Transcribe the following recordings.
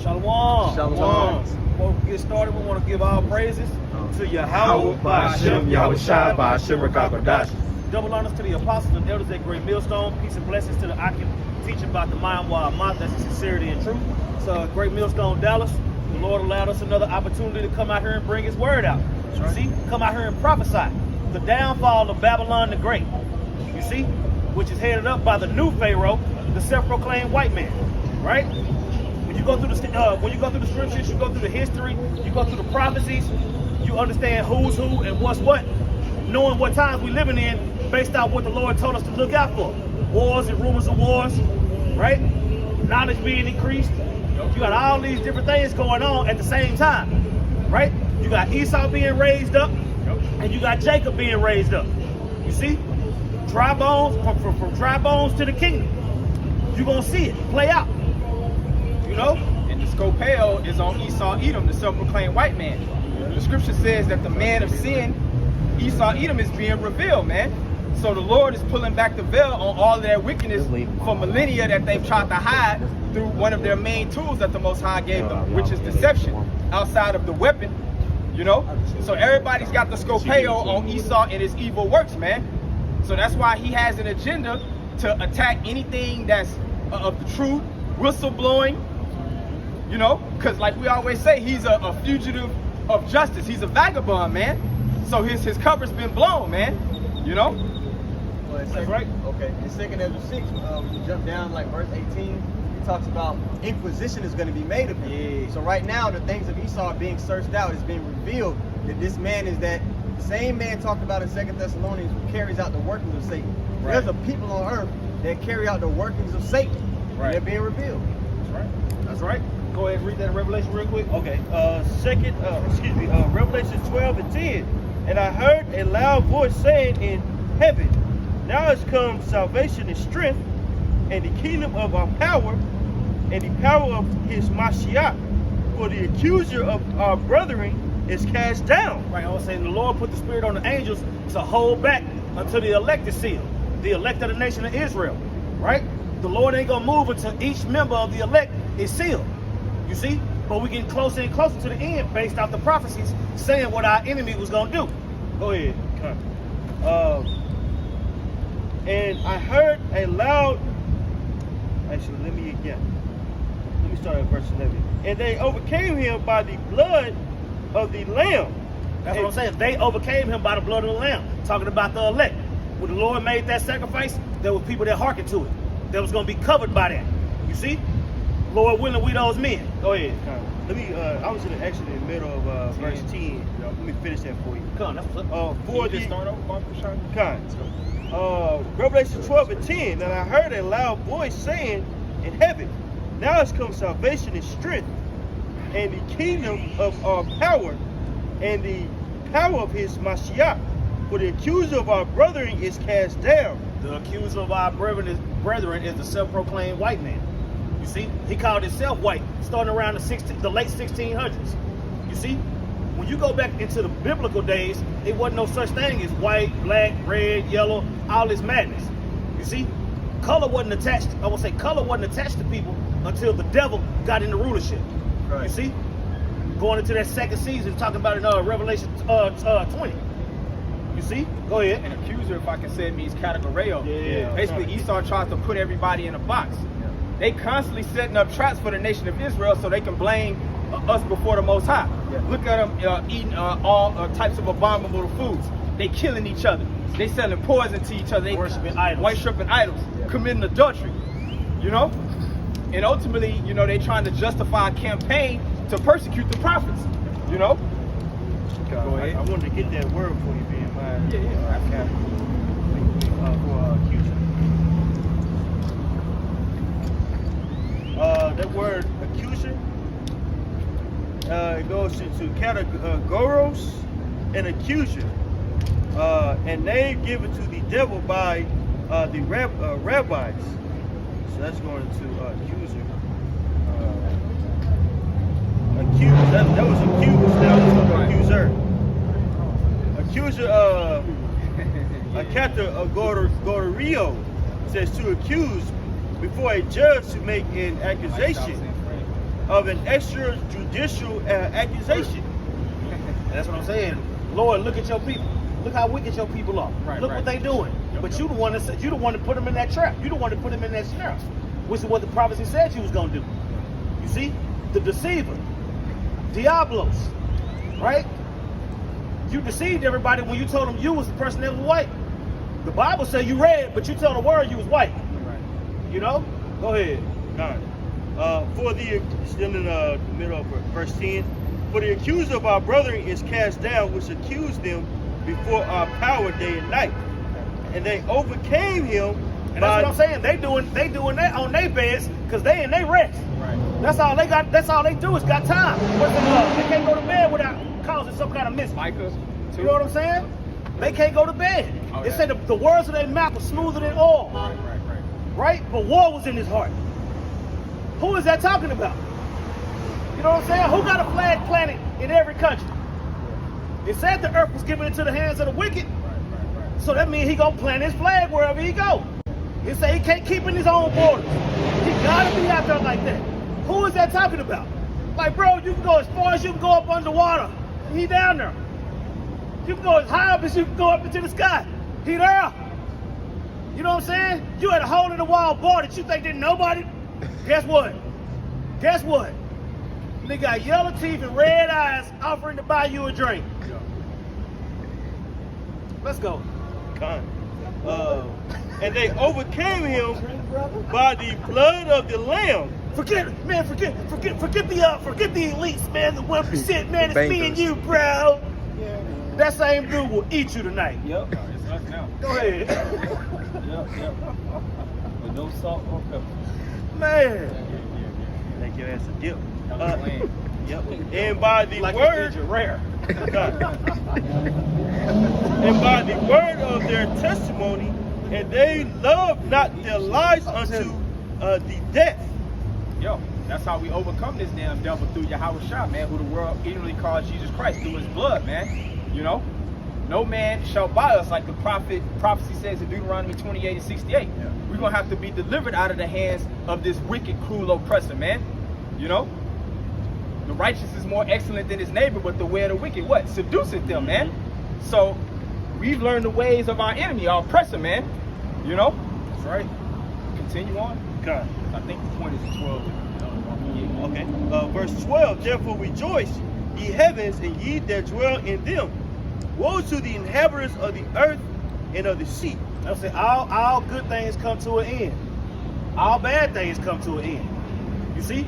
Shalom. Shalom. Before we get started, we want to give all praises to Yahweh, Ba'ashem, Yahweh Shai, Ba'ashem, Rakakadash. Double honors to the apostles and elders at Great Millstone. Peace and blessings to the Akim teaching about the Mayamwa Amat. That's sincerity and truth. So Great Millstone, Dallas. The Lord allowed us another opportunity to come out here and bring His word out. You see, come out here and prophesy the downfall of Babylon the Great. You see, which is headed up by the new Pharaoh, the self-proclaimed white man. Right? When you go through the scriptures, you go through the history, you go through the prophecies, you understand who's who and what's what, knowing what times we living in based on what the Lord told us to look out for. Wars and rumors of wars, right? Knowledge being increased. You got all these different things going on at the same time, right? You got Esau being raised up, and you got Jacob being raised up. You see? Dry bones, from dry bones to the kingdom. You're going to see it play out. You know? And the scopeo is on Esau Edom, the self-proclaimed white man. The scripture says that the man of sin, Esau Edom, is being revealed, man. So the Lord is pulling back the veil on all of their wickedness for millennia that they've tried to hide through one of their main tools that the Most High gave them, which is deception, outside of the weapon, you know? So everybody's got the scopeo on Esau and his evil works, man. So that's why he has an agenda to attack anything that's of the truth, whistleblowing, you know? Because like we always say, he's a fugitive of justice. He's a vagabond, man. So his cover's been blown, man, you know? Well, that's right. Okay. In 2nd Ezra 6, when you jump down like verse 18, it talks about inquisition is going to be made of him. Yeah. So right now, the things of Esau are being searched out. It's being revealed that this man is that same man talked about in 2nd Thessalonians who carries out the workings of Satan. Right. There's a people on earth that carry out the workings of Satan. Right. They're being revealed. That's right. That's right. Go ahead and read that in Revelation real quick. Okay. Revelation 12 and 10. And I heard a loud voice saying in heaven, now has come salvation and strength, and the kingdom of our power, and the power of his Mashiach. For the accuser of our brethren is cast down. Right, I was saying the Lord put the spirit on the angels to hold back until the elect is sealed. The elect of the nation of Israel. Right? The Lord ain't gonna move until each member of the elect is sealed. You see? But we getting closer and closer to the end based off the prophecies saying what our enemy was gonna do. Go ahead. And I heard a loud, let me start at verse 11. And they overcame him by the blood of the Lamb. That's what I'm saying. They overcame him by the blood of the Lamb. Talking about the elect. When the Lord made that sacrifice, there were people that hearkened to it. That was going to be covered by that. You see? Lord willing, we those men. Go ahead. I was actually in the middle of verse 10. Let me finish that for you. Come on, Revelation 12 and 10. And I heard a loud voice saying in heaven, now has come salvation and strength, and the kingdom of our power, and the power of his Mashiach. For the accuser of our brethren is cast down. The accuser of our brethren is the self-proclaimed white man. You see, he called himself white, starting around the late 1600s. You see, when you go back into the biblical days, it wasn't no such thing as white, black, red, yellow, all this madness. You see, color wasn't attached to people until the devil got into rulership. Right. You see, going into that second season, talking about in Revelation 20. You see? Go ahead. An accuser, if I can say it, means categoreo. Yeah. Basically, Esau tries to put everybody in a box. They constantly setting up traps for the nation of Israel so they can blame us before the Most High. Look at them eating all types of abominable foods. They killing each other. They selling poison to each other. They worshiping idols. Committing adultery. You know? And ultimately, you know, they trying to justify a campaign to persecute the prophets. You know? Go ahead. I wanted to get that word for you, man. That word accuser, it goes into categoros and accuser, and name given to the devil by the rabbis. So that's going to accuser. Accused. That was accused. Now it's accuser. Accuser. Categorio says to accuse before a judge to make an accusation. of an extrajudicial accusation. That's what I'm saying. Lord, look at your people. Look how wicked your people are. Right, Look right. what they doing. But you the one that said, you the one to put them in that trap. You the one to put them in that snare, which is what the prophecy said you was gonna do. You see, the deceiver, Diablos, right? You deceived everybody when you told them you was the person that was white. The Bible said you red, but you tell the world you was white. Right. You know? Go ahead. For the still in the middle of verse 10, for the accuser of our brethren is cast down, which accused them before our power day and night, and they overcame him. And that's what I'm saying. They doing that on their beds because they in their rest. Right. That's all they got. That's all they do is got time. They can't go to bed without causing some kind of mischief. Micah, You know what I'm saying? They can't go to bed. Oh, They yeah. said the words of their mouth were smoother than oil. Right. Right? But war was in his heart. Who is that talking about? You know what I'm saying? Who got a flag planted in every country? It said the earth was given into the hands of the wicked. Right. So that means he gonna plant his flag wherever he go. He say he can't keep in his own borders. He gotta be out there like that. Who is that talking about? Like, bro, you can go as far as you can go up underwater. He down there. You can go as high up as you can go up into the sky. He there. You know what I'm saying? You had a hole in the wall bar that you think didn't nobody. Guess what? Guess what? They got yellow teeth and red eyes offering to buy you a drink. Let's go. And they overcame him by the blood of the Lamb. Forget the elites, man. The 1%, man. It's me and Bankers. you, bro. That same dude will eat you tonight. Yep. It's us now. Go ahead. Yep. With no salt or pepper. Man. Make your ass a dip. That was lame. Yep. And by the Like word, a rare. and by the word of their testimony, and they loved not their lives unto the death. Yo, that's how we overcome this damn devil through Yahweh Shah, man, who the world ignorantly calls Jesus Christ through his blood, man. You know? No man shall buy us, like the prophecy says in Deuteronomy 28 and 68. Yeah. We're gonna have to be delivered out of the hands of this wicked, cruel oppressor, man. You know? The righteous is more excellent than his neighbor, but the way of the wicked, what? Seduceth them, man. So we've learned the ways of our enemy, our oppressor, man. You know? That's right. Continue on. God. I think the point is 12. Yeah. Okay. Verse 12. Therefore rejoice, ye heavens, and ye that dwell in them. Woe to the inhabitants of the earth and of the sea. I'll say all good things come to an end. All bad things come to an end. You see?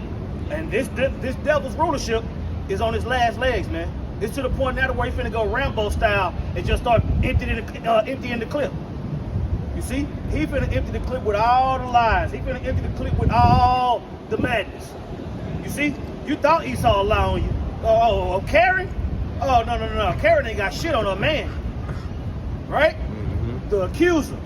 And this devil's rulership is on his last legs, man. It's to the point now where he's finna go Rambo style and just start emptying the clip. You see? He finna empty the clip with all the lies. He finna empty the clip with all the madness. You see? You thought Esau lie on you. Oh, Karen? Oh, no. Karen ain't got shit on her man. Right? The accuser.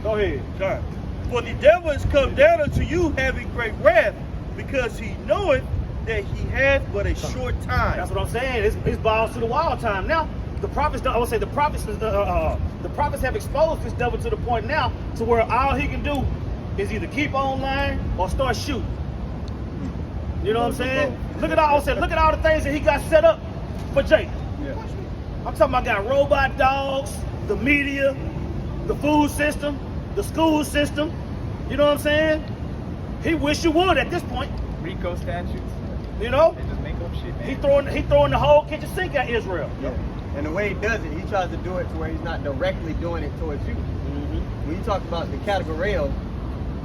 Go ahead. God. For the devil is come down unto you having great wrath, because he knoweth that he hath but a short time. That's what I'm saying. It's balls to the wall time. Now, the prophets have exposed this devil to the point now to where all he can do is either keep on lying or start shooting. You know what I'm saying? Look at all the things that he got set up for Jake. Yeah. I'm talking about got robot dogs, the media, the food system, the school system. You know what I'm saying? He wish you would at this point. RICO statutes. You know? They just make up shit, man. He throwing the whole kitchen sink at Israel. Yeah. And the way he does it, he tries to do it to where he's not directly doing it towards you. When you talk about the categorial,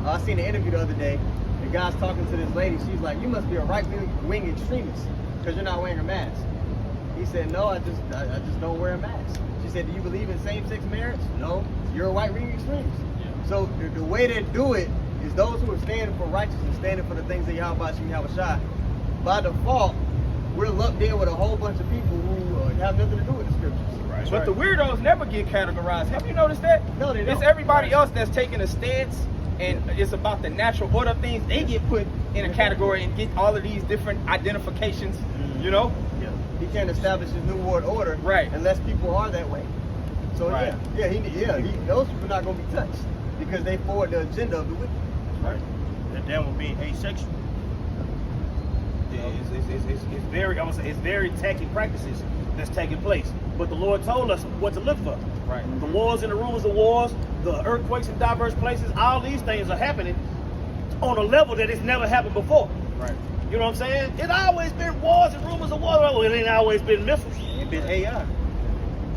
I seen an interview the other day. The guy's talking to this lady. She's like, "You must be a right-wing extremist because you're not wearing a mask." He said, "No, I just don't wear a mask." She said, "Do you believe in same-sex marriage?" "No." "You're a right-wing extremist." Yeah. So the way they do it is those who are standing for righteousness, standing for the things that Yahweh Shah, by default, we're lumped in with a whole bunch of people who have nothing to do with the scriptures. Right. But the weirdos never get categorized. Have you noticed that? No, they don't. It's everybody else that's taking a stance and it's about the natural order of things. They get put in a category and get all of these different identifications, you know? Yeah. He can't establish his new world order Right. unless people are that way. So Right. those people are not going to be touched because they forward the agenda of the wicked. Right. That damn was being asexual. It's very, I would say, it's very tacky practices that's taking place. But the Lord told us what to look for. Right. The wars and the rumors of wars, the earthquakes in diverse places, all these things are happening on a level that it's never happened before. Right. You know what I'm saying? It's always been wars and rumors of wars. Well, it ain't always been missiles. It's been AI.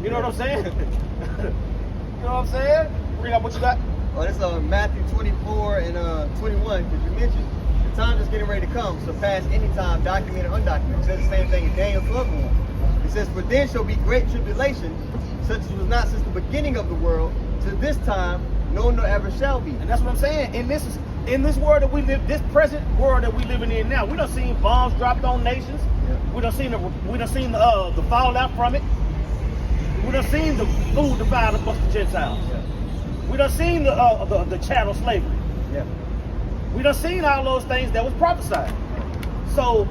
You know what I'm saying? You know what I'm saying? Read out what you got. Oh, this is Matthew 24 and 21, because you mentioned the time is getting ready to come, surpass any time, documented or undocumented. It says the same thing in Daniel 12:1. It says, for then shall be great tribulation, such as was not since the beginning of the world, to this time, no, nor ever shall be. And that's what I'm saying. In this world that we live, this present world that we living in now, we done seen bombs dropped on nations. Yeah. We done seen the fallout from it. We done seen the food divided amongst the Gentiles. Yeah. We done seen the chattel slavery. Yeah. We done seen all those things that was prophesied. So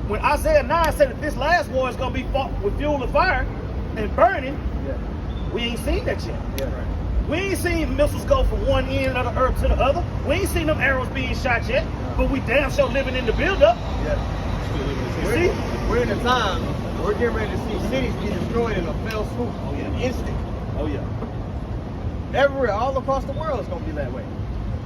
when Isaiah 9 said that this last war is gonna be fought with fuel and fire and burning, Yeah. we ain't seen that yet. Yeah. Right. We ain't seen missiles go from one end of the earth to the other. We ain't seen them arrows being shot yet, but we damn sure living in the build-up. Yeah. You see? We're in a time where we're getting ready to see cities be destroyed in a fell swoop. Oh, yeah. In an instant. Oh yeah. Everywhere, all across the world, it's gonna be that way.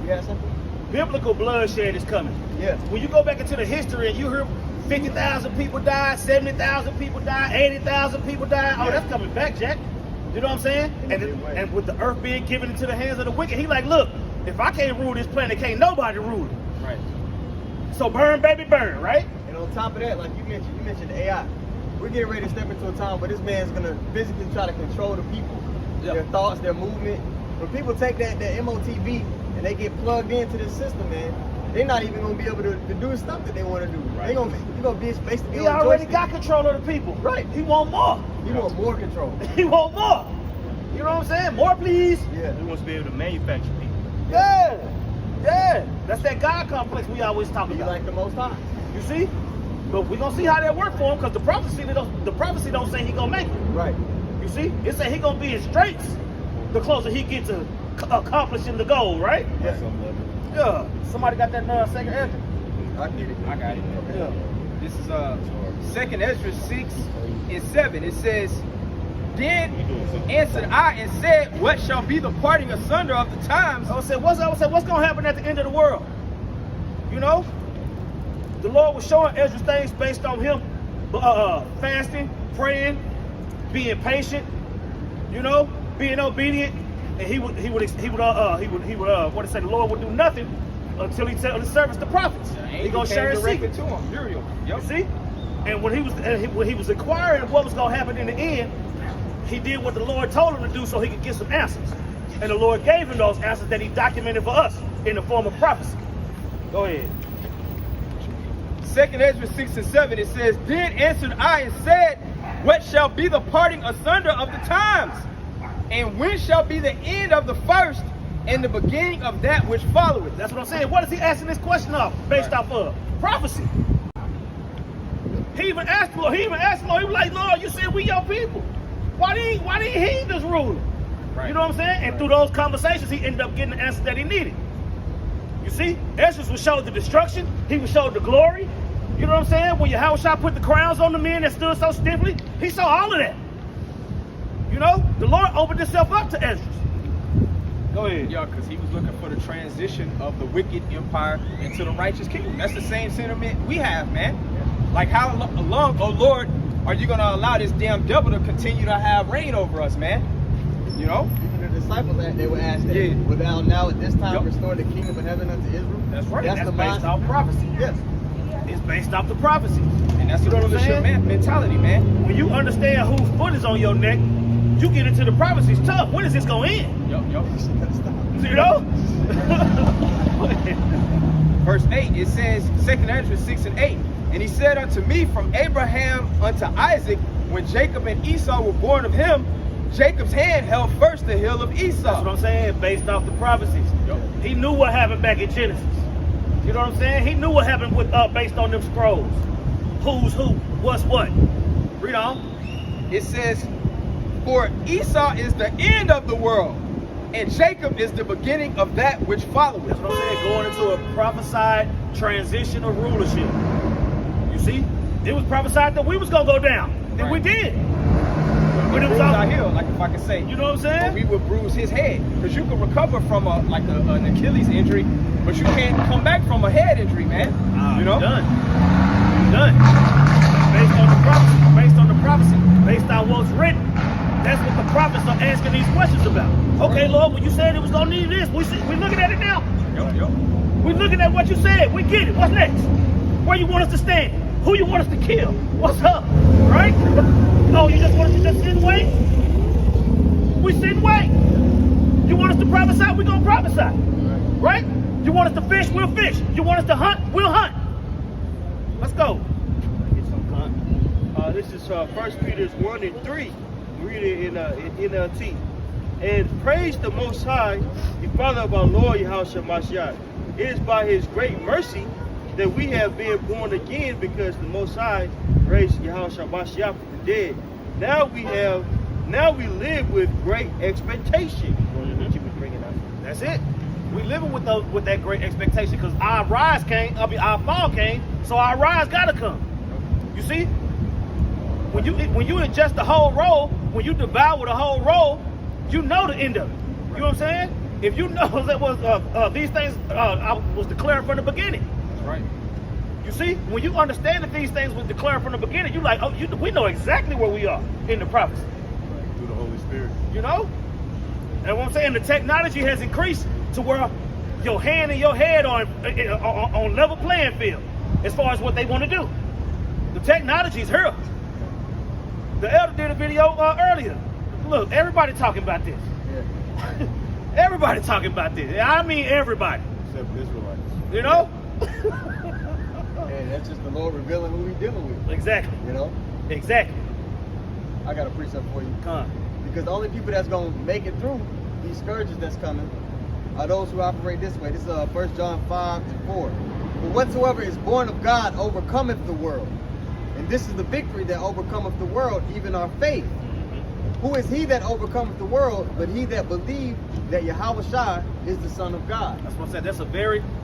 You got something? Biblical bloodshed is coming. Yeah. When you go back into the history and you hear 50,000 people died, 70,000 people died, 80,000 people died, oh, that's coming back, Jack. You know what I'm saying? And with the earth being given into the hands of the wicked, he like, look, if I can't rule this planet, can't nobody rule it. Right. So burn, baby, burn, right? And on top of that, like you mentioned AI. We're getting ready to step into a time where this man's gonna physically try to control the people, their thoughts, their movement. When people take that MOTV and they get plugged into this system, man, they're not even gonna be able to do the stuff that they want to do. Right. They're gonna be basically. He already got control of the people. Right. He want more. You want more control. He want more. You know what I'm saying? More, please. Yeah. He wants to be able to manufacture people. Yeah. Yeah. That's that God complex we always talk Be about. like the Most High. You see? But we're gonna see how that work for him, because the prophecy don't say he gonna make it. Right. You see? It say he gonna be in straits the closer he get to accomplishing the goal, right? Yeah. Yeah. Somebody got that second Ezra. I get it. I got it. Yeah. This is second Ezra 6 and 7. It says, then answered I and said, what shall be the parting asunder of the times? I would say, what's gonna happen at the end of the world? You know? The Lord was showing Ezra things based on him fasting, praying, being patient, you know, being obedient, and he would what it say, the Lord would do nothing until he tell his servants, the prophets. He gonna share his secret to him. Uriel. You see? And when he was inquiring of what was gonna happen in the end, he did what the Lord told him to do so he could get some answers. And the Lord gave him those answers that he documented for us in the form of prophecy. Go ahead. Second Ezra 6 and 7, it says, then answered I and said, what shall be the parting asunder of the times? And when shall be the end of the first and the beginning of that which followeth? That's what I'm saying. What is he asking this question off? Based off of prophecy. He even asked Lord, he was like, Lord, you said we your people. Why didn't he just rule it? Right. You know what I'm saying? And through those conversations, he ended up getting the answer that he needed. You see, Ezra was showed the destruction. He was showed the glory. You know what I'm saying? When Yahushua put the crowns on the men that stood so stiffly, he saw all of that. You know, the Lord opened himself up to Ezra. Go ahead. Yeah, because he was looking for the transition of the wicked empire into the righteous kingdom. That's the same sentiment we have, man. Like, how long, oh Lord, are you going to allow this damn devil to continue to have reign over us, man? You know? Even the disciples, they were asked that. Yeah. Will thou now at this time restore the kingdom of heaven unto Israel? That's right. That's the based off prophecy. Yes. It's based off the prophecies. And that's You the know what I'm rulership saying? mentality, man. When you understand whose foot is on your neck, you get into the prophecies tough. When is this going to end? Yup. You know? Verse 8, it says, 2 Ezra 6 and 8, and he said unto me, from Abraham unto Isaac, when Jacob and Esau were born of him, Jacob's hand held first the heel of Esau. That's what I'm saying, based off the prophecies. Yup. He knew what happened back in Genesis. You know what I'm saying? He knew what happened with based on them scrolls. Who's who, what's what. Read on. It says, for Esau is the end of the world, and Jacob is the beginning of that which followeth. That's what I'm saying, going into a prophesied transition of rulership. You You see? It was prophesied that we was going to go down. And Right. we did. But it was all- our heel, like if I could say. You know what I'm saying? But we would bruise his head. Because you can recover from an Achilles injury, but you can't come back from a head injury, man. You know? Done. Done. Based on the prophecy. Based on the prophecy. Based on what's written. That's what the prophets are asking these questions about. Okay, Lord, when you said it was going to need this, we looking at it now. Yup. We looking at what you said. We get it. What's next? Where you want us to stand? Who you want us to kill? What's up? Right? Oh, you just want us to just sit and wait? We sit and wait. You want us to prophesy? We're going to prophesy. Right? You want us to fish? We'll fish. You want us to hunt? We'll hunt. Let's go. Get some con. This is 1 Peter 1:3. Read it in NLT. And praise the Most High, the Father of our Lord Yahushua Mashiach. It is by His great mercy that we have been born again, because the Most High raised Yahushua Mashiach from the dead. Now we live with great expectation. What you been bringing up? That's it. We living with that great expectation, because our fall came, so our rise gotta come. You see? When you ingest the whole roll, when you devour the whole roll, you know the end of it. You know what I'm saying? If you know that was these things was declared from the beginning. That's right. You see, when you understand that these things was declared from the beginning, you like, we know exactly where we are in the prophecy. Through the Holy Spirit. You know? And what I'm saying, the technology has increased to where your hand and your head are on level playing field as far as what they want to do. The technology is here. The elder did a video earlier. Look, everybody talking about this. Yeah. Everybody talking about this. I mean everybody. Except Israelites. You know? And that's just the Lord revealing who He's dealing with. Exactly. You know? Exactly. I got a precept for you. Come. Because the only people that's going to make it through these scourges that's coming are those who operate this way. This is 1 John 5:4. For whatsoever is born of God overcometh the world. And this is the victory that overcometh the world, even our faith. Who is he that overcometh the world, but he that believed that Yahushua is the Son of God? That's what I'm saying.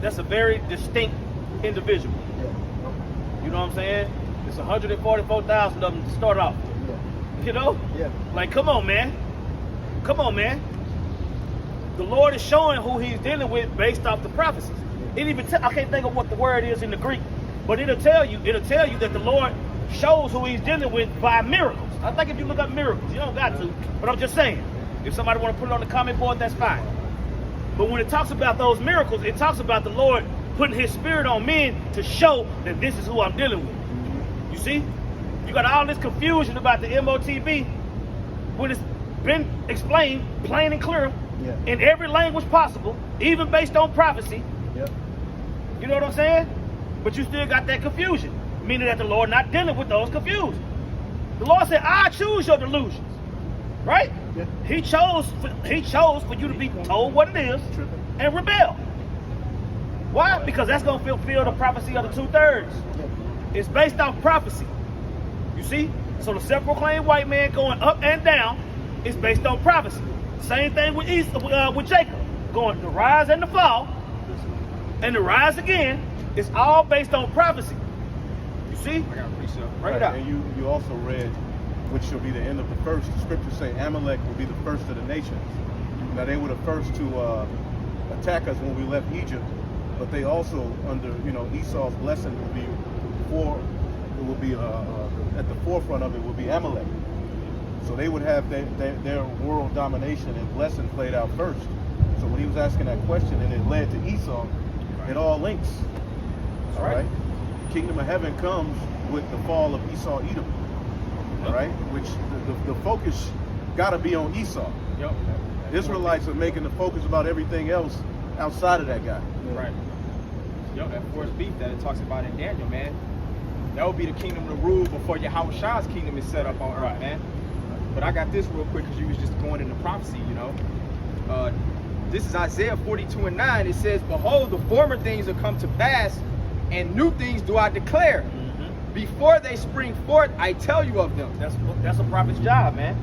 That's a very distinct individual. Yeah. You know what I'm saying? It's 144,000 of them to start off. Yeah. You know? Yeah. Like, come on, man. Come on, man. The Lord is showing who He's dealing with based off the prophecies. It even I can't think of what the word is in the Greek, but it'll tell you that the Lord shows who He's dealing with by miracles. I think if you look up miracles, you don't got to, but I'm just saying. If somebody want to put it on the comment board, that's fine. But when it talks about those miracles, it talks about the Lord putting His Spirit on men to show that this is who I'm dealing with. You see? You got all this confusion about the MOTB when it's been explained plain and clear in every language possible, even based on prophecy. Yep. You know what I'm saying? But you still got that confusion, meaning that the Lord not dealing with those confused. The Lord said, I choose your delusions. Right? Yeah. He chose for you to be told what it is and rebel. Why? Because that's going to fulfill the prophecy of the 2/3. It's based off prophecy. You see? So the self-proclaimed white man going up and down is based on prophecy. Same thing with Jacob. Going the rise and the fall and the rise again. It's all based on prophecy. You see? I got a precept. Bring it out. And you also read, which shall be the end of the first. The scriptures say Amalek will be the first of the nations. Now they were the first to attack us when we left Egypt, but they also under Esau's blessing will be at the forefront of it will be Amalek. So they would have their world domination and blessing played out first. So when he was asking that question and it led to Esau, it all links. All right. Kingdom of heaven comes with the fall of Esau Edom. All right, which the focus got to be on Esau. Yep. Israelites are making the focus about everything else outside of that guy. Right. Yep, that forced beef that it talks about in Daniel, man. That would be the kingdom to rule before Yahushua's kingdom is set up on earth, man. But I got this real quick because you was just going into prophecy, This is Isaiah 42:9. It says, behold, the former things will come to pass, and new things do I declare. Before they spring forth, I tell you of them. That's a prophet's job, man.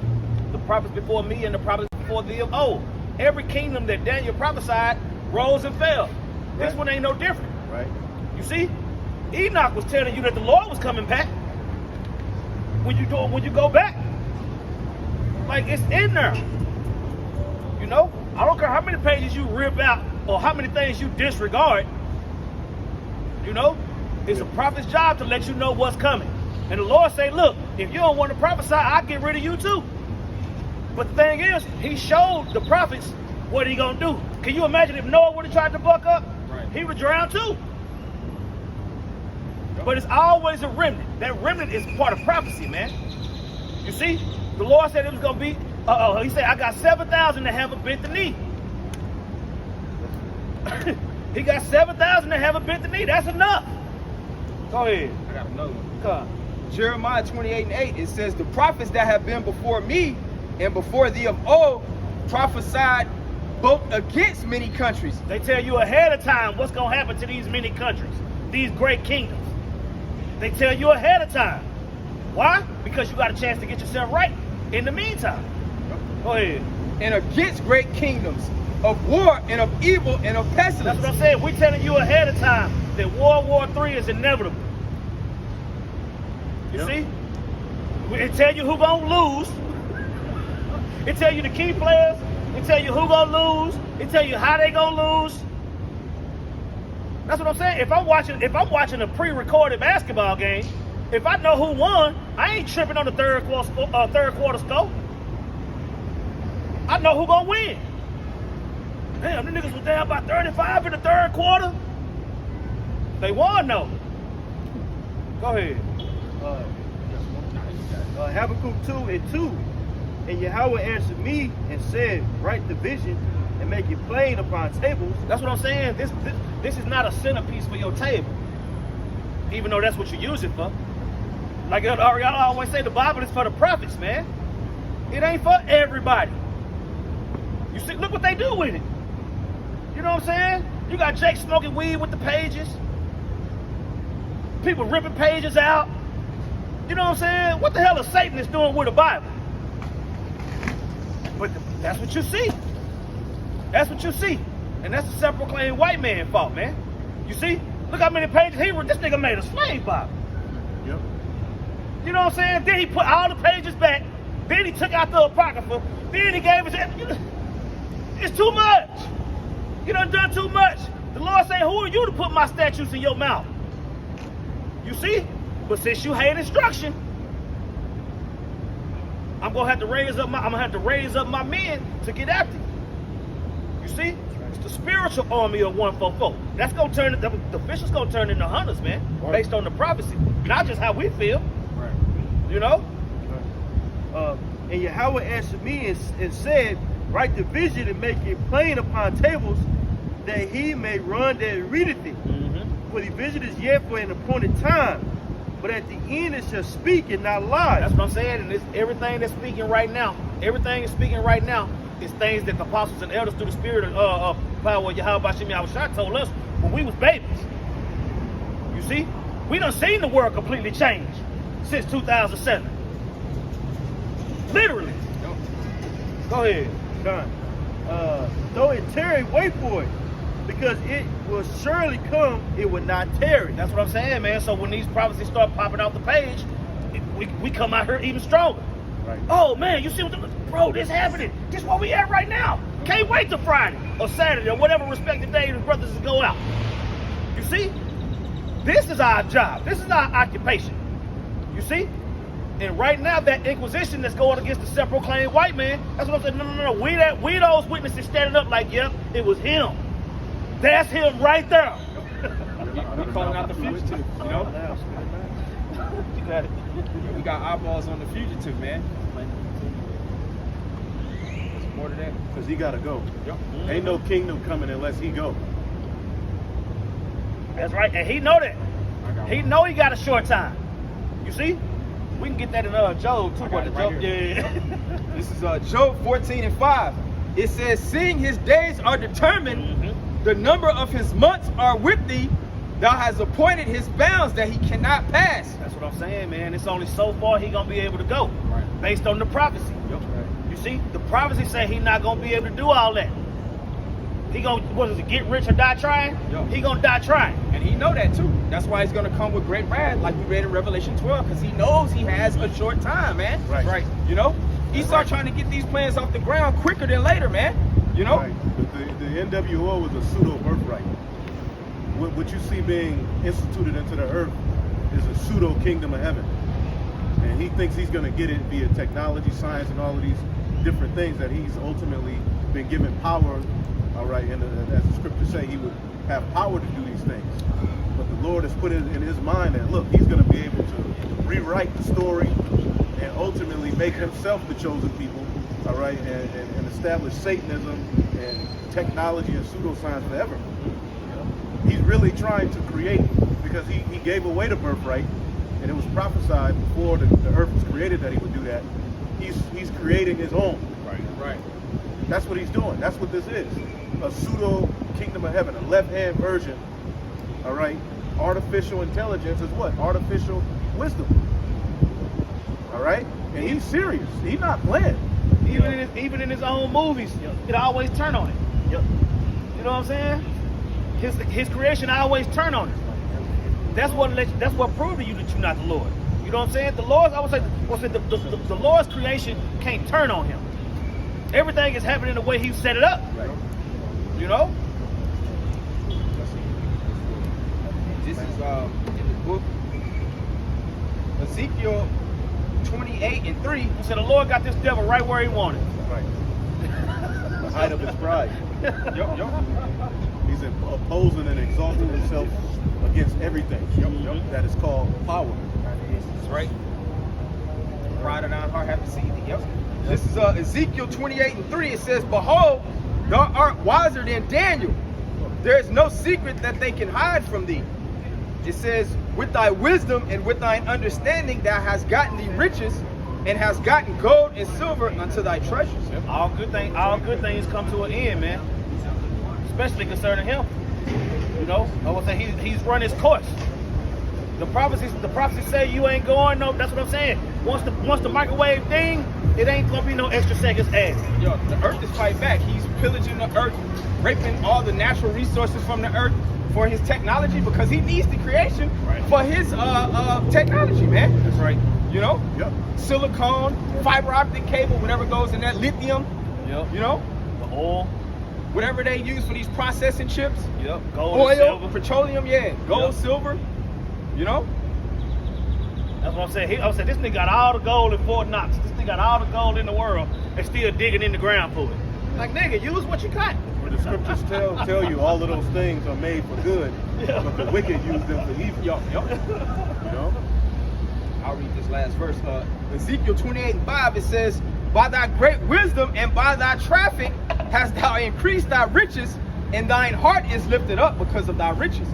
The prophets before me and the prophets before thee of old. Every kingdom that Daniel prophesied rose and fell. This one ain't no different. Right. You see? Enoch was telling you that the Lord was coming back. When you go back, like it's in there. You know, I don't care how many pages you rip out or how many things you disregard. You know, it's a prophet's job to let you know what's coming. And the Lord say, look, if you don't want to prophesy, I'll get rid of you too. But the thing is, he showed the prophets what he gonna do. Can you imagine if Noah would have tried to buck up? Right. He would drown too. But it's always a remnant. That remnant is part of prophecy, man. You see, the Lord said it was gonna be. He said, I got 7,000 that haven't bent the knee. He got 7,000 that haven't bent the knee. That's enough. Go ahead. I got another one. Come. Jeremiah 28:8, it says, the prophets that have been before me and before thee of old prophesied both against many countries. They tell you ahead of time what's gonna happen to these many countries, these great kingdoms. They tell you ahead of time. Why? Because you got a chance to get yourself right in the meantime. Go ahead. And against great kingdoms of war and of evil and of pestilence. That's what I'm saying. We're telling you ahead of time that World War III is inevitable. You see? It tell you who gonna lose. It tell you the key players. It tell you who gonna lose. It tell you how they gonna lose. That's what I'm saying. If I'm watching a pre-recorded basketball game, if I know who won, I ain't tripping on the third quarter score. I know who gonna win. Damn, the niggas was down by 35 in the third quarter. They won though. Go ahead. Habakkuk 2:2. And Yahweh answered me and said, write the vision and make it plain upon tables. That's what I'm saying. This is not a centerpiece for your table, even though that's what you use it for. Like y'all always say, the Bible is for the prophets, man. It ain't for everybody. You see, look what they do with it. You know what I'm saying? You got Jake smoking weed with the pages. People ripping pages out. You know what I'm saying? What the hell is Satan is doing with the Bible? But that's what you see. That's what you see. And that's the self-proclaimed white man fault, man. You see? Look how many pages he wrote. This nigga made a slave Bible. Yep. You know what I'm saying? Then he put all the pages back. Then he took out the Apocrypha. Then he gave us. It's too much. You done too much. The Lord say, who are you to put my statutes in your mouth? You see? But since you hate instruction, I'm gonna have to raise up my men to get after you. You see? It's the spiritual army of 144. That's gonna turn the officials gonna turn into hunters, man, Right. based on the prophecy, not just how we feel. Right. You know? And Yahweh answered me and said, write the vision and make it plain upon tables, that he may run that readeth it. For the vision is yet for an appointed time, but at the end it shall speak and not lie. That's what I'm saying, and it's everything that's speaking right now. Everything is speaking right now is things that the apostles and elders through the spirit of power of Yahweh Bashim Yahushua told us when we was babies. You see? We done seen the world completely change since 2007. Literally. Go ahead. Though it tarry, wait for it, because it will surely come, it will not tarry. That's what I'm saying, man. So when these prophecies start popping off the page, we come out here even stronger. Right. Oh man, you see what bro, this happening. This where we at right now. Can't wait till Friday or Saturday or whatever respective day the brothers go out. You see? This is our job. This is our occupation. You see? And right now, that inquisition that's going against the self-proclaimed white man, that's what I'm saying. No. We those witnesses standing up like, yep, it was him. That's him right there. We calling out the fugitive, you know? You got it. We got eyeballs on the fugitive, man. There's more to that. Because he got to go. Yep. Ain't no kingdom coming unless he go. That's right, and he know that. He know he got a short time. You see? We can get that in Job too. got it right here. Yeah. This is Job 14:5. It says, seeing his days are determined, the number of his months are with thee, thou hast appointed his bounds that he cannot pass. That's what I'm saying, man. It's only so far he gonna be able to go, Right. based on the prophecy. Yep. You see, the prophecy say he not gonna be able to do all that. he gonna get rich or die trying? Yo. He gonna die trying. And he know that too. That's why he's gonna come with great wrath, like we read in Revelation 12, because he knows he has a short time, man. Right. You know, Esau trying to get these plans off the ground quicker than later, man. You know. Right. The NWO was a pseudo birthright. What you see being instituted into the earth is a pseudo kingdom of heaven, and he thinks he's gonna get it via technology, science, and all of these different things that he's ultimately been given power. All right, and as the scriptures say, he would have power to do these things. But the Lord has put it in his mind that, look, he's going to be able to rewrite the story and ultimately make himself the chosen people, all right, and establish Satanism and technology and pseudoscience forever. He's really trying to create, because he gave away the birthright, and it was prophesied before the earth was created that he would do that. He's creating his own. Right. That's what he's doing. That's what this is. A pseudo kingdom of heaven, a left-hand version. All right. Artificial intelligence is what? Artificial wisdom. All right. And he's serious. He's not playing. Even in his own movies, it always turn on it. Yep. You know what I'm saying? His creation always turn on it. That's what proved to you that you're not the Lord. You know what I'm saying? The Lord's, I would say, the Lord's creation can't turn on him. Everything is happening the way he set it up. Right. You know? This is in the book Ezekiel 28:3. He said the Lord got this devil right where he wanted. Right. The height of his pride. Yup. He's opposing and exalting himself against everything that is called power. That's right. Pride of thine heart have deceived thee. Yep. This is Ezekiel 28:3. It says, "Behold, thou art wiser than Daniel. There is no secret that they can hide from thee." It says, "With thy wisdom and with thine understanding thou hast gotten thee riches, and hast gotten gold and silver unto thy treasures." All good things come to an end, man. Especially concerning him. You know, I would say he's run his course. The prophecies say you ain't going no. That's what I'm saying. Once the microwave thing, it ain't gonna be no extra seconds added. Yo, the earth is fighting back. He's pillaging the earth, raping all the natural resources from the earth for his technology, because he needs the creation for his technology, man. That's right. You know? Yep. Silicone, fiber optic cable, whatever goes in that, lithium, Yep. you know? The oil. Whatever they use for these processing chips. Yep. Gold and Oil, silver. petroleum, gold, Yep. silver, you know? That's what I'm saying. I said this nigga got all the gold in Fort Knox. This nigga got all the gold in the world and still digging in the ground for it. Like, nigga, use what you got. But the scriptures tell you all of those things are made for good, but the wicked use them for evil. Yo. You know? I'll read this last verse. Ezekiel 28:5, it says, "By thy great wisdom and by thy traffic hast thou increased thy riches, and thine heart is lifted up because of thy riches."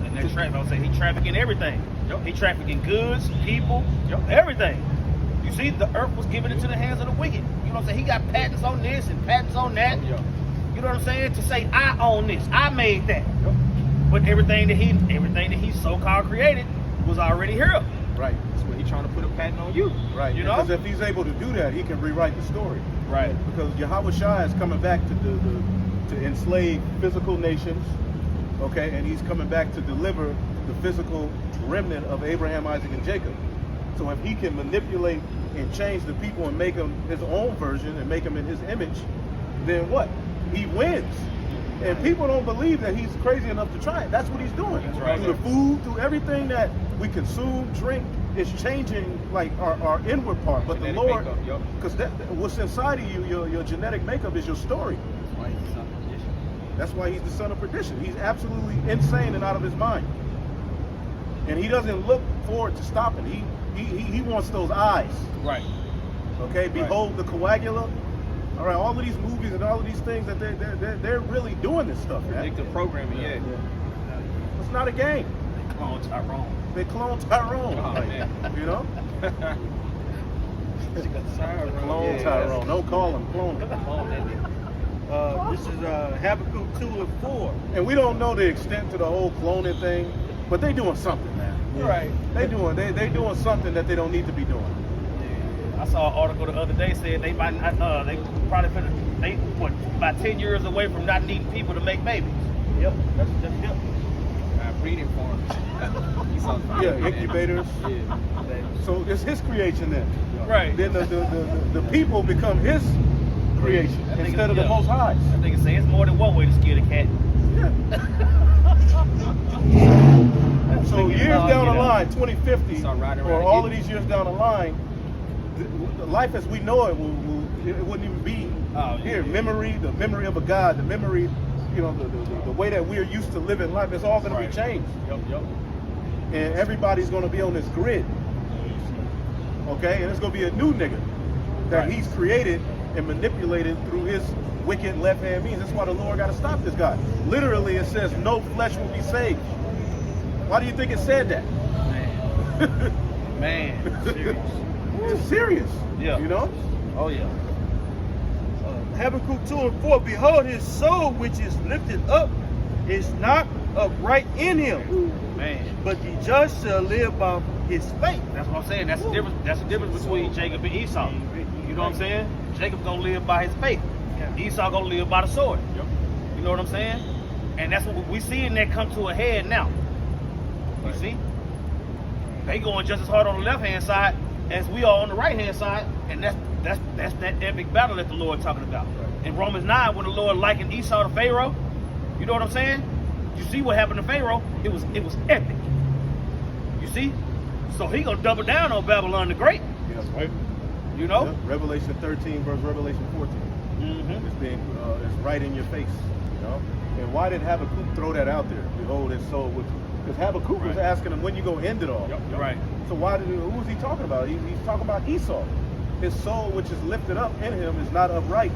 And that traffic, I would say he trafficking everything. Yep. He trafficking goods, people, everything. You see, the earth was given into the hands of the wicked. You know what I'm saying? He got patents on this and patents on that. You know what I'm saying? To say I own this, I made that. But everything that he so-called created was already here. Right. That's what he's trying to put a patent on you. Right. You know? Because if he's able to do that, he can rewrite the story. Right. Because Yahweh Shai is coming back to enslave physical nations, okay, and he's coming back to deliver the physical remnant of Abraham, Isaac, and Jacob. So if he can manipulate and change the people and make them his own version and make them in his image, then what? He wins. And people don't believe that he's crazy enough to try it. That's what he's doing. That's right. Through the food, through everything that we consume, drink, it's changing like our inward part. But Genetic the Lord, makeup, because what's inside of you, your genetic makeup is your story. That's why he's the son of perdition. He's absolutely insane and out of his mind. And he doesn't look forward to stopping. He wants those eyes. Right. Okay, behold the coagula. All right, all of these movies and all of these things that they're really doing this stuff, man. Predictive programming, It's not a game. They clone Tyrone. They clone Tyrone. Oh, like, man. you know? Tyrone. Tyrone. Don't call him clone. This is Habakkuk 2:4. And we don't know the extent to the whole cloning thing, but they doing something, man. Right. They doing something that they don't need to be doing. I saw an article the other day said they might not, they probably about 10 years away from not needing people to make babies. Yep, that's yep. Breeding farms. Yeah, incubators. Yeah. So it's his creation then. Right. Then the people become his creation That nigga- instead of the yeah. Most High. That nigga say it's more than one way to skin a cat. So years down the line, 2050, Start riding or around all again. of these years down the line, the life as we know it it wouldn't even be here. Memory, the memory of a God, the memory, the way that we're used to living life, it's all going to be changed. Yep. And everybody's going to be on this grid. Okay, and it's going to be a new nigga that he's created and manipulated through his wicked left-hand means. That's why the Lord got to stop this guy. Literally, it says no flesh will be saved. Why do you think it said that? Man, serious. It's serious. Yeah. You know? Oh yeah. Habakkuk 2:4, behold, his soul which is lifted up is not upright in him, Man. but the just shall live by his faith. That's what I'm saying. That's the difference. That's the difference between Jacob and Esau. You know what I'm saying? Jacob gonna live by his faith. Esau gonna live by the sword. Yep. You know what I'm saying? And that's what we seeing that come to a head now. You see? They going just as hard on the left hand side as we are on the right hand side, and that's that epic battle that the Lord talking about. In Romans 9, when the Lord likened Esau to Pharaoh, you know what I'm saying? You see what happened to Pharaoh? It was epic. You see? So he gonna double down on Babylon the Great. Yes, right. You know? Yeah, Revelation 13 versus Revelation 14. Mm-hmm. It's right in your face. You know? And why did Habakkuk throw that out there? Behold, his soul was. Because Habakkuk was asking him when you go end it all. Right. So who was he talking about? He's talking about Esau. His soul, which is lifted up in him, is not upright.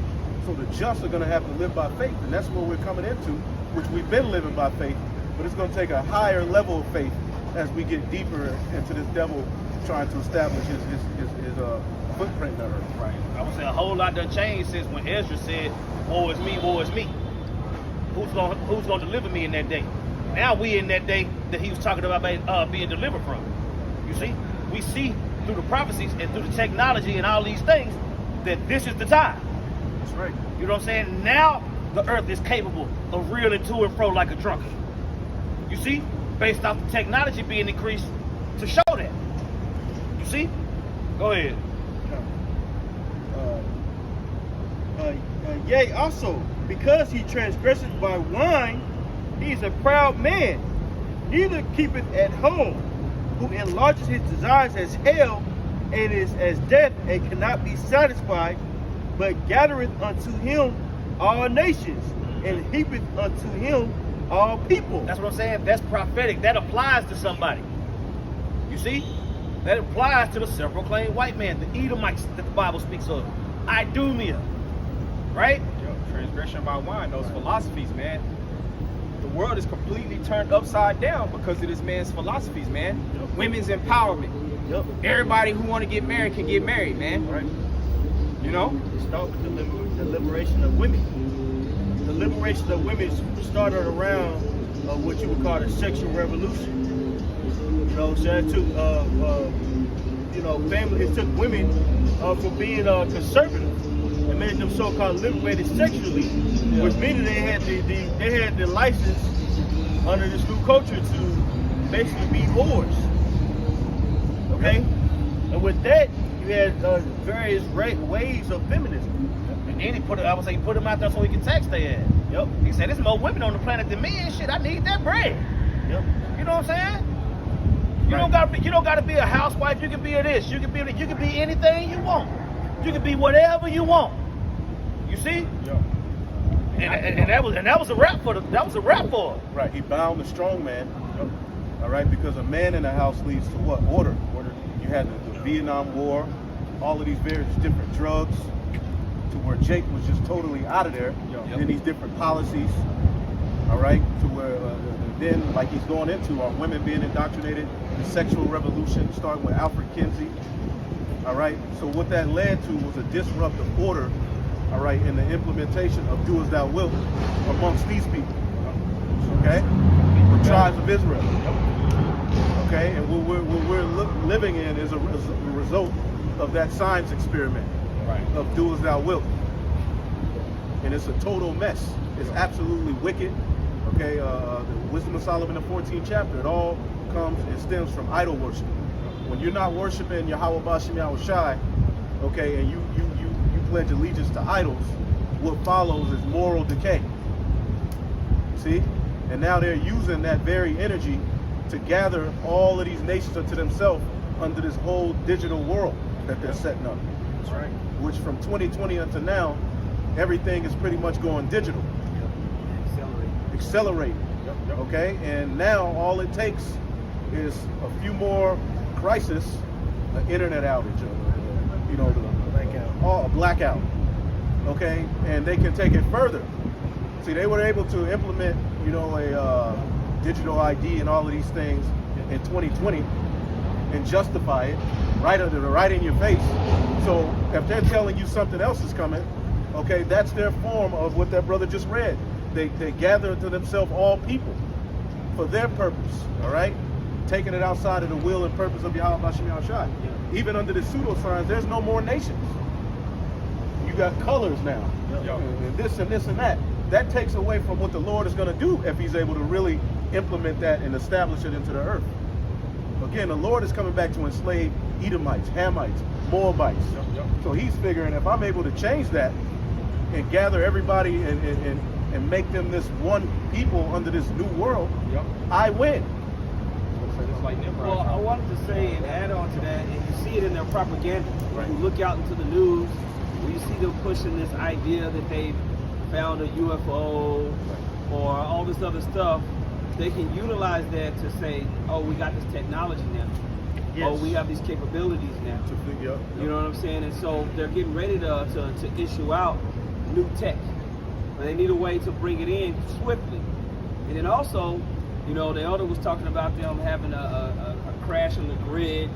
So the just are going to have to live by faith, and that's what we're coming into, which we've been living by faith. But it's going to take a higher level of faith as we get deeper into this devil trying to establish his footprint in the earth. Right. I would say a whole lot done changed since when Ezra said, "Woe is me, woe is me." Who's gonna deliver me in that day? Now we in that day that he was talking about being delivered from. You see, we see through the prophecies and through the technology and all these things that this is the time. That's right. You know what I'm saying? Now the earth is capable of reeling to and fro like a drunkard. You see, based off the technology being increased to show that. You see? Go ahead. Yea, also, because he transgresseth by wine, he is a proud man, neither keepeth at home, who enlarges his desires as hell, and is as death, and cannot be satisfied, but gathereth unto him all nations, and heapeth unto him all people. That's what I'm saying. That's prophetic. That applies to somebody. You see? That applies to the self-proclaimed white man, the Edomites that the Bible speaks of. Idumea. Right? Yo, transgression by wine, those philosophies, man. The world is completely turned upside down because of this man's philosophies, man. Yep. Women's empowerment. Yep. Everybody who want to get married can get married, man. Right. You know? It started with the liberation of women. The liberation of women started around what you would call the sexual revolution. You know, so that took, it took women from being conservative and made them so-called liberated sexually, which means they had the license under this new culture to basically be whores. Okay, and with that, you had various ways of feminism. And then he put him out there so he can tax their ass. Yep. He said, "There's more women on the planet than me and shit. I need that bread." Yep. You know what I'm saying? You don't gotta be a housewife. You can be a this. You can be anything you want. You can be whatever you want. You see? Yeah. And that was a rap for her. Right. He bound the strong man. Yep. All right, because a man in the house leads to what? Order. You had the Vietnam War, all of these various different drugs, to where Jake was just totally out of there. Yep. Then these different policies. All right, to where then, like he's going into, are women being indoctrinated, the sexual revolution, starting with Alfred Kinsey. All right, so what that led to was a disruptive order, all right, in the implementation of do as thou wilt amongst these people, okay, the tribes of Israel, okay, and what living in is a result of that science experiment of do as thou wilt. And it's a total mess. It's absolutely wicked. Okay, the Wisdom of Solomon, the 14th chapter, it all comes and stems from idol worship. When you're not worshiping Yahweh Bashim Yahweh Shai, okay, and you pledge allegiance to idols, what follows is moral decay. See? And now they're using that very energy to gather all of these nations unto themselves under this whole digital world that they're setting up. That's right. Which from 2020 until now, everything is pretty much going digital. Accelerate. Okay? And now all it takes is a few more crisis, an internet outage, a blackout. Okay? And they can take it further. See, they were able to implement, a digital ID and all of these things in 2020 and justify it right in your face. So if they're telling you something else is coming, okay, that's their form of what that brother just read. They gather to themselves all people for their purpose, all right? Taking it outside of the will and purpose of Yahweh Bashim Yahweh Shai. Even under the pseudo-signs, there's no more nations. You got colors now, and this and this and that. That takes away from what the Lord is going to do if he's able to really implement that and establish it into the earth. Again, the Lord is coming back to enslave Edomites, Hamites, Moabites. So he's figuring if I'm able to change that and gather everybody and make them this one people under this new world, I win. Well, I wanted to say and add on to that, and you see it in their propaganda. When you look out into the news, when you see them pushing this idea that they found a UFO or all this other stuff, they can utilize that to say, oh, we got this technology now. Yes. Oh, we have these capabilities now. You know what I'm saying? And so they're getting ready to issue out new tech. But they need a way to bring it in swiftly. And then also, the elder was talking about them having a crash on the grid.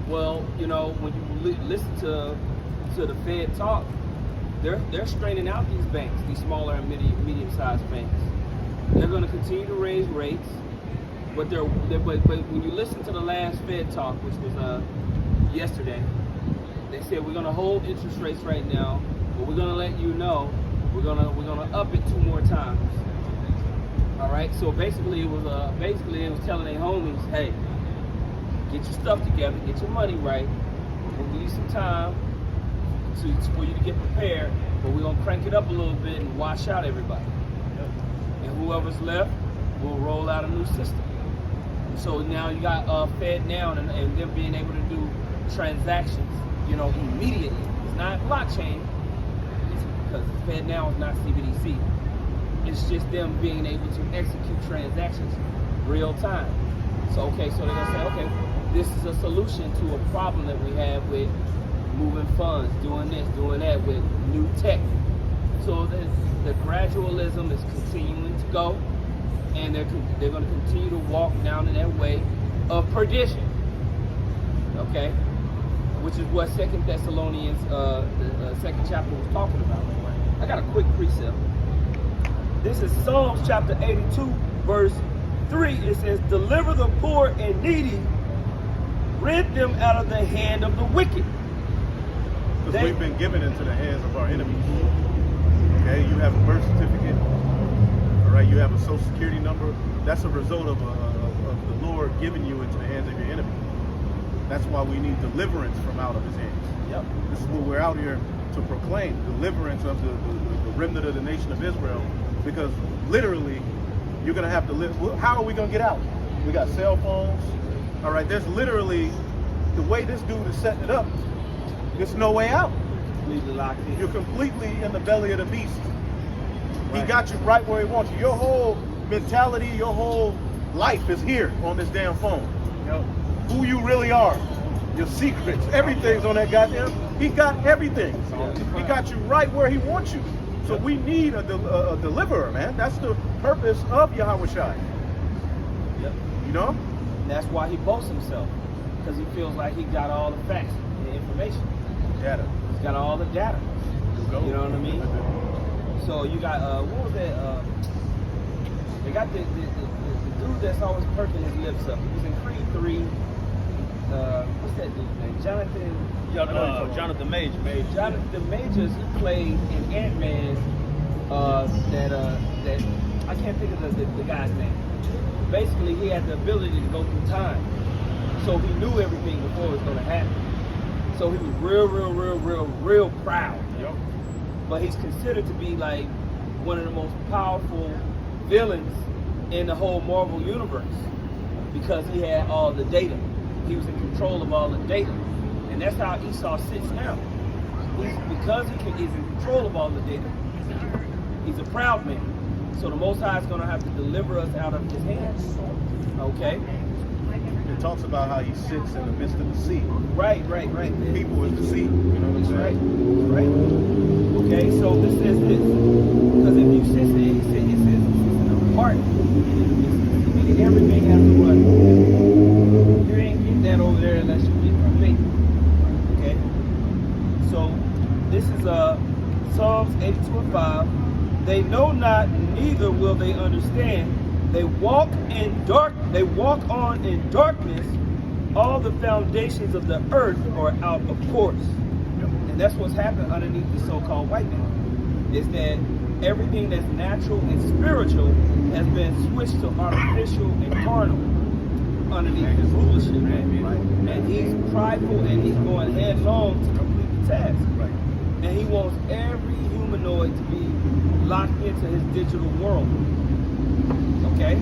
Well, when you listen to the Fed talk, they're straining out these banks, these smaller and medium-sized banks. They're going to continue to raise rates, but when you listen to the last Fed talk, which was yesterday, they said we're going to hold interest rates right now, but we're going to let you know we're going to up it 2 more times. All right. So basically, it was telling their homies, hey, get your stuff together, get your money right. We'll give you some time for you to get prepared, but we're gonna crank it up a little bit and wash out everybody. And whoever's left, we'll roll out a new system. And so now you got Fed now and them being able to do transactions, immediately. It's not blockchain. It's because Fed now is not CBDC. It's just them being able to execute transactions real time. So they're gonna say, okay, this is a solution to a problem that we have with moving funds, doing this, doing that with new tech. So the gradualism is continuing to go, and they're going to continue to walk down in that way of perdition. Okay, which is what 2 Thessalonians, the 2nd chapter was talking about. I got a quick precept. This is Psalms chapter 82, verse 3. It says, "Deliver the poor and needy, rid them out of the hand of the wicked." Because we've been given into the hands of our enemies. Okay, you have a birth certificate. All right, you have a social security number. That's a result of the Lord giving you into the hands of your enemy. That's why we need deliverance from out of his hands. Yep. This is what we're out here to proclaim, deliverance of the remnant of the nation of Israel. Because literally, you're going to have to live. How are we going to get out? We got cell phones. All right, there's literally, the way this dude is setting it up, there's no way out. Completely locked in. You're completely in the belly of the beast. Right. He got you right where he wants you. Your whole mentality, your whole life is here on this damn phone. Who you really are, your secrets, everything's on that goddamn. He got everything. He got you right where he wants you. So we need a deliverer, man. That's the purpose of Yahweh Shai. Yep. And that's why he boasts himself, because he feels like he got all the facts and the information. Data. He's got all the data. You know what I mean? So you got what was that? They got the dude that's always perking his lips up. He was in Creed 3. Jonathan Majors. Jonathan Majors played in Ant-Man. That I can't think of the guy's name. Basically, he had the ability to go through time, so he knew everything before it was going to happen. So he was real proud. Yep. But he's considered to be like one of the most powerful villains in the whole Marvel universe because he had all the data. He was in control of all the data, and that's how Esau sits now. Because he's in control of all the data. He's a proud man. So the Most High is going to have to deliver us out of his hands. Okay? It talks about how he sits in the midst of the sea. Right. People is the sea. You know what I'm saying? Right. Okay, so this says this. Because if you sit there, it says in a part. Meaning everything has to run. You ain't getting that over there unless you get from me. Okay? So this is Psalms 82:5. They know not, neither will they understand. They walk on in darkness. All the foundations of the earth are out of course. And that's what's happened underneath the so-called white man. Is that everything that's natural and spiritual has been switched to artificial and carnal underneath his rulership. And he's prideful and he's going headlong to complete the task. And he wants every humanoid to be locked into his digital world. Okay?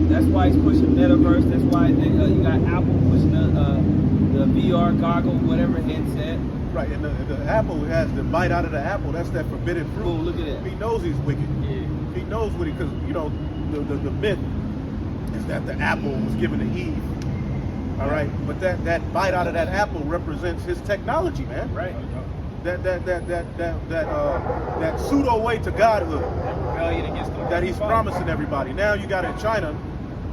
That's why he's pushing metaverse. That's why you got Apple pushing the VR goggle, whatever headset. Right, and the apple has the bite out of the apple. That's that forbidden fruit. Oh, look at that. He knows he's wicked. Yeah. He knows what because the myth is that the apple was given to Eve. All right, but that bite out of that apple represents his technology, man. Right. That pseudo way to godhood Rebellion against the that he's promising everybody. Now you got in China,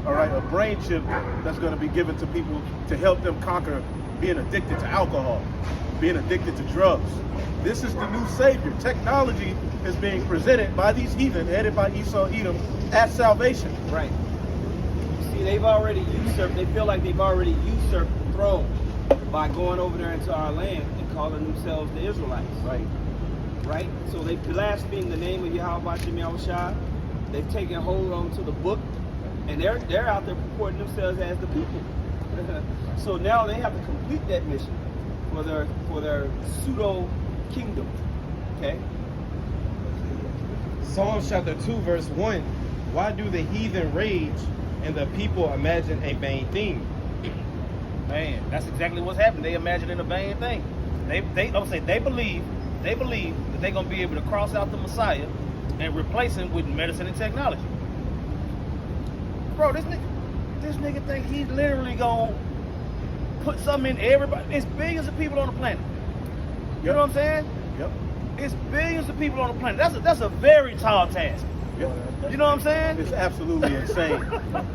all right, a brain chip that's going to be given to people to help them conquer being addicted to alcohol, being addicted to drugs. This is the new savior. Technology is being presented by these heathen, headed by Esau Edom, as salvation. Right. See, they've already usurped. They feel like they've already usurped the throne by going over there into our land and calling themselves the Israelites. Right? So they blaspheme the name of Yahweh Shem Yahushua. They've taken hold on to the book, and they're out there purporting themselves as the people. So now they have to complete that mission for their pseudo kingdom. Okay? Psalms chapter 2 verse 1. Why do the heathen rage and the people imagine a vain thing? Man, that's exactly what's happening. They imagining a vain thing. They believe that they're gonna be able to cross out the Messiah and replace him with medicine and technology. Bro, this nigga think he's literally gonna put something in everybody. It's billions of people on the planet. You know what I'm saying? Yep. It's billions of people on the planet. That's a very tall task. Yep. You know what I'm saying? It's absolutely insane.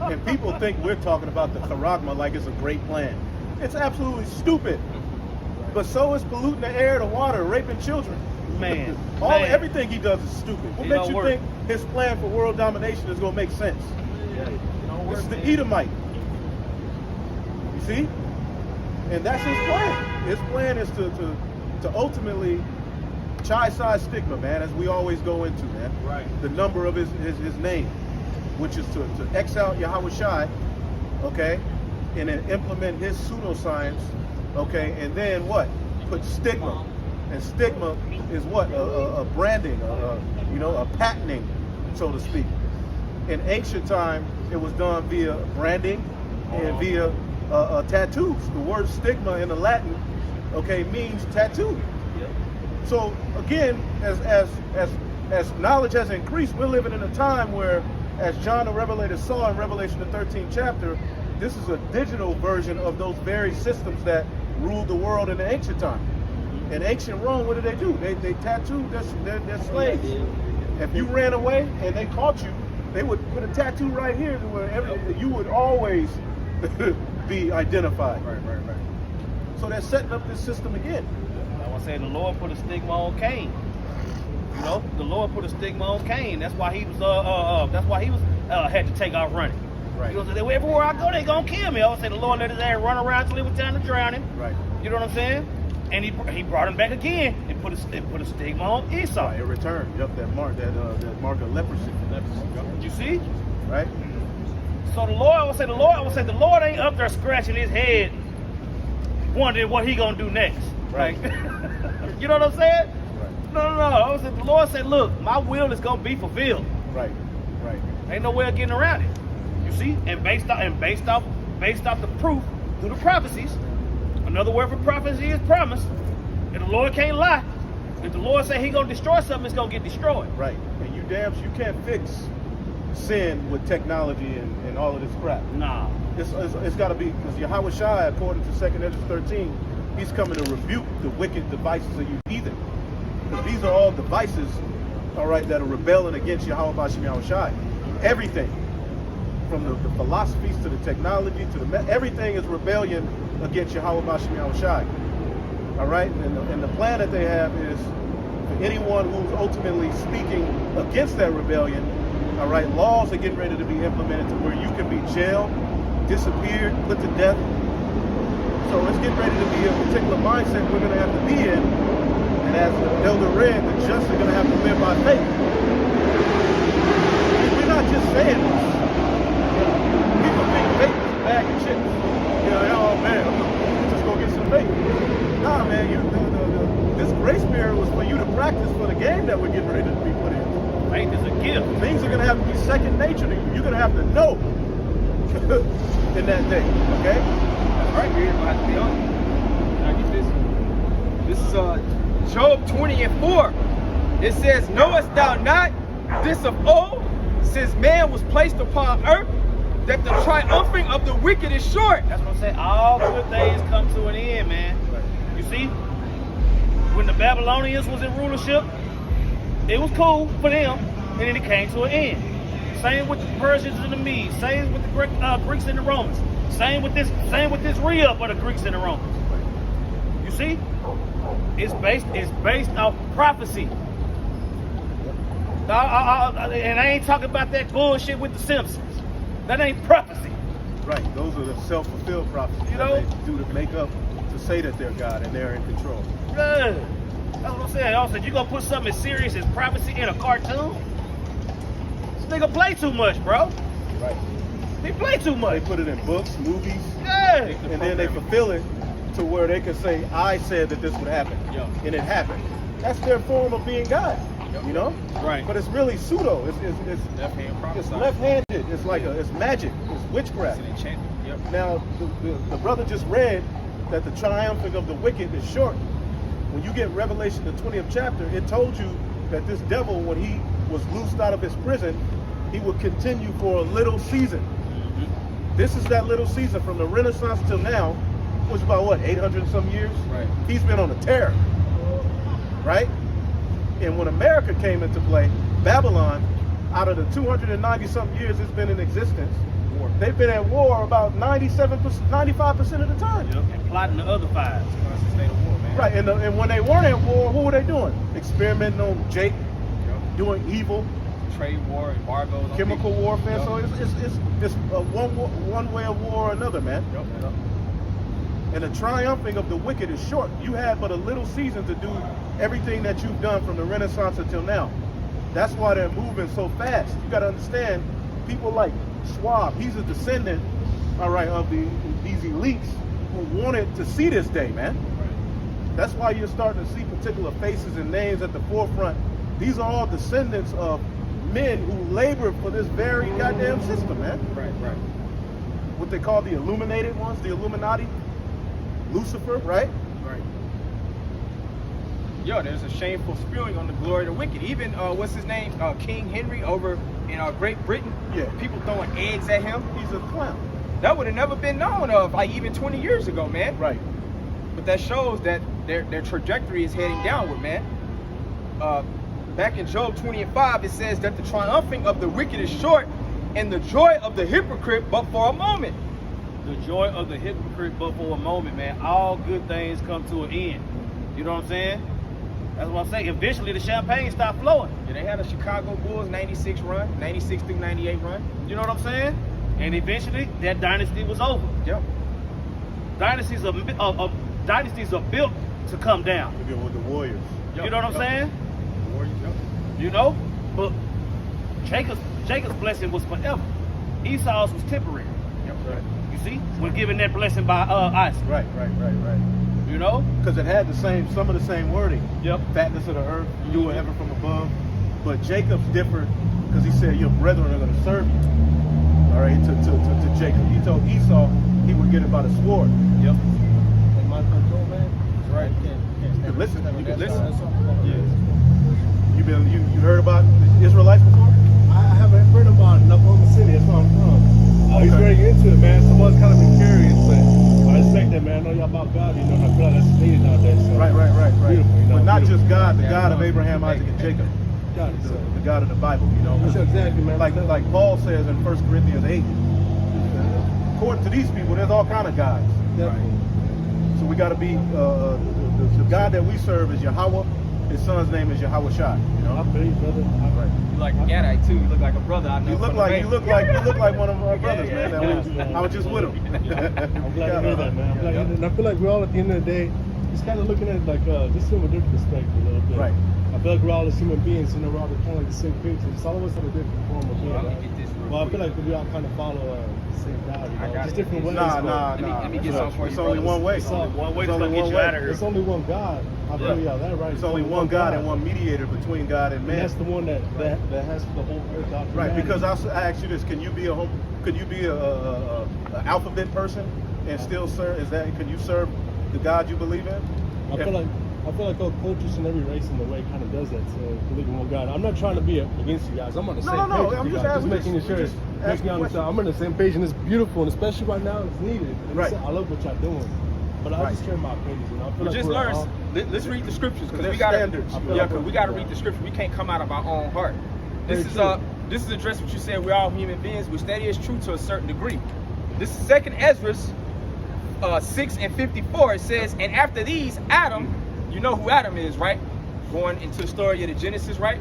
And people think we're talking about the charagma like it's a great plan. It's absolutely stupid. But so is polluting the air, the water, raping children. Man. Everything he does is stupid. What It makes don't you work. think his plan for world domination is going to make sense? This is the Edomite. You see? And that's his plan. His plan is to ultimately chai-sai stigma, man, as we always go into, man. Right. The number of his name, which is to exile Yahweh Shai, okay, and then implement his pseudoscience, okay, and then what? Put stigma. And stigma is what? A branding, a patenting, so to speak. In ancient time, it was done via branding and via tattoos. The word stigma in the Latin, okay, means tattoo. So again, as knowledge has increased, we're living in a time where, as John the Revelator saw in Revelation the 13th chapter, this is a digital version of those very systems that ruled the world in the ancient time. In ancient Rome, what did they do? They tattooed their slaves. If you ran away and they caught you, they would put a tattoo right here to where you would always be identified. Right. So they're setting up this system again. I want to say the Lord put a stigma on Cain. You know, the Lord put a stigma on Cain. That's why he was had to take off running. Right. You know, so everywhere I go, they gonna kill me. I would say the Lord let his ass run around till he was down to drowning. Right. You know what I'm saying? And he brought him back again and put a stigma on Esau. Right, it returned. Yep, that mark of leprosy. You see? Right? So the Lord ain't up there scratching his head, wondering what he gonna do next. Right. You know what I'm saying? Right. No. I was saying, the Lord said, look, my will is gonna be fulfilled. Right. Right. Ain't no way of getting around it. You see? And based off the proof through the prophecies. Another word for prophecy is promise. And the Lord can't lie. If the Lord say he gonna destroy something, it's gonna get destroyed. Right. And you can't fix sin with technology and all of this crap. Nah. It's got to be, because Yahweh Shai, according to 2 Ezra 13, he's coming to rebuke the wicked devices of you heathen. Because these are all devices, all right, that are rebelling against Yahweh Bashem Yahweh Shai. Everything, from the philosophies to the technology to everything is rebellion against Yahweh Bashem Yahweh Shai. All right, and the plan that they have is for anyone who's ultimately speaking against that rebellion. All right, laws are getting ready to be implemented to where you can be jailed, disappeared, put to death. So it's getting ready to be a particular mindset we're going to have to be in. And as the elder read, the just are going to have to live by faith. We're not just saying this. People think faith is a bag of chips. You know, oh man, I'm just going to get some faith. Nah, man, this grace period was for you to practice for the game that we're getting ready to be put in. Faith is a gift. Things are going to have to be second nature to you. You're going to have to know in that day, okay? All right, you're going to have to be on. Now get this. This is Job 20:4. It says, knowest thou not this of old, since man was placed upon earth, that the triumphing of the wicked is short? That's what I'm saying. All good things come to an end, man. You see? When the Babylonians was in rulership, it was cool for them, and then it came to an end. Same with the Persians and the Medes. Same with the Greeks and the Romans. Same with this re-up of the Greeks and the Romans. You see? It's based off prophecy. And I ain't talking about that bullshit with the Simpsons. That ain't prophecy. Right. Those are the self-fulfilled prophecies You know? that they do to make up, to say that they're God and they're in control. Yeah. That's what I'm saying. Also, you gonna put something as serious as prophecy in a cartoon? This nigga play too much, bro. Right. He play too much. They put it in books, movies, Yeah. and then they fulfill it to where they can say, I said that this would happen. Yeah. And it happened. That's their form of being God. You know? Right. But it's really pseudo. It's Left-hand it's prophesy. left-handed. It's like it's magic. It's witchcraft. It's an enchantment. Yep. Now, the brother just read that the triumphing of the wicked is short. When you get Revelation, the 20th chapter, it told you that this devil, when he was loosed out of his prison, he would continue for a little season. Mm-hmm. This is that little season from the Renaissance till now, which is about what, 800 and some years? Right. He's been on a tear. Right? And when America came into play, Babylon, out of the 290 something years it's been in existence, they've been at war about 97%, 95% of the time. Yep. And plotting the other five. Constant state of war, man. Right, and when they weren't at war, what were they doing? Experimenting on Jake, doing evil, Trade war, embargoes, on chemical people. warfare. Yep. So it's one way of war or another, man. Yep. And the triumphing of the wicked is short. You had but a little season to do everything that you've done from the Renaissance until now. That's why they're moving so fast. You got to understand, people like Schwab, he's a descendant, all right, of these elites who wanted to see this day, man. That's why you're starting to see particular faces and names at the forefront. These are all descendants of men who labored for this very goddamn system, man. Right. What they call the illuminated ones, the Illuminati, Lucifer, right? Right. Yo, there's a shameful spewing on the glory of the wicked. Even what's his name? King Henry over in Great Britain. Yeah. People throwing eggs at him. He's a clown. That would have never been known of, like even 20 years ago, man. Right. But that shows that their trajectory is heading downward, man. Back in Job 20:5, it says that the triumphing of the wicked is short, and the joy of the hypocrite but for a moment. The joy of the hypocrite but for a moment, man. All good things come to an end. You know what I'm saying? That's what I'm saying. Eventually the champagne stopped flowing. Yeah, they had a Chicago Bulls 96 run, 96 through 98 run. You know what I'm saying? And eventually, that dynasty was over. Yep. Dynasties are built to come down. Look at with the warriors. You know what I'm saying? Warriors, yep. You know? But Jacob's blessing was forever. Esau's was temporary. Yep. Right. You see? When given that blessing by Isaac. Right. You know? Because it had some of the same wording. Yep. Fatness of the earth, you will ever from above. But Jacob's different because he said your brethren are going to serve you. All right, to Jacob. He told Esau he would get it by the sword. Yep. And my control, man. That's right. You can't Listen, you can listen. Yeah. You heard about the Israelites before? I haven't heard about it in Oklahoma City. That's where I'm from. He's very into it, man. So I've kind of been curious, but I respect that, man. I know y'all about God, you know. I feel like that's needed nowadays. So. Right. Beautiful, you know. But not beautiful. just God, the God of Abraham, Isaac, and Jacob. God, so. The God of the Bible, you know. That's exactly, man. Like Paul says in 1 Corinthians 8, according to these people, there's all kind of gods. Definitely. So we got to be, the God that we serve is Yahweh. His son's name is Yahweh Shai, you know. I feel you, brother. Right. You like a Gadite too. You look like a brother. I know. You look from the like name. one of our brothers, man. Yeah. I was just with him. I'm glad to hear that, man. I'm glad to hear that. And I feel like we're all at the end of the day, just kind of looking at it like just from a different perspective a little bit. Right. I feel like we're all as human beings, you know, we're all kind of like the same creatures. Just all of us have a different form of being. Let me Right? get this real Well, I feel quick. like we all kind of follow the same God, you I know, got just it. different ways. Nah. Let me get something for you, It's only brothers. one way. It's all- One way It's to only get one you way. out of here. It's only one God. I feel y'all that right. It's only one God and one mediator between God and And man. that's the one that has the whole earth out. Right, because I ask you this: Can you be a alphabet person and still serve? Can you serve the God you believe in? I feel like all cultures and every race in the way kind of does that. So believe in one God. I'm not trying to be against you guys. I'm on the same No, page. I'm with you just guys. asking- making just sure asking making you a understand. question. I'm on the same page, and it's beautiful, and especially right now, it's needed. And Right. I love what y'all doing. But I just share my opinions, you know. I feel We like just we're learned. all- Let's read the scriptures because There's we gotta. standards. Yeah, because we gotta read the scripture. We can't come out of our own heart. This is addressed what you said. We're all human beings, which that is true to a certain degree. This is 2nd Ezra 6:54. It says, and after these, Adam. You know who Adam is, right? Going into the story of the Genesis, right?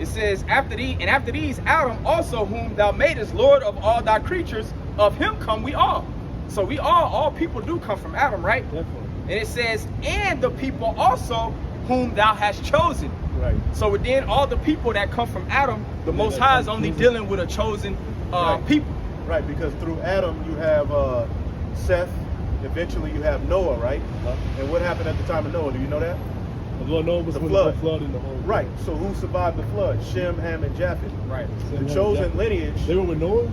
It says, after these, Adam also, whom thou madest Lord of all thy creatures, of him come we all. So we all people do come from Adam, right? Definitely. And it says, and the people also whom thou hast chosen. Right. So within all the people that come from Adam, the Most High is only dealing with a chosen people. Right, because through Adam you have Seth. Eventually you have Noah, right? And what happened at the time of Noah? Do you know that? The Lord knows The when flood. the flood in the whole. Right. So who survived the flood? Shem, Ham, and Japheth. Right. The chosen lineage. They were with Noah.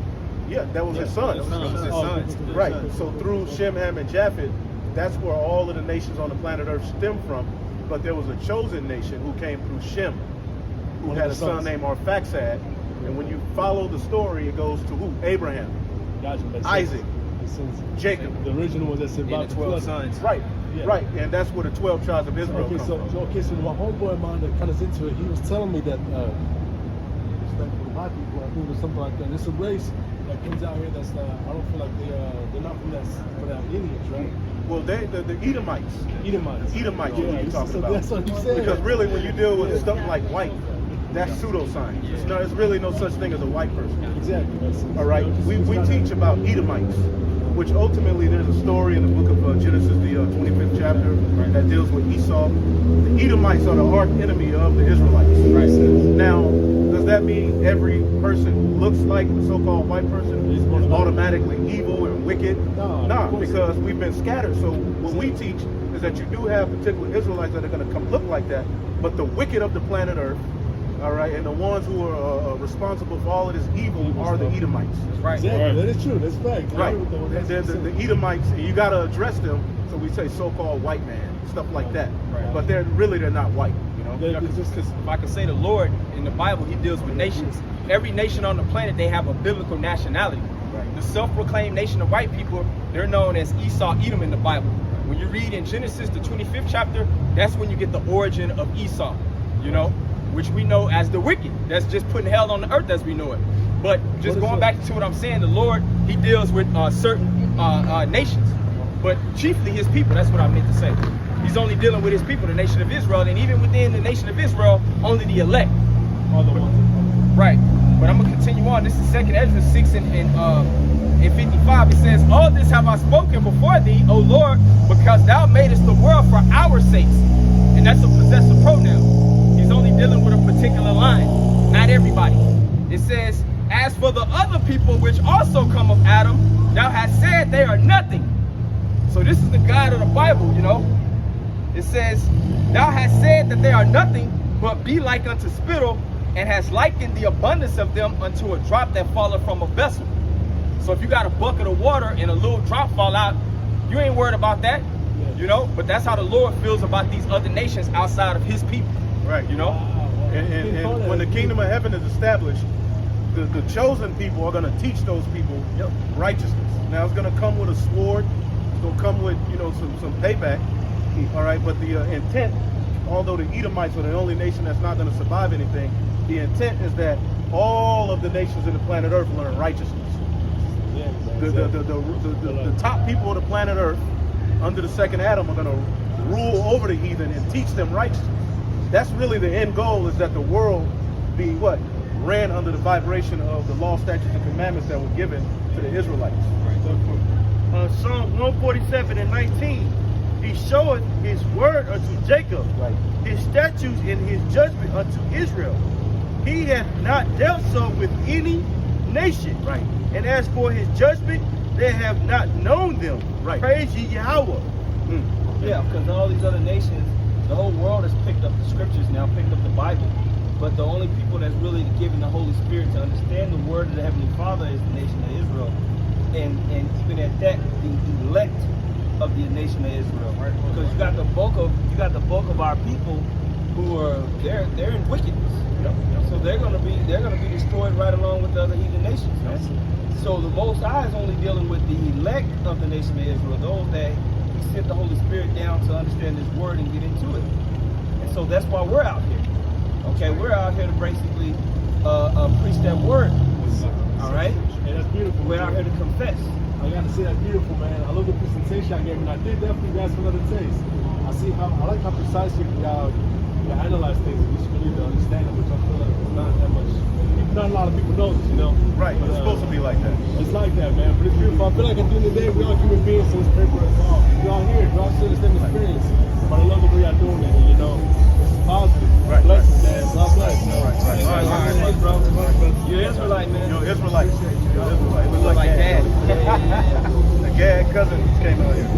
Yeah, that was his sons. His sons. Right. So through Shem, Ham, and Japheth, that's where all of the nations on the planet Earth stem from. But there was a chosen nation who came through Shem, who One of had the a son sons. named Arphaxad. And when you follow the story, it goes to who? Abraham, Gotcha, but Isaac, since Jacob. the original ones that And survived the the 12 flood. sons. Right. Yeah. Right. And that's where the 12 tribes of Israel Okay, come so from. my homeboy of mine that kind of into it, he was telling me that respect for the white people, I think it was something like that. There's a race that comes out here that's I don't feel like they're not from that lineage, right? Well, the Edomites. Edomites. Edomites, Yeah, what you're talking so about. that's what you said. Because really, when you deal with stuff like white, that's pseudoscience. It's really no such thing as a white person. Exactly. All right, we teach about Edomites, which ultimately there's a story in the book of Genesis, the 25th chapter, that deals with Esau. The Edomites are the arch enemy of the Israelites. Right. Now, does that mean every person who looks like the so-called white person is automatically evil and wicked? No, Nah, of course because we've been scattered. So what we teach is that you do have particular Israelites that are going to come look like that, but the wicked of the planet Earth, all right, and the ones who are responsible for all of this evil are the Edomites. Right. Exactly. That is true. That's fact. Right. That's The Edomites, and you got to address them. So we say so-called white man, stuff like that. Right. But they're not white. You know. Yeah, it's just- Because if I can say the Lord in the Bible, he deals with nations. Every nation on the planet, they have a biblical nationality. Right. The self-proclaimed nation of white people, they're known as Esau, Edom in the Bible. When you read in Genesis, the 25th chapter, that's when you get the origin of Esau, you know, which we know as the wicked. That's just putting hell on the earth as we know it. But just going back to what I'm saying, the Lord, he deals with certain nations, but chiefly his people. That's what I meant to say. He's only dealing with his people, the nation of Israel, and even within the nation of Israel, only the elect. all the ones that come. Right. But I'm gonna continue on. This is 2nd Ezra 6 and 55. It says, all this have I spoken before thee, O Lord, because thou madest the world for our sakes. And that's a possessive pronoun. He's only dealing with a particular line, not everybody. It says, as for the other people which also come of Adam, thou hast said they are nothing. So this is the God of the Bible, you know. It says, thou hast said that they are nothing, but be like unto spittle, and has likened the abundance of them unto a drop that falleth from a vessel. So if you got a bucket of water and a little drop fall out, you ain't worried about that, you know. But that's how the Lord feels about these other nations outside of his people, Right. you know. And when the kingdom of heaven is established, the chosen people are going to teach those people righteousness. Now it's going to come with a sword. It's going to come with, you know, some payback. All right. But the intent, although the Edomites are the only nation that's not going to survive anything, the intent is that all of the nations in the planet Earth learn righteousness. The top people of the planet Earth under the second Adam are going to rule over the heathen and teach them righteousness. That's really the end goal, is that the world be what? Ran under the vibration of the law, statutes, and commandments that were given to the Israelites. Psalm 147 and 19. He showeth his word unto Jacob, Right. his statutes and his judgment unto Israel. He hath not dealt so with any nation. Right. And as for his judgment, they have not known them. Right. Praise ye Yahweh. Yeah, because all these other nations, the whole world has picked up the scriptures now, picked up the Bible. But the only people that's really given the Holy Spirit to understand the word of the Heavenly Father is the nation of Israel. And even at that, the elect of the nation of Israel. Right? Because you got the bulk of our people who are they're in wickedness. So they're gonna be destroyed right along with the other heathen nations. Man. So the Most High is only dealing with the elect of the nation of Israel, those that He sent the Holy Spirit down to understand His word and get into it. And so that's why we're out here. Okay, we're out here to basically preach that word. All right, And that's beautiful. we're out here to confess. I gotta say that's beautiful, man. I love the presentation I gave, and I did definitely ask for another taste. I like how precisely you analyze things and just really to understand it, which I feel like it's not that much. Not a lot of people know this, you know. Right. But, It's supposed to be like that. It's like that, man. But it's beautiful. I feel like at the end of the day, we all human beings, so this paper is all. We all here, we all share the same experience. But I love the way y'all doing it, and you know, it's positive. Right. Blessings, man. God bless. All right, bro. You're Israelite, man. You're Israelite. You're Israelite. It was like Dad. The Gad cousins came out here.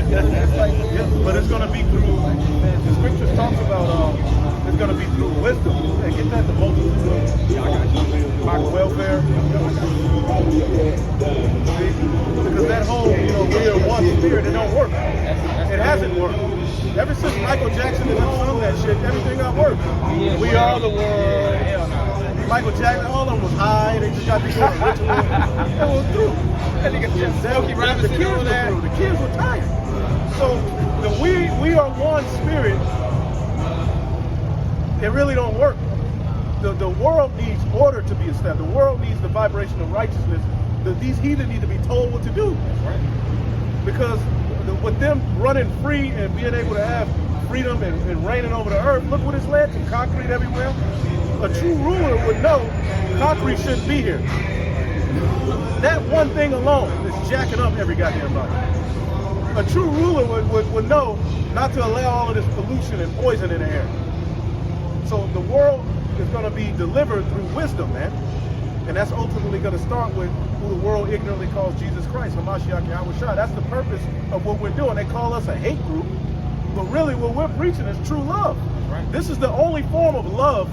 Yeah, but it's going to be through, the scriptures talks about, it's going to be through wisdom. And get that, the multitude of welfare. Because that whole, you know, we are one spirit, it don't work. It hasn't worked. Ever since Michael Jackson and them sung that shit, everything got worked. We are the world. Michael Jackson, all of them was high, they just got to do a ritual. It was through. That nigga just Smokey The Robinson kids over were there. through. The kids were tired. So we are one spirit. It really don't work. The world needs order to be established. The world needs the vibration of righteousness. These heathen need to be told what to do. Because with them running free and being able to have freedom and reigning over the earth, look what it's led to. Concrete everywhere. A true ruler would know concrete shouldn't be here. That one thing alone is jacking up every goddamn body. A true ruler would know not to allow all of this pollution and poison in the air. So the world is going to be delivered through wisdom, man. And that's ultimately going to start with who the world ignorantly calls Jesus Christ, Hamashiach Yahweh Shai. That's the purpose of what we're doing. They call us a hate group, but really what we're preaching is true love. Right. This is the only form of love,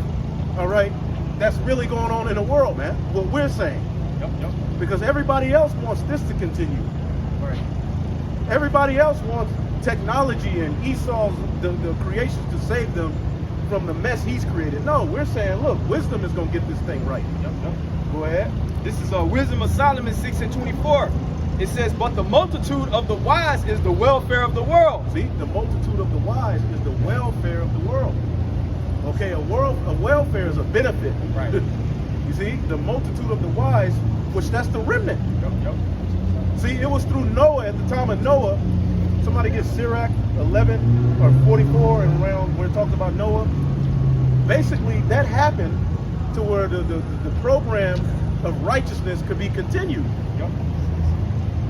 all right, that's really going on in the world, man. What we're saying. Yep. Because everybody else wants this to continue. Right. Everybody else wants technology and Esau's, the creations to save them from the mess he's created. No, we're saying, look, wisdom is going to get this thing right. Yep. Go ahead. This is Wisdom of Solomon 6:24. It says, but the multitude of the wise is the welfare of the world. See, the multitude of the wise is the welfare of the world. Okay, a welfare is a benefit. Right. You see, the multitude of the wise, which that's the remnant. Yep. See, it was through Noah, at the time of Noah. Somebody gets Sirach 11 or 44 and around where it talks about Noah. Basically, that happened to where the program of righteousness could be continued. Yep.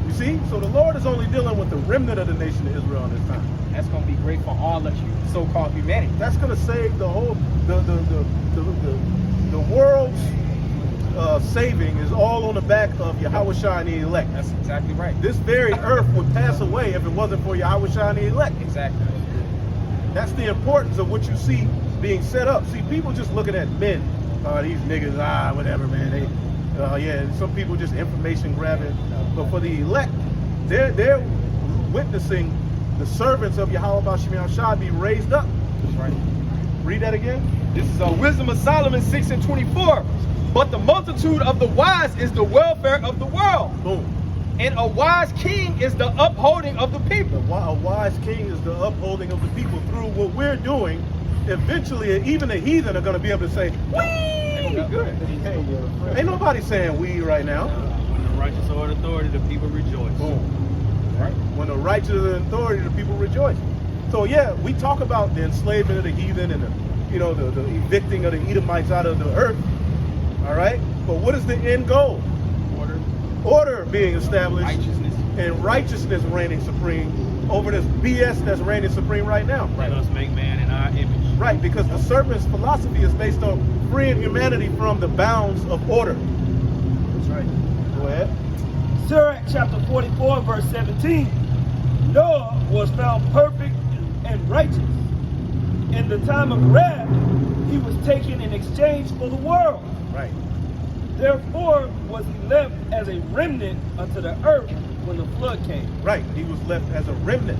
You see? So the Lord is only dealing with the remnant of the nation of Israel in this time. That's going to be great for all of you so-called humanity. That's going to save the whole, the world's saving is all on the back of Yahushua and the elect. That's exactly right. This very earth would pass away if it wasn't for Yahushua and the elect. Exactly. That's the importance of what you see being set up. See, people just looking at men. These niggas, whatever, man. They, yeah, some people just information grabbing. But for the elect, they're witnessing the servants of Yahweh Bashim Shah be raised up. That's right. Read that again. This is Wisdom of Solomon 6:24. But the multitude of the wise is the welfare of the world. Boom. And a wise king is the upholding of the people. A wise king is the upholding of the people through what we're doing. Eventually, even the heathen are going to be able to say, "Wee!" Good. Ain't nobody saying "we" right now. When the righteous are in authority, the people rejoice. Boom. Right? When the righteous are in authority, the people rejoice. So yeah, we talk about the enslavement of the heathen and the evicting of the Edomites out of the earth. All right, but what is the end goal? Order being established, Righteousness. and righteousness reigning supreme over this BS that's reigning supreme right now. Let us make man in our image. Right, because the serpent's philosophy is based on freeing humanity from the bounds of order. That's right. Go ahead. Sirach chapter 44, verse 17. Noah was found perfect and righteous. In the time of wrath, he was taken in exchange for the world. Right. Therefore was he left as a remnant unto the earth when the flood came. Right. He was left as a remnant.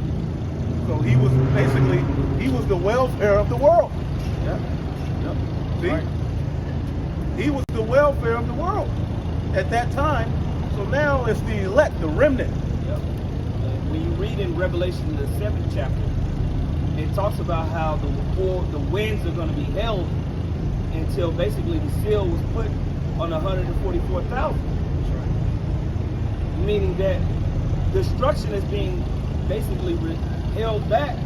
So he was basically, he was the welfare of the world. Yep. Yep. See? Right. He was the welfare of the world at that time. So now it's the elect, the remnant. Yep. When you read in Revelation, the 7th chapter, it talks about how the winds are going to be held until basically the seal was put on 144,000. That's right. Meaning that destruction is being basically held back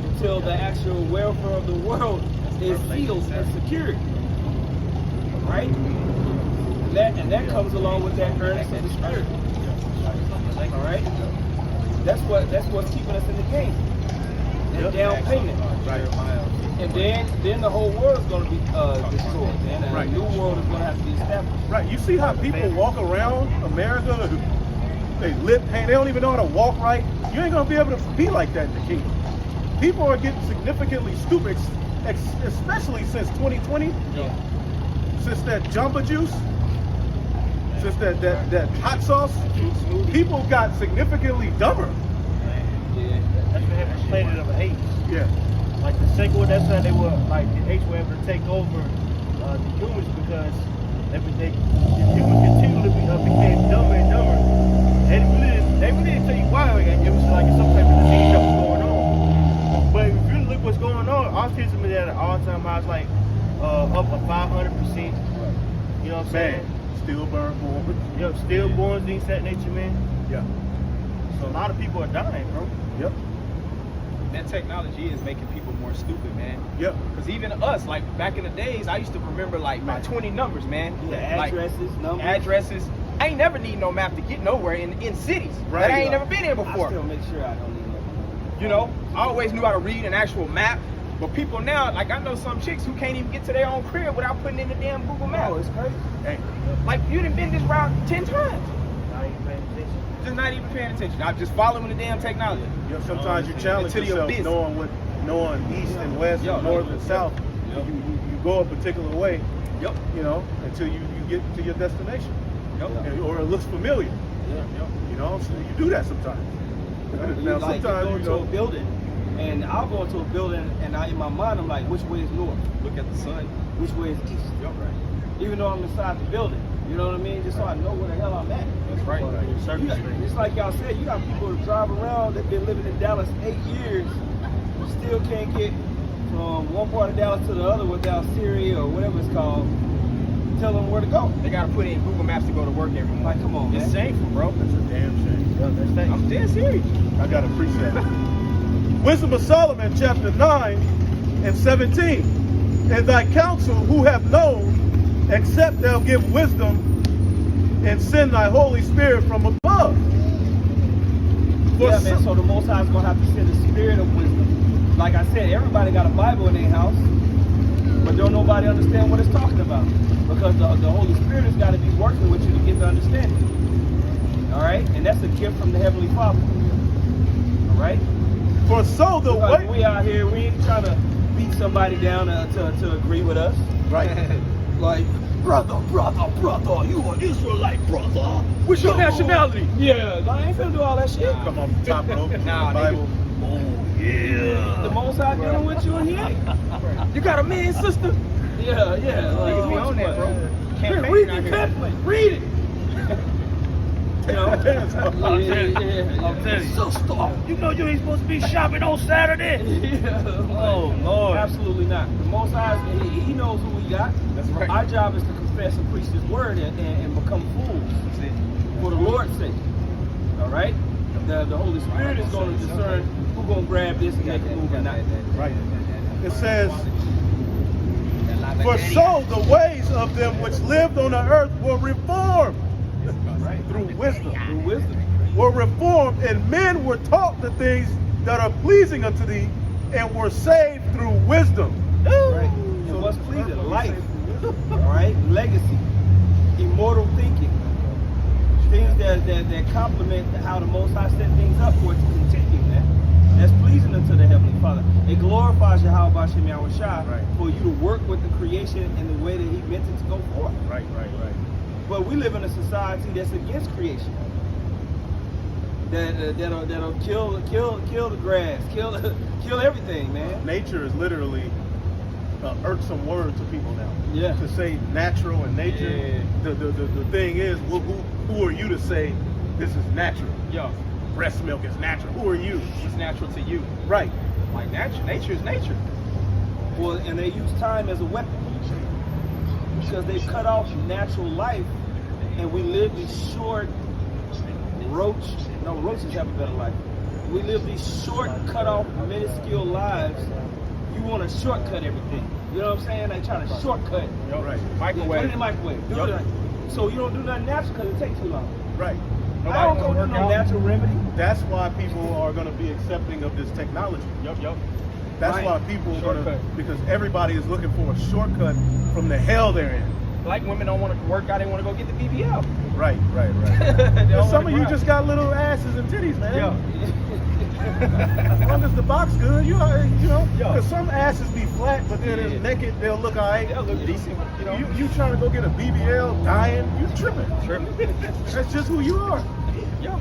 until the actual welfare of the world is sealed and secured. Right? And that comes along with that earnest of the spirit. All right? That's what's keeping us in the game. That down payment. Right. And then the whole world is going to be destroyed, and a new world is going to have to be established. Right. You see how people walk around America? They lip hang. They don't even know how to walk right. You ain't going to be able to be like that in the kingdom. People are getting significantly stupid, especially since 2020. Yeah. Since that Jamba Juice. Since that hot sauce. People got significantly dumber. Yeah. That's what happened to Planet of the Apes. Yeah. Like the second one, that's how they were, like the apes were able to take over the humans because the humans continually became dumber and dumber. They really didn't tell you why. It was like some type of disease that was going on. But if you look what's going on, autism is at an all-time high. It's like up 500%. You know what I'm saying? Stillborn. Yep, stillborns, things that nature, man. Yeah. So a lot of people are dying, bro. Yep. That technology is making people more stupid, man. Yep. Because even us, like back in the days, I used to remember like my 20 numbers, man. The addresses, like, numbers. Addresses. I ain't never need no map to get nowhere in cities Right. that I ain't never been in I before. still make sure I don't need no. You know, I always knew how to read an actual map. But people now, like I know some chicks who can't even get to their own crib without putting in the damn Google map. Oh, it's crazy. Hey. Like you done been this route 10 times. Not even paying attention. Just not even paying attention. I'm just following the damn technology. Yep. Sometimes you challenge Until you're yourself busy. knowing east and west and north and south. Yep. You go a particular way. Yep. You know, until you get to your destination. Yep. Or it looks familiar. Yeah. You know, so you do that sometimes. Now Like sometimes you you go know. to a building, and I'll go into a building, and in my mind I'm like, which way is north? Look at the sun. Which way is east? Yep. Right. Even though I'm inside the building, you know what I mean? Just so I know where the hell I'm at. That's right. You got, it's like y'all said, you got people who drive around that been living in Dallas 8 years, still can't get from one part of Dallas to the other without Siri or whatever it's called. Tell them where to go. They gotta put in Google Maps to go to work every morning. Like, come on, It's man. shameful, bro. That's a damn shame. I'm dead serious. I got a precept. Wisdom of Solomon, chapter 9 and 17. And thy counsel who have known, except thou give wisdom and send thy Holy Spirit from above. Yeah, man, so the Most High is going to have to send a spirit of wisdom. Like I said, everybody got a Bible in their house, but don't nobody understand what it's talking about. Because the Holy Spirit has got to be working with you to get the understanding. All right? And that's a gift from the Heavenly Father. All right? For so the way we out here, we ain't trying to beat somebody down to agree with us. right. Like, brother, you an Israelite, brother. What's your nationality? Yeah, no, I ain't finna do all that shit. Come on, top rope, Bible. The Most High dealing with you and he ain't. You got a man, sister? Yeah. Niggas be on that, bro. Here, Campaign read out the here. pamphlet. Read it. You know? I'm telling you. Sister. You know you ain't supposed to be shopping on Saturday. Yeah. Oh, Lord. Absolutely not. The Most High, he knows who we got. That's right. Our job is to confess and preach His word and become fools for the Lord's sake. All right? The Holy Spirit is going to discern who's going to grab this and make a move or not. Right. It says, for so the ways of them which lived on the earth were reformed through wisdom. Through wisdom. Were reformed, and men were taught the things that are pleasing unto thee, and were saved through wisdom. Right. And what's pleasing? Life. All right? Legacy. Immortal thinking. Things that complement how the Most High set things up for it to continue, man. That's pleasing unto the Heavenly Father. It glorifies Yahweh Bashem Yahweh Shai for you to work with the creation in the way that He meant it to go forth. Right. But we live in a society that's against creation. That'll kill the grass, kill everything, man. Nature is literally irksome word to people now. Yeah. To say natural and nature. Yeah. The thing is, well, who are you to say this is natural? Yo, Breast milk is natural. Who are you? it's natural to you. Right. Like nature is nature. Well, and they use time as a weapon because they cut off natural life, and we live these short roaches have a better life. We live these short, cut off, minuscule lives. You want to shortcut everything. You know what I'm saying? They try to shortcut. Right. Put it in Microwave. the microwave. Do it. So you don't do nothing natural because it takes too long. Right. I don't go do no natural remedy. That's why people are going to be accepting of this technology. Yup. That's Right. why people are going to, Shortcut. because everybody is looking for a shortcut from the hell they're in. Like women don't want to work out, they want to go get the BBL. Right. They But don't some wanna of you grind. just got little asses and titties, man. Yo. As long as the box good, you know. Yo. Because some asses be flat, but then Yeah. it's naked, they'll look alright. They'll look decent, you know. You trying to go get a BBL, dying, you tripping. That's just who you are. Yo.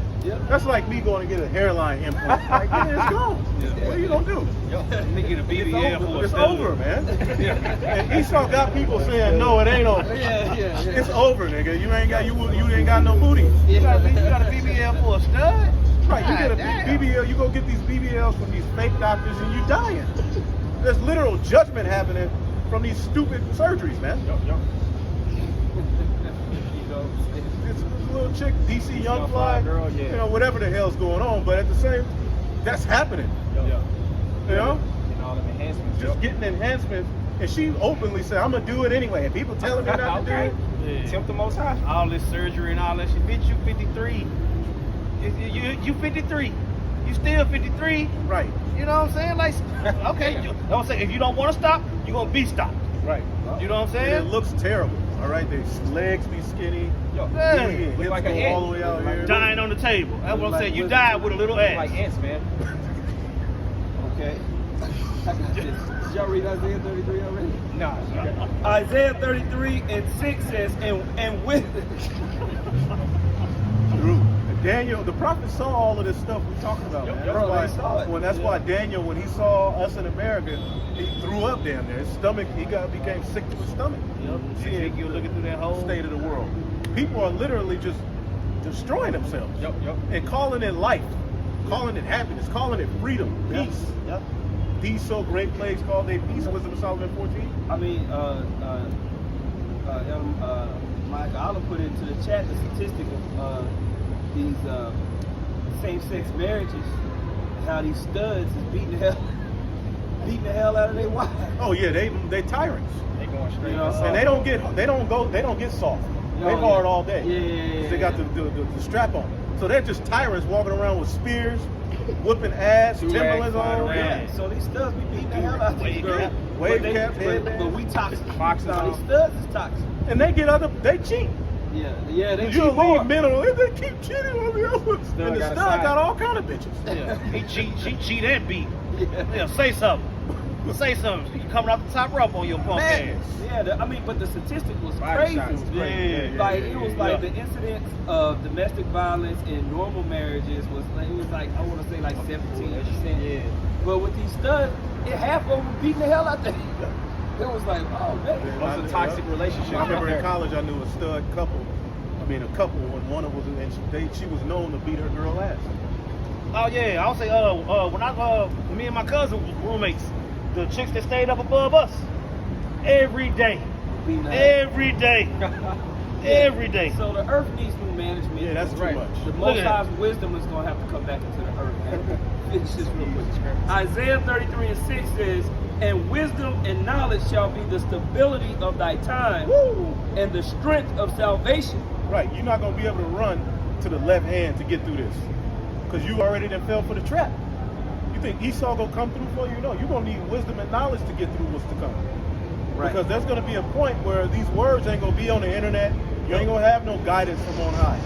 That's like me going to get a hairline implant. Like, man, it's gone. What are you gonna do? Nigga, the BBL for It's over, man. And Esau got people saying, no, it ain't over. Yeah. It's over, nigga. You ain't got no booty. You got a BBL for a stud? Right, you get a God damn. BBL, you go get these BBLs from these fake doctors and you dying. There's literal judgment happening from these stupid surgeries, man. It's a little chick, DC Young Fly, girl, yeah. you know, whatever the hell's going on, but at the same, that's happening. You know? And all them enhancements. Just getting enhancements, and she openly said, I'm gonna do it anyway. And people telling me not to do it. Tempt the Most High. All this surgery and all that shit. Bitch, you 53. You 53. You still 53. Right, You know what I'm saying? Like, okay. Don't say if you don't want to stop, you're gonna be stopped. right. You know what I'm And it saying? looks terrible. All right, their legs be skinny. Yo, Yeah. Hips look like go an ant. all the way out here. Dying on the table. That's what I'm saying. You Look died with a little ass. like ants, man. Okay. Did y'all read Isaiah 33 already? Nah. Isaiah 33:6 says, and with True. Daniel, the prophet saw all of this stuff we're talking about, man. Bro, they saw it. That's why Daniel, when he saw us in America, he threw up down there. His stomach, became sick to his stomach. See, you looking through that The hole. state of the world. People are literally just destroying themselves Yup. and calling it life, calling it happiness, calling it freedom, Yep. peace. Yep. These so great plagues called they peace. Wisdom of Solomon 14. I mean, Mike Olive put into the chat the statistic of these same-sex marriages and how these studs is beating the hell out of their wives. Oh yeah, they tyrants. They going straight. You know, And they don't get soft. They hard all day. Yeah. They got the strap on. So they're just tyrants walking around with spears, whooping ass, Timberlands on. Yeah. So these studs be beating the hell out of these girls. Wave cap, headband. But we toxic. Boxes No, on. these studs is toxic. And they cheat. Yeah, they You cheat leave more. men on it, they keep cheating on the other. And the got a stud side. got all kind of bitches. Yeah, he cheat, she cheat and beat. Yeah. Yeah, say something. Say something. You coming off the top rope on your punk Man, ass. yeah, but the statistic was Body crazy. shots was crazy. Yeah. Like it was like the incidence of domestic violence in normal marriages was like I want to say like 17%. Yeah. But with these studs, half of them were beating the hell out there. It was like, oh man. It was a toxic relationship. I remember right in there. college I knew a stud couple. And one was and she was known to beat her girl ass. Oh yeah, I'll say when me and my cousin was roommates, the chicks that stayed up above us, every day. Beating the hell. Every day. Every day. So the earth needs new management. Yeah, that's too Right. much. The Look Most at High's wisdom is going to have to come back into the earth. Man. Finish this real quick. Isaiah 33:6 says, "And wisdom and knowledge shall be the stability of thy time, and the strength of salvation." Right, you're not gonna be able to run to the left hand to get through this, because you already done fell for the trap. You think Esau gonna come through for you? No, you're gonna need wisdom and knowledge to get through what's to come. Right. Because there's gonna be a point where these words ain't gonna be on the internet. You ain't gonna have no guidance from on high.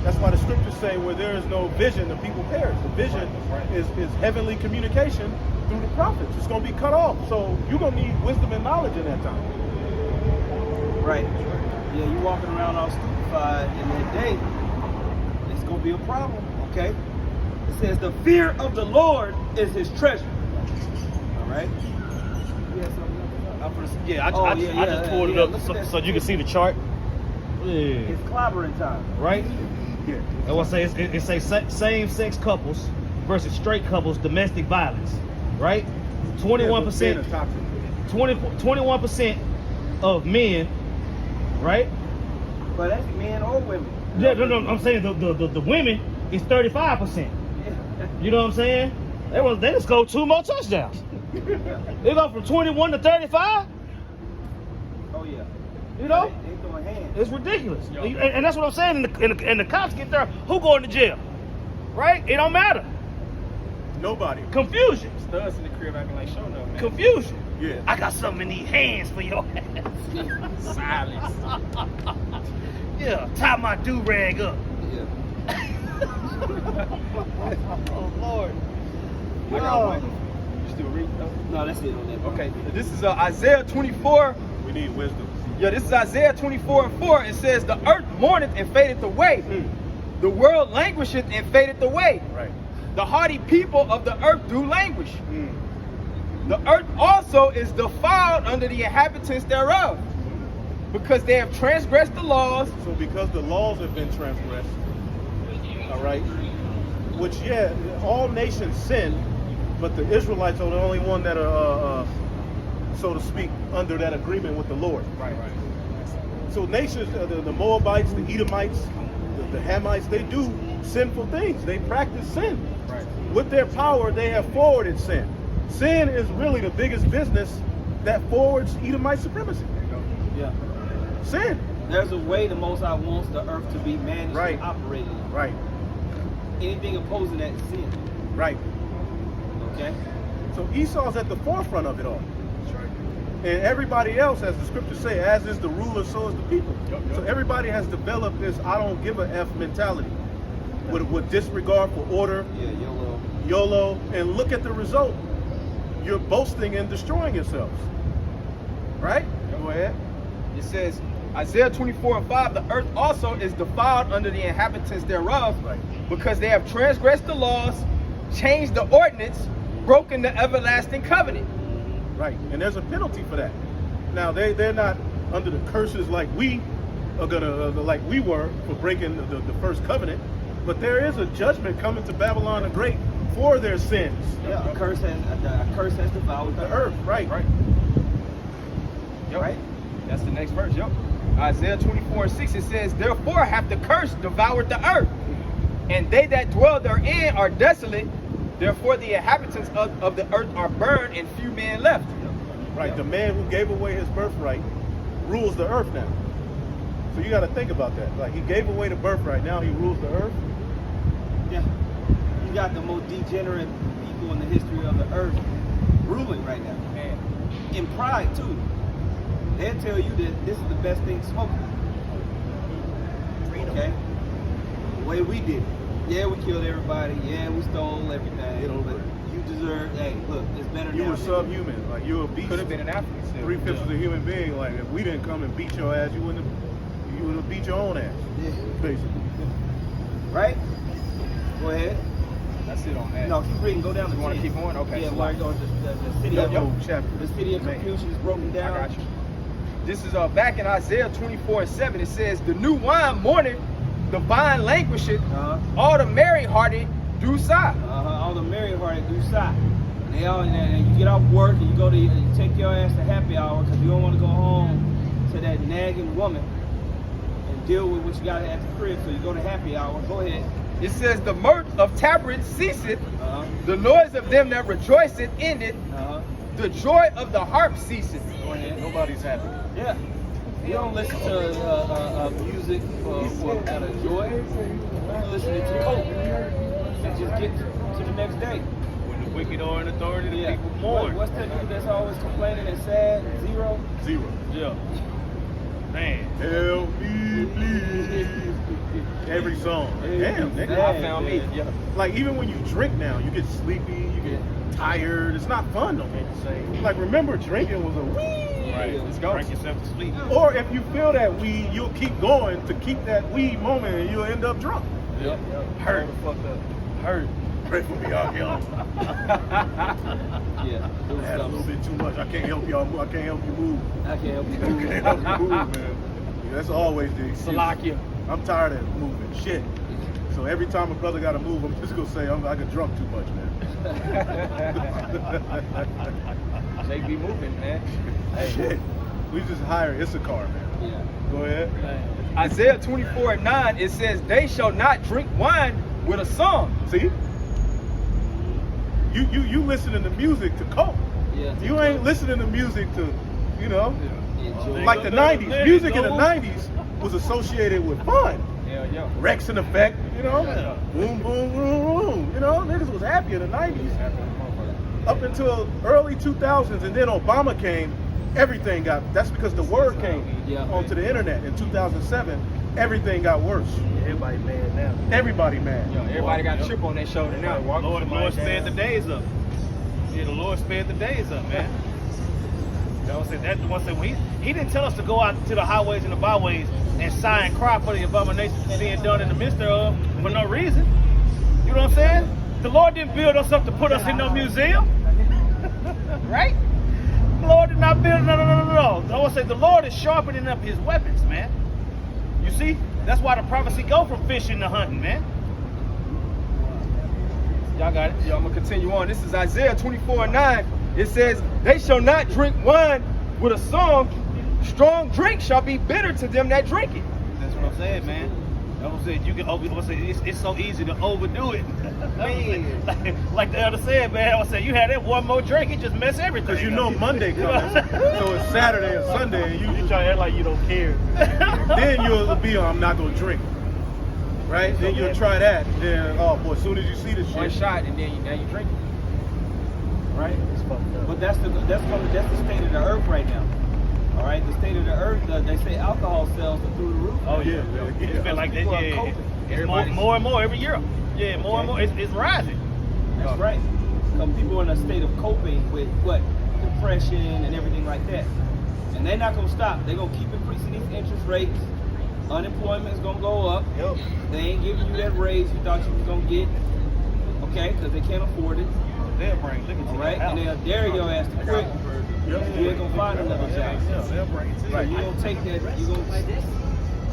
That's why the scriptures say where there is no vision, the people perish. The vision is heavenly communication through the prophets. It's gonna be cut off. So you're gonna need wisdom and knowledge in that time. Right. Yeah, you walking around all stupefied in that day, it's going to be a problem, okay? It says, "The fear of the Lord is his treasure." All right? You had something? I just pulled it up so you can see the chart. Yeah. It's clobbering time. Right? Yeah. I want to say it say same-sex couples versus straight couples, domestic violence. Right? 21%. 21% of men. Right? But that's men or women. Yeah, no, I'm saying the women is 35%. You know what I'm saying? They just go 2 more touchdowns. They go from 21 to 35. Oh, yeah. You know, They throwing hands. it's ridiculous. And that's what I'm saying. And the cops get there. Who going to jail? Right? It don't matter. Nobody. Confusion. Studs in the crib acting like show no, man. Confusion. Yeah. I got something in these hands for your ass. Silence. Yeah, tie my do-rag up. Yeah. Oh, Lord. I got one. You still read? No, that's it on that. Okay, this is Isaiah 24. We need wisdom. Yeah, this is Isaiah 24:4. It says, "The earth mourneth and fadeth away. The world languisheth and fadeth away. Right. The hardy people of the earth do languish. The earth also is defiled under the inhabitants thereof, because they have transgressed the laws." So because the laws have been transgressed, all right, which, yeah, all nations sin, but the Israelites are the only one that are, so to speak, under that agreement with the Lord. Right. So nations, the Moabites, the Edomites, the Hamites, they do sinful things. They practice sin. Right. With their power, they have forwarded sin. Sin is really the biggest business that forwards Edomite supremacy. Yeah. Sin. There's a way the Most High wants the earth to be managed Right. and operated. Right. Anything opposing that is sin. Right. Okay? So Esau's at the forefront of it all. And everybody else, as the scriptures say, as is the ruler, so is the people. So everybody has developed this I don't give a F mentality with disregard for order, Yeah, YOLO. YOLO, and look at the result. You're boasting and destroying yourselves. Right? Go ahead. It says, Isaiah 24:5, "The earth also is defiled under the inhabitants thereof, Right. because they have transgressed the laws, changed the ordinance, broken the everlasting covenant." Right. And there's a penalty for that. Now they're not under the curses like we are gonna like we were for breaking the first covenant, but there is a judgment coming to Babylon the Great for their sins. Yeah, a curse has devoured The earth, right. Yep. Right? That's the next verse. Yep. Isaiah 24:6, it says, "Therefore hath the curse devoured the earth, and they that dwell therein are desolate. Therefore the inhabitants of the earth are burned, and few men left." right? The man who gave away his birthright rules the earth now. So you got to think about that. Like, he gave away the birthright, now he rules the earth. Yeah. You got the most degenerate people in the history of the earth ruling right now. Man. In pride, too. They'll tell you that this is the best thing smoking. Okay? The way we did it. Yeah, we killed everybody. Yeah, we stole everything. You know, but you deserve, hey, look, it's better You now. were subhuman. Like, you were a beast. Could have been an African still. 3/5 of a human being. Like, if we didn't come and beat your ass, you would have beat your own ass. Yeah. Basically. Right? Go ahead. That's it on that. No, keep reading. Go down to You want to 10. keep going? Okay. Yeah, so where it goes, the city That of whole chapter. the city of confusion is broken down. I got you. This is back in Isaiah 24:7. It says, "The new wine mourneth, the vine languisheth, all the merry-hearted do sigh." All the merry-hearted do sigh. And they all, and you get off work and you go to, you take your ass to happy hour because you don't want to go home to that nagging woman and deal with what you got at the crib. So you go to happy hour. Go ahead. It says, "The mirth of tabrets ceaseth, the noise of them that rejoiceth ended, the joy of the harp ceaseth." Go ahead. Nobody's happy. Yeah. You don't listen to music for out of joy. You listen to hope and just get to the next day. When the wicked are in authority, the people mourn. What's that dude that's always complaining and sad? Zero? Zero. Yeah. Man. Help me, please. Every song. Damn, nigga. I found me. Yeah. Like, even when you drink now, you get sleepy, you get tired. It's not fun no more. Like, remember, drinking was a wee. Right. Let's go. Drink yourself to sleep. Or if you feel that weed, you'll keep going to keep that weed moment and you'll end up drunk. Yep. Hurt. Fucked up. Hurt. Pray for me, y'all. Yeah. I had a little bit too much. I can't help y'all move. I can't help you move. I can't help you. I can't help you move, man. Yeah, that's always the excuse. Salakia. I'm tired of moving. Shit. So every time a brother got to move, I'm just going to say I got drunk too much, man. They be moving, man. Shit. We just hire Issachar, man. Yeah. Go ahead. Isaiah 24:9, it says, "They shall not drink wine with a song." See? You listening to music to cope. Yeah. You ain't listening to music to, you know, Enjoy. like the 90s. Music in the 90s was associated with fun. Yeah. Rex and Effect, you know? Yeah. Boom, boom, boom, boom. You know, niggas was happy in the 90s. Up until early 2000s, and then Obama came, everything got, that's because the word came onto the internet in 2007. Everything got worse. Everybody mad now. Everybody mad. Yo, everybody got a chip on their shoulder now. Lord spared the days up. Yeah, the Lord spared the days up, man. You know what I'm saying? That's the one thing. He didn't tell us to go out to the highways and the byways and sigh and cry for the abominations being done in the midst of for no reason. You know what I'm saying? The Lord didn't build us up to put us in no museum. Right? The Lord did not build, no. I want to say the Lord is sharpening up his weapons, man. You see? That's why the prophecy go from fishing to hunting, man. Y'all got it? Yeah, I'm going to continue on. This is Isaiah 24:9. It says, "They shall not drink wine with a song. Strong drink shall be bitter to them that drink it." That's what I'm saying, man. That's what I'm saying. You can it's so easy to overdo it. like the elder said, man. I was saying, you had that one more drink, it just mess everything. Because you know Monday comes, so it's Saturday and Sunday, and You try to act like you don't care. then you'll be on, I'm not going to drink. Right? Then you'll try that. Then, oh boy, as soon as you see the One shit. shot, and then now you drink it. Right? But that's the state of the earth right now. All right, the state of the earth. They say alcohol sales are through the roof. Oh yeah, it's been like that. People are Yeah, coping. it's more and more every year. Yeah, more and more. It's rising. That's right. Some people are in a state of coping with what? Depression and everything like that. And they're not gonna stop. They're gonna keep increasing these interest rates. Unemployment is gonna go up. Yep. They ain't giving you that raise you thought you was gonna get. Okay, because they can't afford it. They'll bring liquor to All your right, house. and they'll dare your ass to quit. You ain't gonna find another job. Yeah, they'll bring it to So you. you gonna take that, you gonna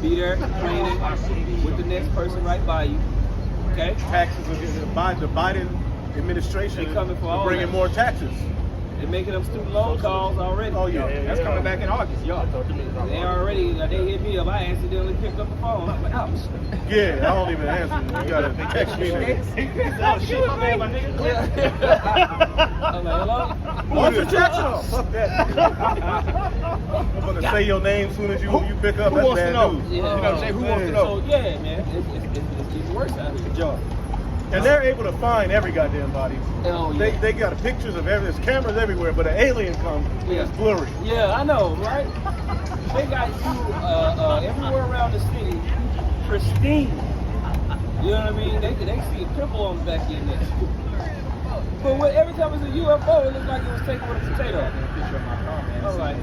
be there complaining with the next person right by you. Okay? Taxes are getting, the Biden administration They coming for are all bringing that. more taxes. They're making them student loan calls already. Oh yeah. That's coming back in August. They already, they hit me up. I accidentally picked up the phone. I'm like, ouch. Yeah, I don't even answer. You gotta text me. Oh shit, my bad, my nigga. I'm like, hello? Michael Jackson. Oh, fuck that. I'm gonna say your name as soon as you pick up. Who That's wants to bad know? news. You know, Jay, who wants to know? So yeah, man, it's getting worse out here. Joe. And they're able to find every goddamn body. Oh, yeah. They got pictures of everything. There's cameras everywhere, but an alien comes, it's blurry. Yeah, I know, right? They got you everywhere around the city, pristine. You know what I mean? They see a pimple on the back of your neck. But every time it's a UFO, it looks like it was taken with a potato. All right,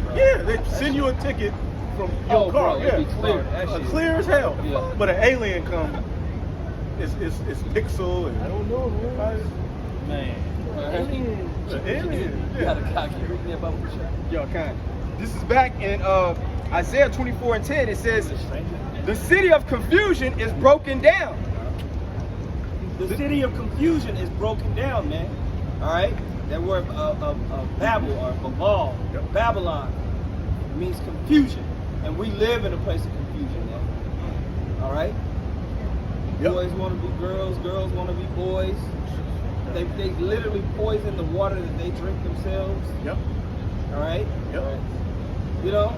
bro. Yeah, they send you a ticket from your car. Bro, yeah, it'd be clear. clear as hell. Yeah. But an alien comes, it's pixel and I don't know, Man. The alien. You got a cocky reading that bubble shot. Yo, kind. This is back in Isaiah 24:10. It says, "The city of confusion is broken down." The city of confusion is broken down, man. All right? That word Babel or Babal, Babylon, means confusion. And we live in a place of confusion now. All right? Boys want to be girls, girls want to be boys. They literally poison the water that they drink themselves. Yep. All right? Yep. You know?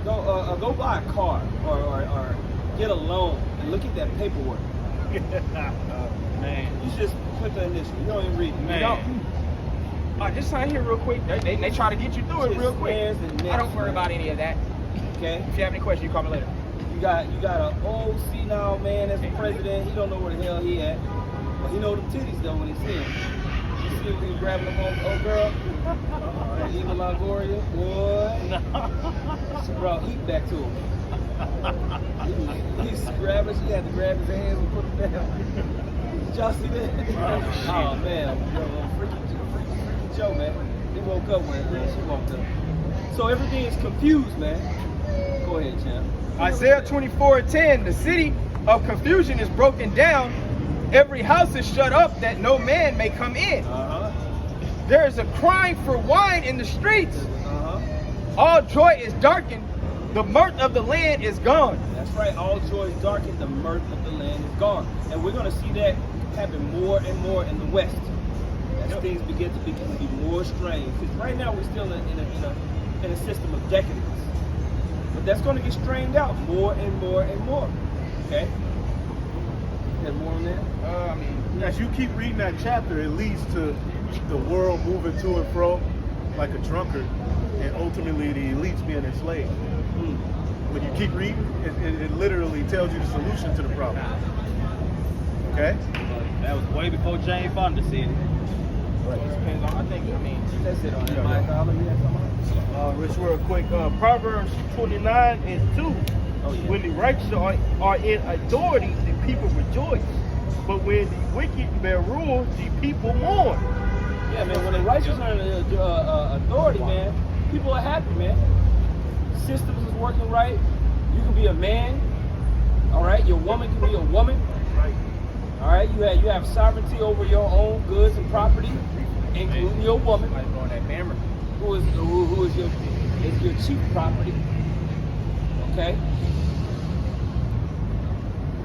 Go buy a car or get a loan and look at that paperwork. Man. You just put the initial. You don't even read it. Man. Just sign here real quick. They try to get you through it real quick. I don't worry about any of that. Okay? If you have any questions, you call me later. You got an old senile man as the president. He don't know where the hell he at. But he know them titties though when he see him. You see him when he grabbing them old girl? Eva Longoria, boy. She brought heat back to him. He's grabbing, she had to grab his hands and put him down. Did y'all see that? Oh man, freaky Joe, man. He woke up when she woke up. So everything is confused, man. Go ahead, champ. Isaiah 24:10. The city of confusion is broken down. Every house is shut up that no man may come in. There is a crying for wine in the streets. All joy is darkened. The mirth of the land is gone. That's right. All joy is darkened. The mirth of the land is gone. And we're going to see that happen more and more in the West as things begin to be more strained. Because right now we're still in a system of decadence. But that's going to get strained out more and more and more. Okay? Got more on that? As you keep reading that chapter, it leads to the world moving to and fro like a drunkard, and ultimately the elites being enslaved. When you keep reading, it literally tells you the solution to the problem. Okay? That was way before Jane Fonda said it. Depends on, That's it on that, Mike. I'll let you have some. Rich, real quick. Proverbs 29:2. Oh, yeah. When the righteous are in authority, the people rejoice. But when the wicked bear rule, the people mourn. Yeah, man, when the righteous are in authority, man, people are happy, man. Systems is working right. You can be a man, all right? Your woman can be a woman, all right? You have sovereignty over your own goods and property, including your woman, who is your chief property, okay?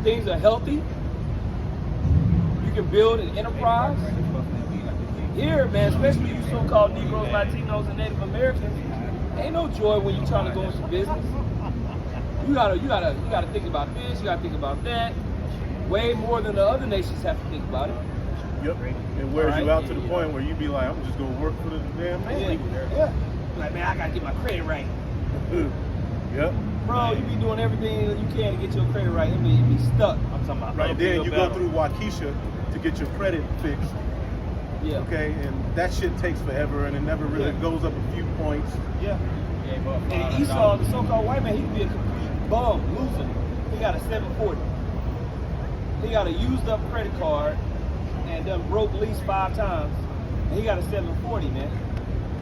Things are healthy. You can build an enterprise. Here, man, especially you so-called Negroes, Latinos, and Native Americans, ain't no joy when you're trying to go into business. You gotta think about this. You gotta think about that. Way more than the other nations have to think about it. Yep. It wears you out to the point where you be like, I'm just gonna work for the damn thing. Yeah. Like, man, I gotta get my credit right. Yep. Bro, you be doing everything that you can to get your credit right. It be stuck. I'm talking about Right then you go through Waukesha to get your credit fixed. Yeah. Okay, and that shit takes forever, and it never really goes up a few points. Yeah. And Esau, the so-called white man, he could be a complete bum, loser. He got a 740. He got a used up credit card and done broke at least 5 times. And he got a 740, man.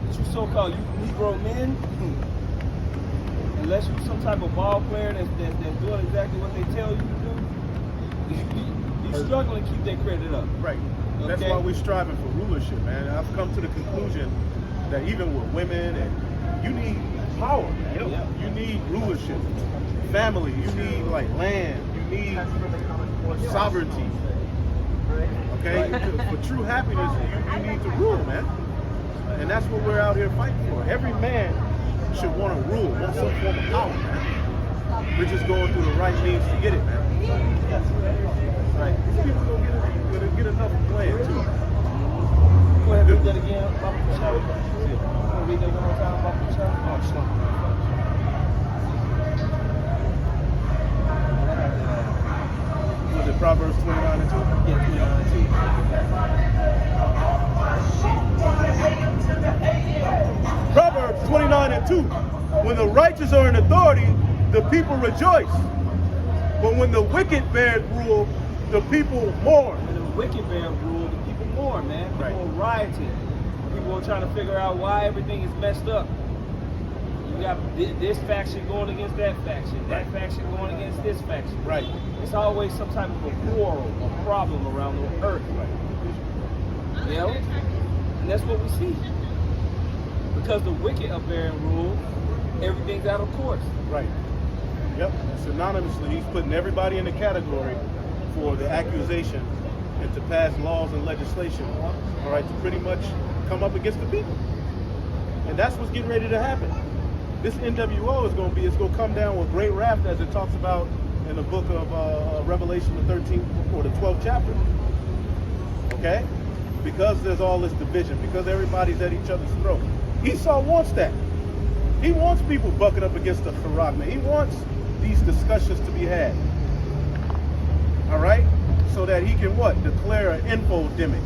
But you so-called Negro men, unless you're some type of ball player that's doing exactly what they tell you to do, you struggle to keep that credit up. Right. That's why we're striving for rulership, man. And I've come to the conclusion that even with women, and you need power, man. Yeah. You need rulership, family. You need like land. You need sovereignty. Okay? For true happiness, you need to rule, man. And that's what we're out here fighting for. Every man should want to rule, want some form of power, man. We're just going through the right means to get it, man. Right. These people gonna get enough playing too. Go ahead, read that again. Read that one more time. Was it Proverbs 29 and 2? Yeah, 29 and 2. Proverbs 29 and 2. When the righteous are in authority, the people rejoice. But when the wicked bear rule, the people mourn. When the wicked bear rule, the people mourn, man. People Right. are rioting. People are trying to figure out why everything is messed up. You got this faction going against that faction, that faction going against this faction. Right. It's always some type of a quarrel or problem around the earth. You know? And that's what we see. Because the wicked are bearing rule, everything's out of course. Right. Yep. Synonymously, he's putting everybody in the category for the accusation and to pass laws and legislation, all right, to pretty much come up against the people. And that's what's getting ready to happen. This NWO is going to come down with great wrath, as it talks about in the book of Revelation, the 13th or the 12th chapter. Okay? Because there's all this division, because everybody's at each other's throat. Esau wants that. He wants people bucking up against the Charagma. He wants these discussions to be had. All right? So that he can what? Declare an infodemic.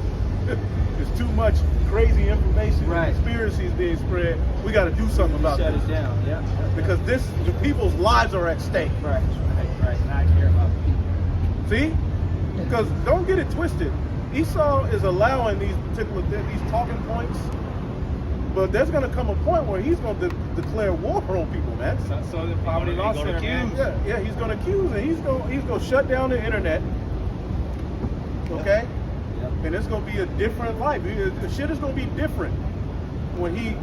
There's too much crazy information, Right. conspiracies being spread. We got to do something about Shut this. it down, yeah. Because the people's lives are at stake. Right. Not care about people. See? Because don't get it twisted. Esau is allowing these talking points, but there's going to come a point where he's going to declare war on people, man. So the probably lost their man. Yeah, he's going to accuse, and he's going to shut down the internet. Okay? Yep. And it's going to be a different life. The shit is going to be different when he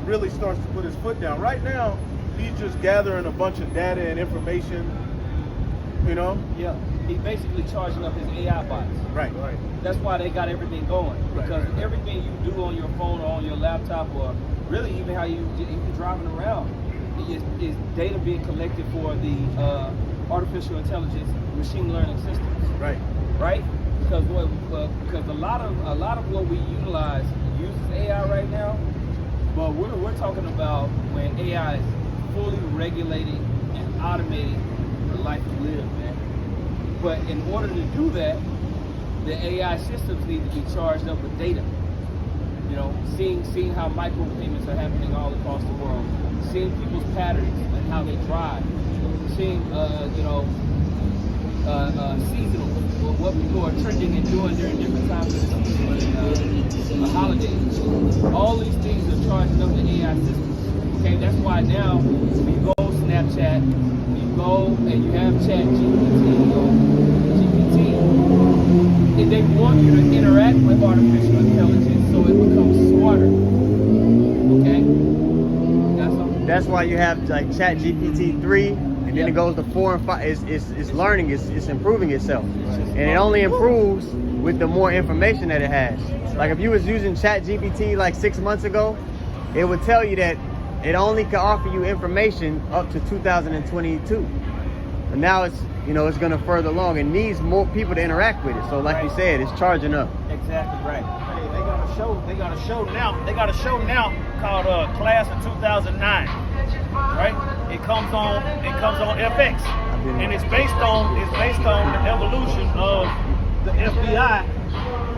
really starts to put his foot down. Right now, he's just gathering a bunch of data and information, you know? Yeah. He's basically charging up his AI bots. Right. That's why they got everything going. Because Right. everything you do on your phone or on your laptop, or really even how you're driving around, is data being collected for the artificial intelligence machine learning systems. Right. Right? Because a lot of what we utilize uses AI right now, but we're talking about when AI is fully regulating and automating the life we live, man. But in order to do that, the AI systems need to be charged up with data. You know, seeing how micropayments are happening all across the world, seeing people's patterns and how they drive, seeing seasonal, what people are trending and doing during different times of the season, holidays. All these things are charging up the AI systems. Okay, that's why now when you go Snapchat, you go and you have Chat GPT, and they want you to interact with artificial intelligence so it becomes smarter. Okay? That's why you have like Chat GPT 3, and then it goes to 4 and 5. It's learning, it's improving itself. And it only improves with the more information that it has. Like if you was using Chat GPT like 6 months ago, it would tell you that it only can offer you information up to 2022. And now it's going to further along. It needs more people to interact with it. So like you said, it's charging up. Exactly right. Hey, they got a show now called Class of 2009. Right? It comes on FX. And it's based on the evolution of the FBI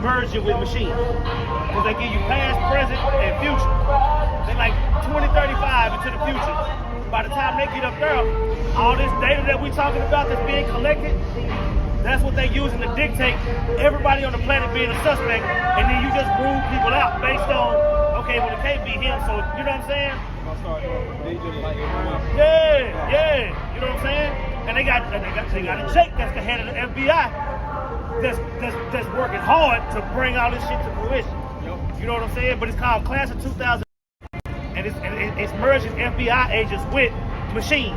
merging with machines. Because they give you past, present, and future. They like 2035 into the future. By the time they get up there, all this data that we're talking about that's being collected, that's what they're using to dictate everybody on the planet being a suspect, and then you just rule people out based on, okay, well, it can't be him, so you know what I'm saying? Yeah, you know what I'm saying? And they got a Jake that's the head of the FBI that's working hard to bring all this shit to fruition. You know what I'm saying? But it's called Class of 2000. And it's merging FBI agents with machine.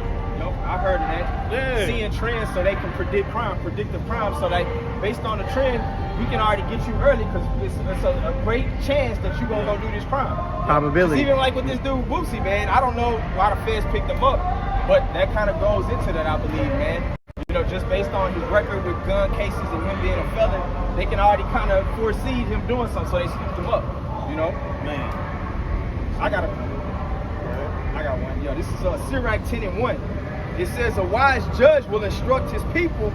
I heard of that. Yeah. Seeing trends so they can predictive crime. So that based on the trend, we can already get you early because it's a great chance that you're going to go do this crime. Probability. It's even like with this dude, Boosie, man. I don't know why the feds picked him up, but that kind of goes into that, I believe, man. You know, just based on his record with gun cases and him being a felon, they can already kind of foresee him doing something, so they scooped him up, you know? Man. I got one. Yo, this is Sirach 10:1. It says, a wise judge will instruct his people,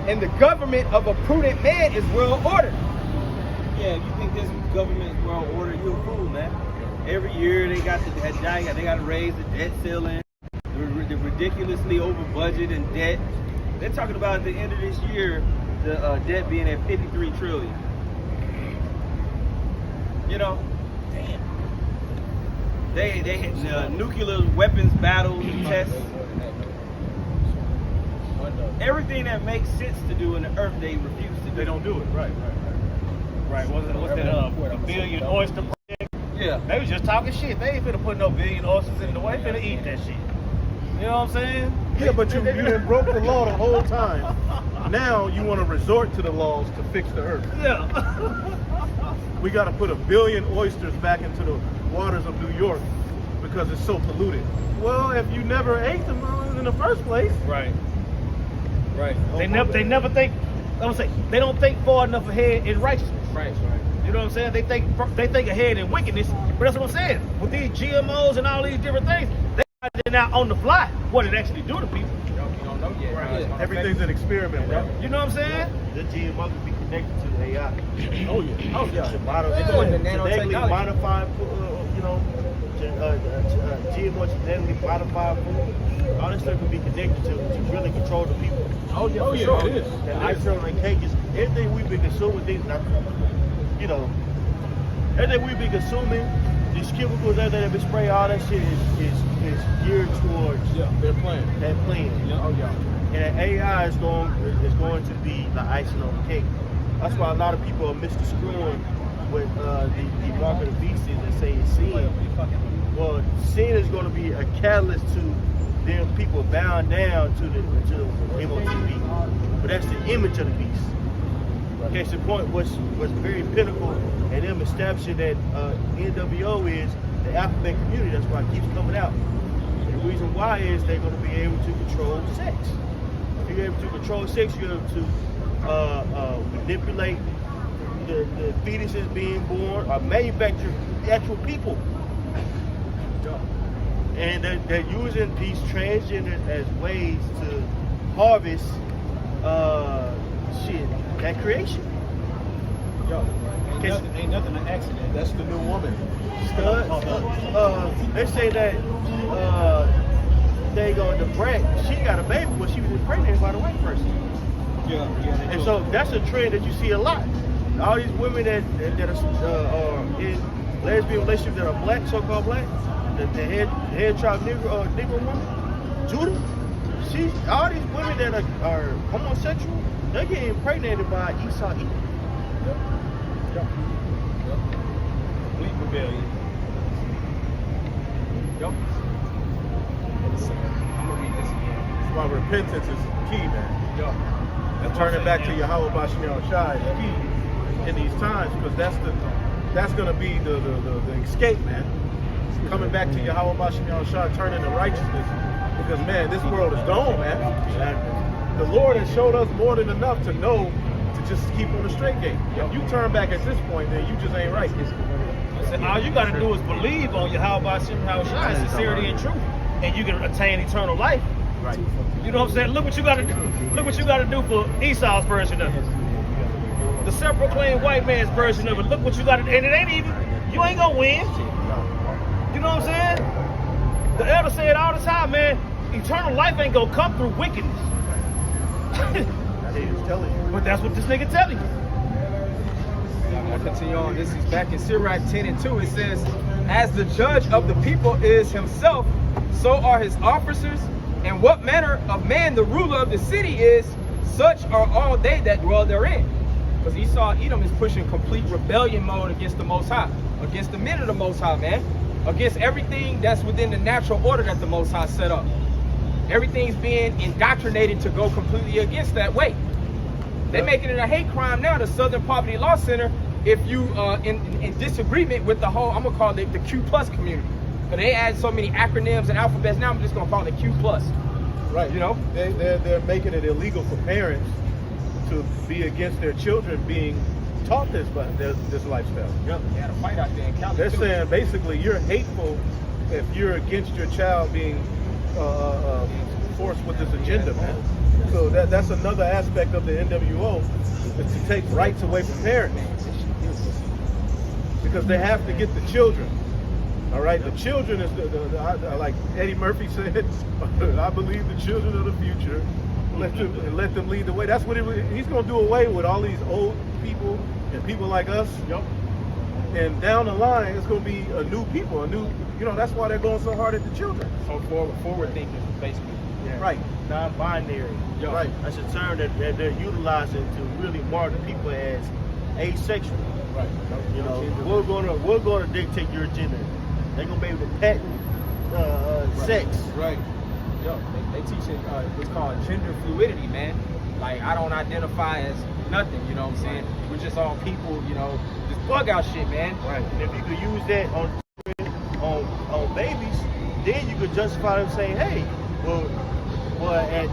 and the government of a prudent man is well ordered. Yeah, if you think this government is well ordered, you're a fool, man. Every year they got to raise the debt ceiling. They're ridiculously over budget and debt. They're talking about at the end of this year, the debt being at 53 trillion. You know, damn. They had nuclear weapons battles and tests. Everything that makes sense to do in the earth, they refuse to do. They don't do it. Right. What's that billion oyster project? Yeah. They was just talking shit. They ain't finna put no billion oysters in the way. They finna eat that shit. You know what I'm saying? Yeah, but you done broke the law the whole time. Now you want to resort to the laws to fix the earth. Yeah. We got to put 1 billion oysters back into the waters of New York because it's so polluted. Well, if you never ate them in the first place. Right. They never think. I'm gonna say they don't think far enough ahead in righteousness. Right. You know what I'm saying? They think ahead in wickedness. But that's what I'm saying. With these GMOs and all these different things, they're now on the fly what it actually do to people. You don't know yet. Right. Everything's an experiment, bro. You know what I'm saying? The GMO can be connected to AI. Oh yeah. Genetically modified, GMO genetically modified food. All this stuff can be connected to really control the people. Oh yeah, Oh, yeah, sure. it is. And nitro and cages, everything we've been consuming, everything we've been consuming, these chemicals that have been sprayed, all that shit is geared towards They're playing. that plan. Oh yeah. And AI is going to be the icing on the cake. That's why a lot of people are misconstruing what the mark of the beast is and say it's sin. Well, sin is going to be a catalyst to them people bowing down to the MOTB. But that's the image of the beast. Case in point, what's very pinnacle and them establishing that NWO is the alphabet community. That's why it keeps coming out. And the reason why is they're going to be able to control sex. If you're able to control sex, you're able to manipulate the fetuses being born or manufacture actual people. And they're using these transgenders as ways to harvest that creation. Ain't nothing an accident. That's the new woman. They say that they go to Brett. She got a baby when she was impregnated by the white person. Yeah. And so that's a trend that you see a lot. All these women that are in lesbian relationships that are black, so-called black, the head child Negro woman, Judah. All these women that are homosexual, they're getting impregnated by Esau Edom. Complete rebellion. I'm gonna read this again. That's why repentance is key, man. And turning back to Yahweh Bashmiel Shai is key in these times because that's gonna be the escape, man. Coming back to Yahweh Bashmiel Shai, turning to righteousness. Because man, this world is gone, man. The Lord has showed us more than enough to know to just keep on the straight gate. If you turn back at this point, then you just ain't right. All you got to do is believe on Yahweh Shai, sincerity and truth, and you can attain eternal life. Right. You know what I'm saying? Look what you got to do. Look what you got to do for Esau's version of it. The self-proclaimed white man's version of it. Look what you got to do. And it ain't even, you ain't going to win. You know what I'm saying? The elder said all the time, man, eternal life ain't going to come through wickedness. But that's what this nigga telling you. I'm gonna continue on. This is back in Sirach 10:2. It says, as the judge of the people is himself, so are his officers, and what manner of man the ruler of the city is, such are all they that dwell therein. Because Esau Edom is pushing complete rebellion mode against the Most High, against the men of the Most High, man, against everything that's within the natural order that the Most High set up. Everything's being indoctrinated to go completely against that way. They're making it a hate crime now, the Southern Poverty Law Center, if you in disagreement with the whole, I'm gonna call it the Q plus community. But they add so many acronyms and alphabets now, I'm just gonna call it Q plus. Right. You know? They're making it illegal for parents to be against their children being taught this lifestyle. Yep. They had a fight out there in Cali. They're saying basically you're hateful if you're against your child being forced with this agenda, man. So that's another aspect of the NWO, is to take rights away from parents. Because they have to get the children. All right, the children is like Eddie Murphy said, I believe the children of the future. Let them lead the way. That's what he's going to do away with all these old people and people like us. Yep. And down the line, it's going to be a new people, that's why they're going so hard at the children. So forward thinking, basically. Yeah. Right. Non-binary. Yo, right. That's a term that they're utilizing to really mark people as asexual. Right. You know, we're gonna dictate your gender. They're gonna be able to patent sex. Right. Yo, they teaching what's called gender fluidity, man. Like, I don't identify as nothing, you know what I'm saying? We're just all people, just bug out shit, man. Right. And if you could use that on babies, then you could justify them saying, hey, well at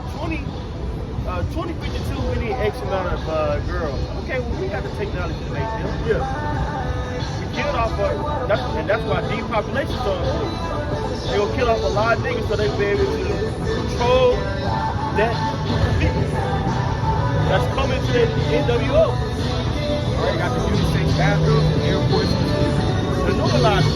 2052 we need X amount of girls. Okay, well we got the technology to make them. Yeah. We killed off that's why depopulation is so important. They're gonna kill off a lot of niggas so they be able to control that people that's coming to the NWO. Already got the unisex bathrooms and airports. The normalized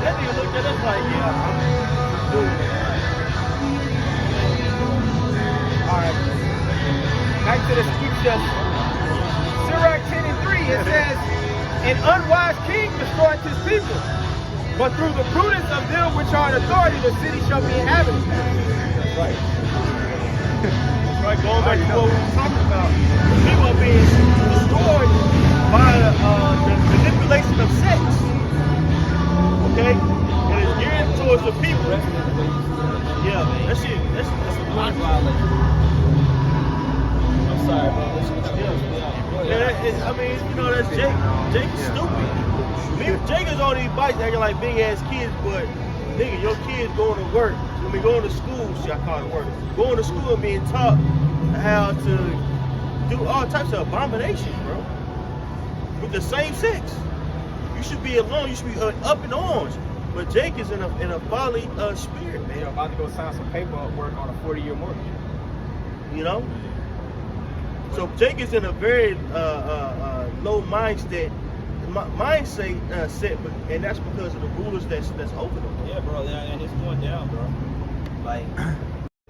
that nigga looked at us like, yeah, I'm doing it. Alright. Back to the scripture. Sirach 10:3, it says, an unwise king destroys his people, but through the prudence of them which are in authority, the city shall be inhabited. That's right. Right, going back to what we were talking about, people are being destroyed by the manipulation of sex. Okay? And it's geared towards the people. Yeah, man. That's a block violation. I'm sorry, bro. That's Jake. Jake is stupid. Jake is on these bikes acting like big ass kids, but nigga, your kids going to work. Going to school, I call it work. Going to school and being taught how to do all types of abominations, bro. With the same sex. You should be alone. You should be up in arms. But Jake is in a folly spirit, man. I'm about to go sign some paperwork on a 40-year mortgage. You know? So Jake is in a very low mindset, and that's because of the rulers that's over them. Yeah, bro, and it's going down, bro. Like,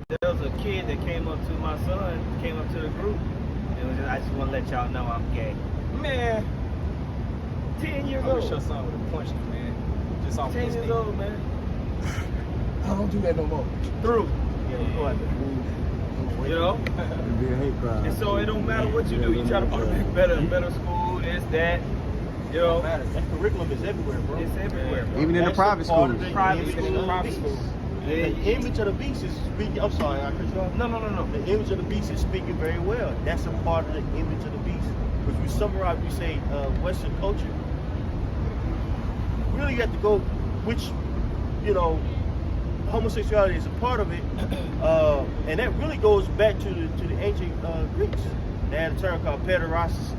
there was a kid that came up to my son, came up to the group, and was just, I just want to let y'all know I'm gay. Man, 10 years I old. wish your son would have punched you, man. Just off 10 his years knee. old, man. I don't do that no more. Through. Yeah. We go have to move. You know? It'd be a hate crime. And so it don't matter what you do. You try to put a better school, this, that. You know? That curriculum is everywhere, bro. It's everywhere, bro. Even in the That's private part of schools. the Private image schools. of the beast. The image of the beast is speaking. I'm sorry, I cut you off. No. The image of the beast is speaking very well. That's a part of the image of the beast. If you summarize, we say Western culture. Really got to go, which, homosexuality is a part of it, and that really goes back to the ancient Greeks. They had a term called pederastis,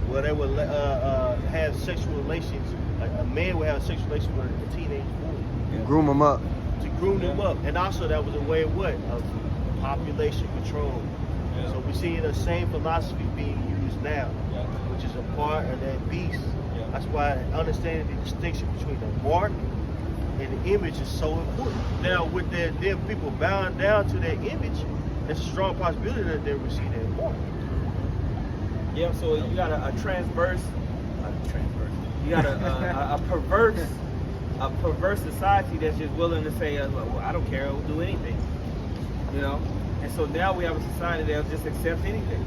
where they would have sexual relations. Like a man would have sexual relations with a teenage boy. Groom them up. To groom them up, and also that was a way of what? Of population control. Yeah. So we're seeing the same philosophy being used now, which is a part of that beast. Yeah. That's why understanding the distinction between the mark and the image is so important. Now, with them people bowing down to that image, there's a strong possibility that they will see that mark. Yeah, so you got a transverse. You got a perverse a perverse society that's just willing to say, well, I don't care, I'll do anything. You know? And so now we have a society that'll just accept anything.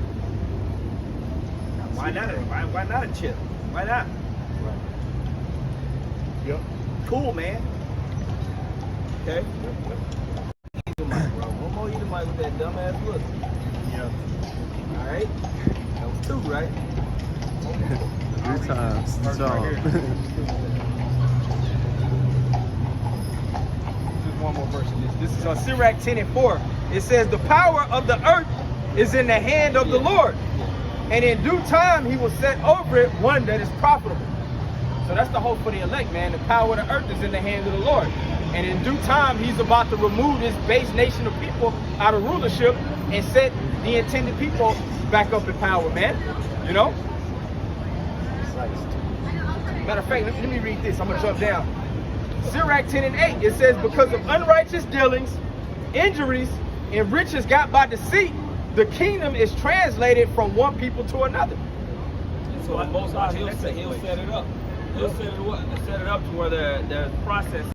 Now, why not? Why not a chip? Why not? Right. Yep. Cool, man. Okay? Edomite, bro. One more Edomite with that dumbass look. Yeah. Alright? That was 2, right? 3 times. Verse right here. Just one more verse in this. This is on Sirach 10:4. It says, the power of the earth is in the hand of the Lord, and in due time he will set over it one that is profitable. So that's the hope for the elect, man. The power of the earth is in the hand of the Lord. And in due time, he's about to remove this base nation of people out of rulership and set the intended people back up in power, man. You know? Matter of fact, let me read this. I'm going to jump down. Sirach 10:8, it says, because of unrighteous dealings, injuries, and riches got by deceit, the kingdom is translated from one people to another. So the Most High, he'll set it up. He'll set it up to where there's process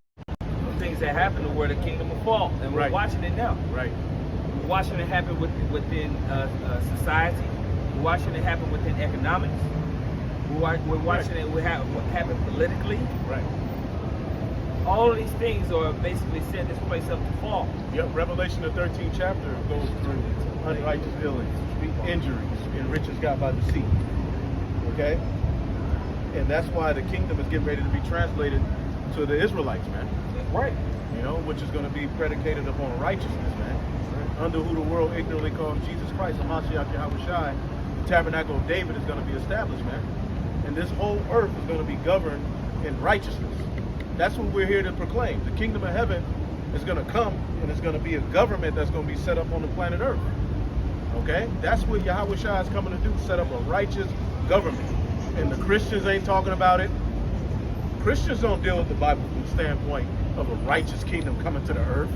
of things that happen to where the kingdom will fall. And we're watching it now. Right. We're watching it happen within society. We're watching it happen within economics. We're watching it happen politically. Right. All of these things are basically setting this place up to fall. Yep. Revelation, the 13th chapter, goes through unrighteous dealings, injuries, and riches got by deceit. Okay? And that's why the kingdom is getting ready to be translated to the Israelites, man. Right. You know, which is going to be predicated upon righteousness, man. Under who the world ignorantly calls Jesus Christ, the Mashiach Yahushai, the tabernacle of David is going to be established, man. And this whole earth is going to be governed in righteousness. That's what we're here to proclaim. The kingdom of heaven is going to come, and it's going to be a government that's going to be set up on the planet earth. Okay? That's what Yahushua is coming to do, set up a righteous government. And the Christians ain't talking about it. Christians don't deal with the Bible from the standpoint of a righteous kingdom coming to the earth.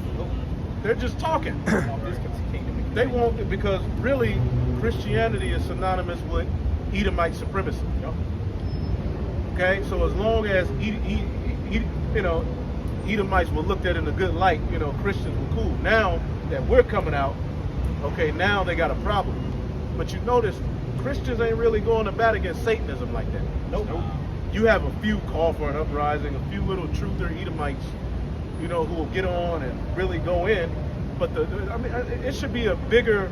They're just talking. They won't, because really Christianity is synonymous with Edomite supremacy. Okay, so as long as Edomites were looked at in a good light, Christians were cool. Now that we're coming out, okay, now they got a problem. But you notice Christians ain't really going to bat against Satanism like that. Nope. You have a few call for an uprising, a few little truther Edomites, who will get on and really go in. But it should be a bigger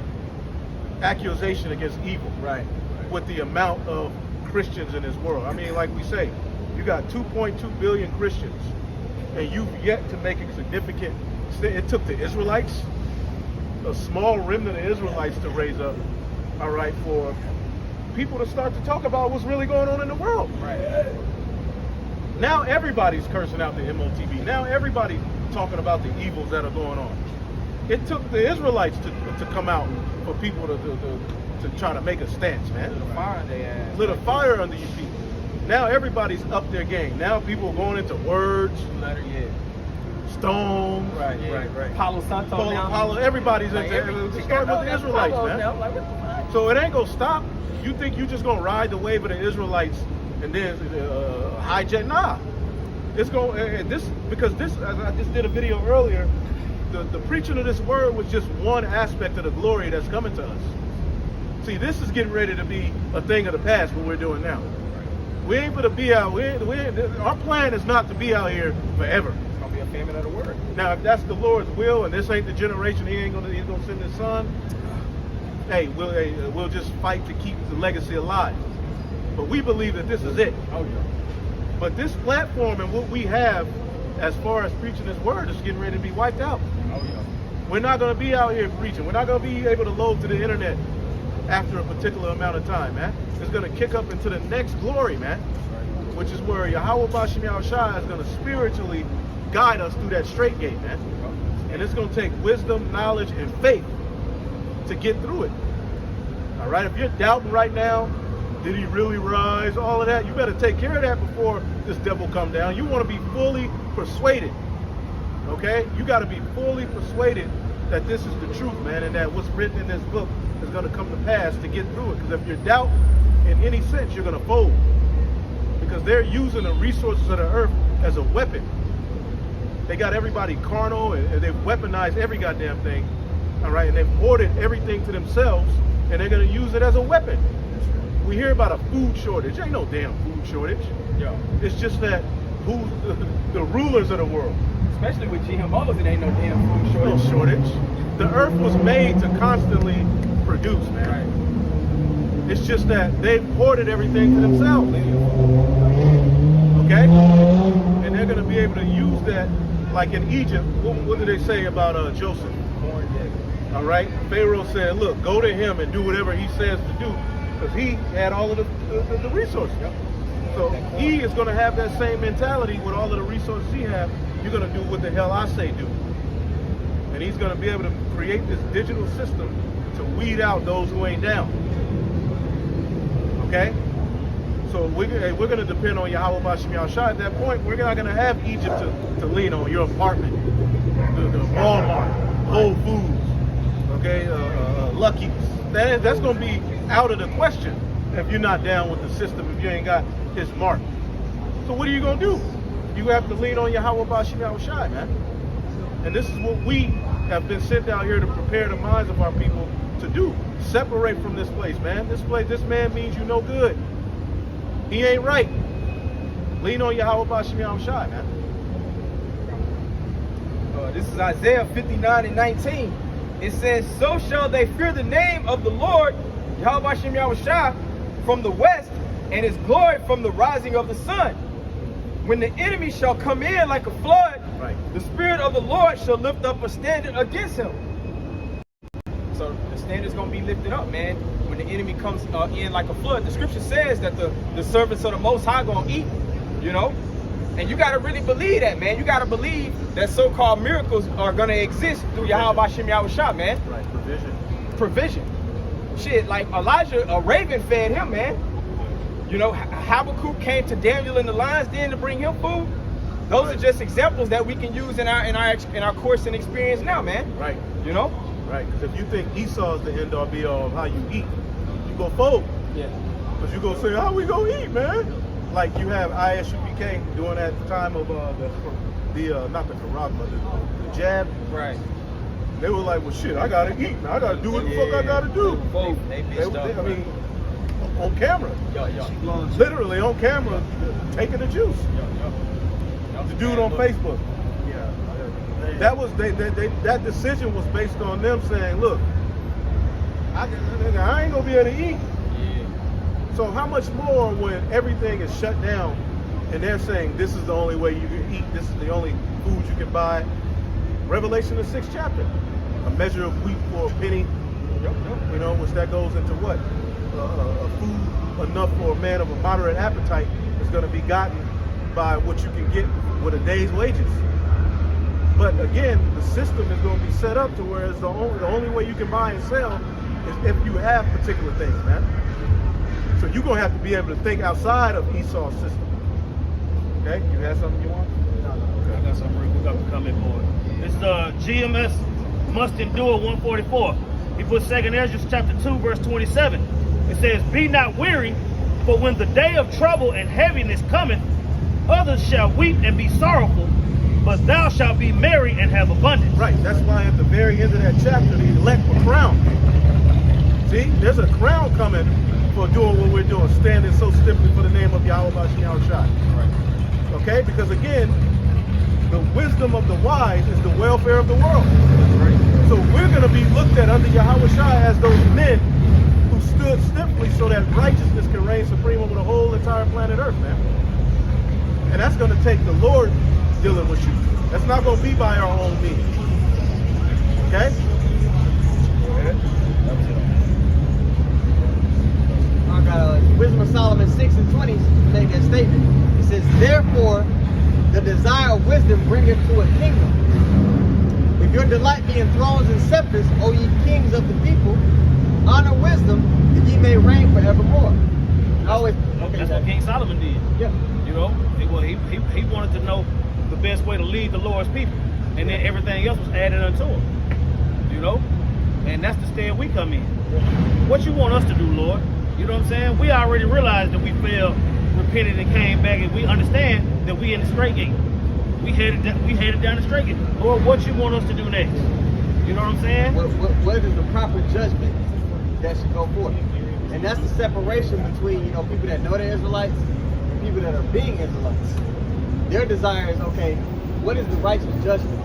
accusation against evil, right? With the amount of Christians in this world. I mean, like we say, you got 2.2 billion Christians, and you've yet to make a significant. It took the Israelites, a small remnant of Israelites, to raise up, all right, for people to start to talk about what's really going on in the world. Right. Now everybody's cursing out the MOTV. Now everybody's talking about the evils that are going on. It took the Israelites to come out for people to try to make a stance, man. Lit a fire under you people. Now everybody's up their game. Now people are going into words, stone, right. Palo Santo now. Palo, everybody's into starting with the Israelites, man. So it ain't gonna stop. You think you just gonna ride the wave of the Israelites and then hijack? Nah. It's going because I just did a video earlier. The preaching of this word was just one aspect of the glory that's coming to us. See, this is getting ready to be a thing of the past, what we're doing now. We ain't gonna be out. Our plan is not to be out here forever. It's gonna be a famine of the word. Now, if that's the Lord's will, and this ain't the generation He's gonna send His Son. Hey, we'll just fight to keep the legacy alive. But we believe that this is it. Oh yeah. But this platform and what we have, as far as preaching this word, is getting ready to be wiped out. Oh yeah. We're not gonna be out here preaching. We're not gonna be able to load to the internet after a particular amount of time, man. It's going to kick up into the next glory, man, which is where Yahweh Bashim Yahushua is going to spiritually guide us through that straight gate, man. And it's going to take wisdom, knowledge, and faith to get through it. All right, if you're doubting right now, did he really rise, all of that, you better take care of that before this devil come down. You want to be fully persuaded, okay? You got to be fully persuaded that this is the truth, man, and that what's written in this book is going to come to pass to get through it. Because if you're doubt in any sense, you're going to fold. Because they're using the resources of the earth as a weapon They got everybody carnal, and they've weaponized every goddamn thing. All right, and they've hoarded everything to themselves, and they're going to use it as a weapon. We hear about a food shortage. There ain't no damn food shortage. Yeah. It's just that who's the rulers of the world. Especially with GMOs, it ain't no damn food shortage. No shortage. The earth was made to constantly produce, man. Right. It's just that they've hoarded everything to themselves. Okay? And they're going to be able to use that, like in Egypt. What do they say about Joseph? All right? Pharaoh said, look, go to him and do whatever he says to do, because he had all of the resources. So he is going to have that same mentality with all of the resources he has. You're going to do what the hell I say do. And he's going to be able to create this digital system to weed out those who ain't down. Okay? So we're going to depend on Yahweh Bashim Yahushua. At that point, we're not going to have Egypt to lean on, your apartment, the Walmart, Whole Foods, okay, Lucky's. That's going to be out of the question if you're not down with the system, if you ain't got his mark. So what are you going to do? You have to lean on Yahweh Bashim Yahushua, man. And this is what we have been sent out here to prepare the minds of our people to do. Separate from this place, man. This man means you no good. He ain't right. Lean on Yahweh Bashim Yahushua, man. This is Isaiah 59:19. It says, so shall they fear the name of the Lord, Yahweh Bashim Yahushua, from the west, and his glory from the rising of the sun. When the enemy shall come in like a flood, right, the Spirit of the Lord shall lift up a standard against him. So the standard's going to be lifted up, man, when the enemy comes in like a flood. The scripture says that the servants of the Most High going to eat, you know? And you got to really believe that, man. You got to believe that so-called miracles are going to exist through Yahweh Bashim Yahushua, man. Right, Provision. Shit, like Elijah, a raven fed him, man. You know, Habakkuk came to Daniel in the lion's den to bring him food. Those are just examples that we can use in our course and experience now, man. Right. You know? Right, because if you think Esau is the end-all be-all of how you eat, you go fold. Yeah. Because you go say, how we gonna eat, man? Like you have ISUPK doing at the time of not the Karagma, the jab. Right. They were like, well, shit, I gotta eat, man. I gotta do what the fuck I gotta do. I mean, on camera. Literally on camera, taking the juice. The dude on Facebook. That was that decision was based on them saying, look, I ain't gonna be able to eat. So how much more when everything is shut down and they're saying this is the only way you can eat, this is the only food you can buy. Revelation the 6th chapter. A measure of wheat for a penny. You know, which that goes into what? A food enough for a man of a moderate appetite is going to be gotten by what you can get with a day's wages. But again, the system is going to be set up to where it's the only way you can buy and sell is if you have particular things, man. So you're going to have to be able to think outside of Esau's system. Okay? You have something you want? I got something real quick up to come in for it. It's GMS Must Endure 144. He put 2nd Ezra chapter 2, verse 27. It says, be not weary, for when the day of trouble and heaviness cometh, others shall weep and be sorrowful, but thou shalt be merry and have abundance. Right, that's why at the very end of that chapter, the elect were crowned. See, there's a crown coming for doing what we're doing, standing so stiffly for the name of Yahweh Bashim Yahushua. Right. Okay, because again, the wisdom of the wise is the welfare of the world. Right. So we're going to be looked at under Yahweh Shai as those men who stood stiffly so that righteousness can reign supreme over the whole entire planet Earth, man. And that's going to take the Lord dealing with you. That's not going to be by our own means. Okay? I got Wisdom of Solomon 6:20 make that statement. It says, therefore, the desire of wisdom bringeth to a kingdom. If your delight be in thrones and scepters, O ye kings of the people, honor wisdom, that ye may reign forevermore. That's what King Solomon did. Yeah. You know, he wanted to know the best way to lead the Lord's people. And then everything else was added unto him. You know? And that's the stand we come in. What you want us to do, Lord? You know what I'm saying? We already realized that we failed, repented, and came back, and we understand that we in the straight gate. we headed down the straight. Lord, what you want us to do next? You know what I'm saying? What is the proper judgment that should go forth? And that's the separation between, you know, people that know they're Israelites and people that are being Israelites. Their desire is, okay, what is the righteous judgment?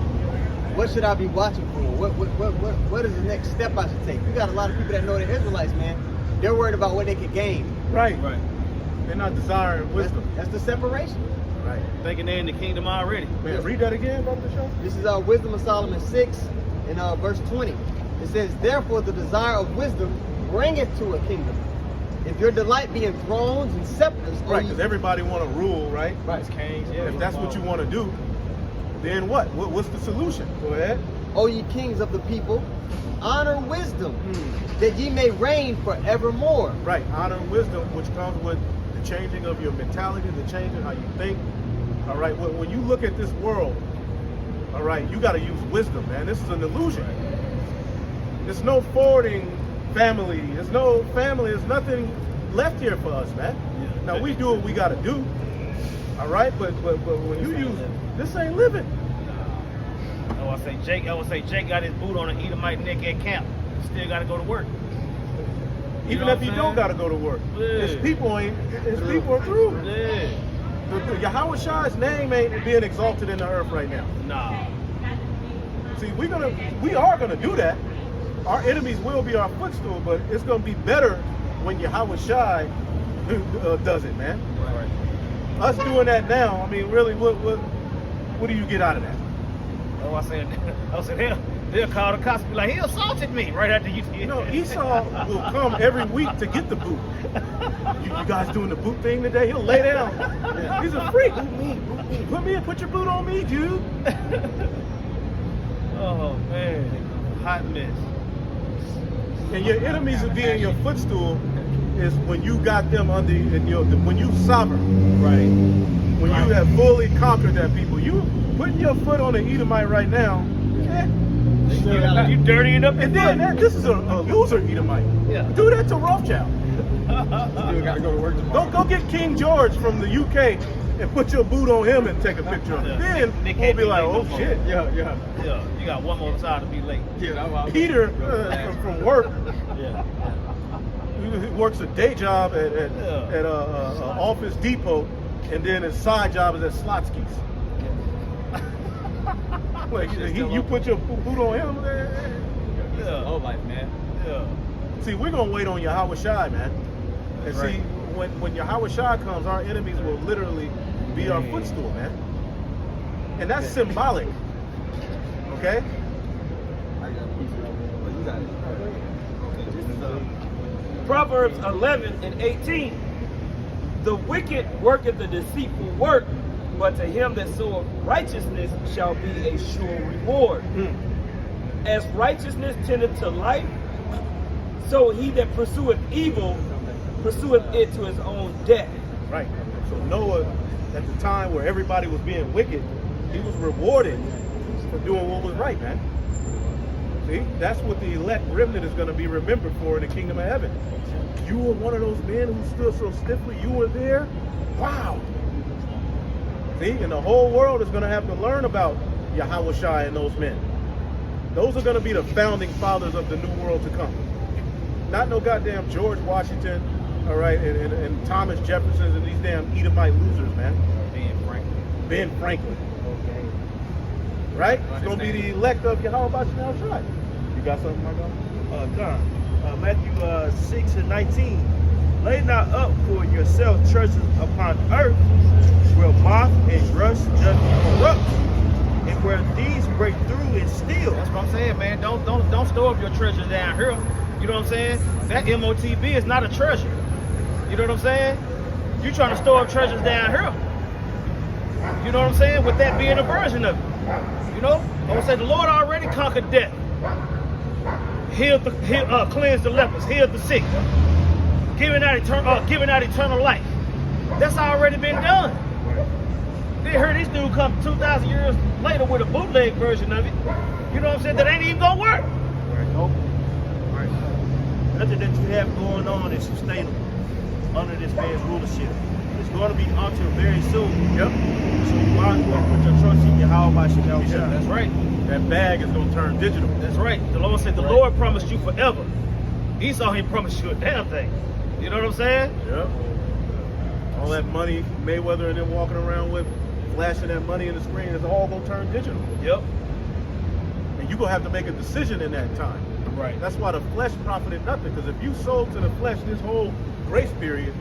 What should I be watching for? What is the next step I should take? You got a lot of people that know they're Israelites, man. They're worried about what they can gain. Right. They're not desiring wisdom. That's the separation. Right. Thinking they're in the kingdom already. Man, read that again, Brother Bishop. This is Wisdom of Solomon 6 in verse 20. It says, therefore the desire of wisdom bringeth to a kingdom. If your delight be in thrones and scepters, Right, because everybody want to rule, right? Right. If that's what you want to do, then what? What's the solution? Go ahead. O ye kings of the people, honor wisdom, that ye may reign forevermore. Right, honor and wisdom, which comes with the changing of your mentality, the changing how you think. All right, when you look at this world, all right, you got to use wisdom, man. This is an illusion. There's no forwarding family. There's no family. There's nothing left here for us, man. Now we do what we got to do. All right, but when you use this ain't living. I would say Jake got his boot on an Edomite neck at camp. Still got to go to work. Even if you don't got to go to work, his people are through. Yeah. Yahweh Shai's name ain't being exalted in the earth right now. Nah. See, we are gonna do that. Our enemies will be our footstool, but it's gonna be better when Yahweh Shai does it, man. Right. Us doing that now, I mean, really, what do you get out of that? Oh, I said they'll call the cops and be like, he assaulted me right after you did. You know, Esau will come every week to get the boot. You guys doing the boot thing today? He'll lay down. He's a freak. Put your boot on me, dude. Oh man, hot mess. And your enemies will be in your footstool is when you got them under when you sovereign, right? When you have fully conquered that people. You putting your foot on an Edomite right now, you dirtying up. And then this is a loser Edomite. Yeah. Do that to Rothschild. You gotta go to work tomorrow. Go get King George from the UK and put your boot on him and take a picture of him. Then we'll be like, oh shit. Yeah. You got one more time to be late. Peter from work. Yeah. He works a day job at Office Depot, and then his side job is at Slotsky's. Like, you put your boot on him, man. Yeah. Whole life, man. Yeah. See, we're gonna wait on Yahweh Shai, man. And Right. see, when Yahweh Shai comes, our enemies will literally be our footstool, man. And that's symbolic. Okay? Proverbs 11 and 18. The wicked worketh the deceitful work, but to him that soweth righteousness shall be a sure reward. As righteousness tendeth to life, so he that pursueth evil pursueth it to his own death. Right. So Noah, at the time where everybody was being wicked, he was rewarded for doing what was right, man. See, that's what the elect remnant is going to be remembered for in the kingdom of heaven. You were one of those men who stood so stiffly. You were there. Wow. See, and the whole world is going to have to learn about Yahweh Shai and those men. Those are going to be the founding fathers of the new world to come. Not no goddamn George Washington, all right, and Thomas Jefferson and these damn Edomite losers, man. Ben Franklin. Okay. Right? It's going to be the elect of Yahweh Shai. You got something, my God? Matthew 6 and 19. Lay not up for yourself treasures upon earth, where moth and rust doth corrupt, and where thieves break through and steal. That's what I'm saying, man. Don't store up your treasures down here. You know what I'm saying? That MOTB is not a treasure. You know what I'm saying? You trying to store up treasures down here. You know what I'm saying? With that being a version of it. You know? I would say the Lord already conquered death. Cleansed the lepers, healed the sick, giving out eternal life. That's already been done. They heard this dude come 2,000 years later with a bootleg version of it. You know what I'm saying? That ain't even gonna work. Nope. Nothing that you have going on is sustainable under this man's rulership. is going to be altered very soon. Yep. So you might as well put your trust in Yahweh Shalom. Yeah, that's right. That bag is gonna turn digital. That's right. The Lord said, the Lord promised you forever. Esau ain't promised you a damn thing. You know what I'm saying? Yep. All that money Mayweather and them walking around with, flashing that money in the screen, is all gonna turn digital. Yep. And you're gonna have to make a decision in that time. Right. That's why the flesh profited nothing, because if you sold to the flesh this whole grace period,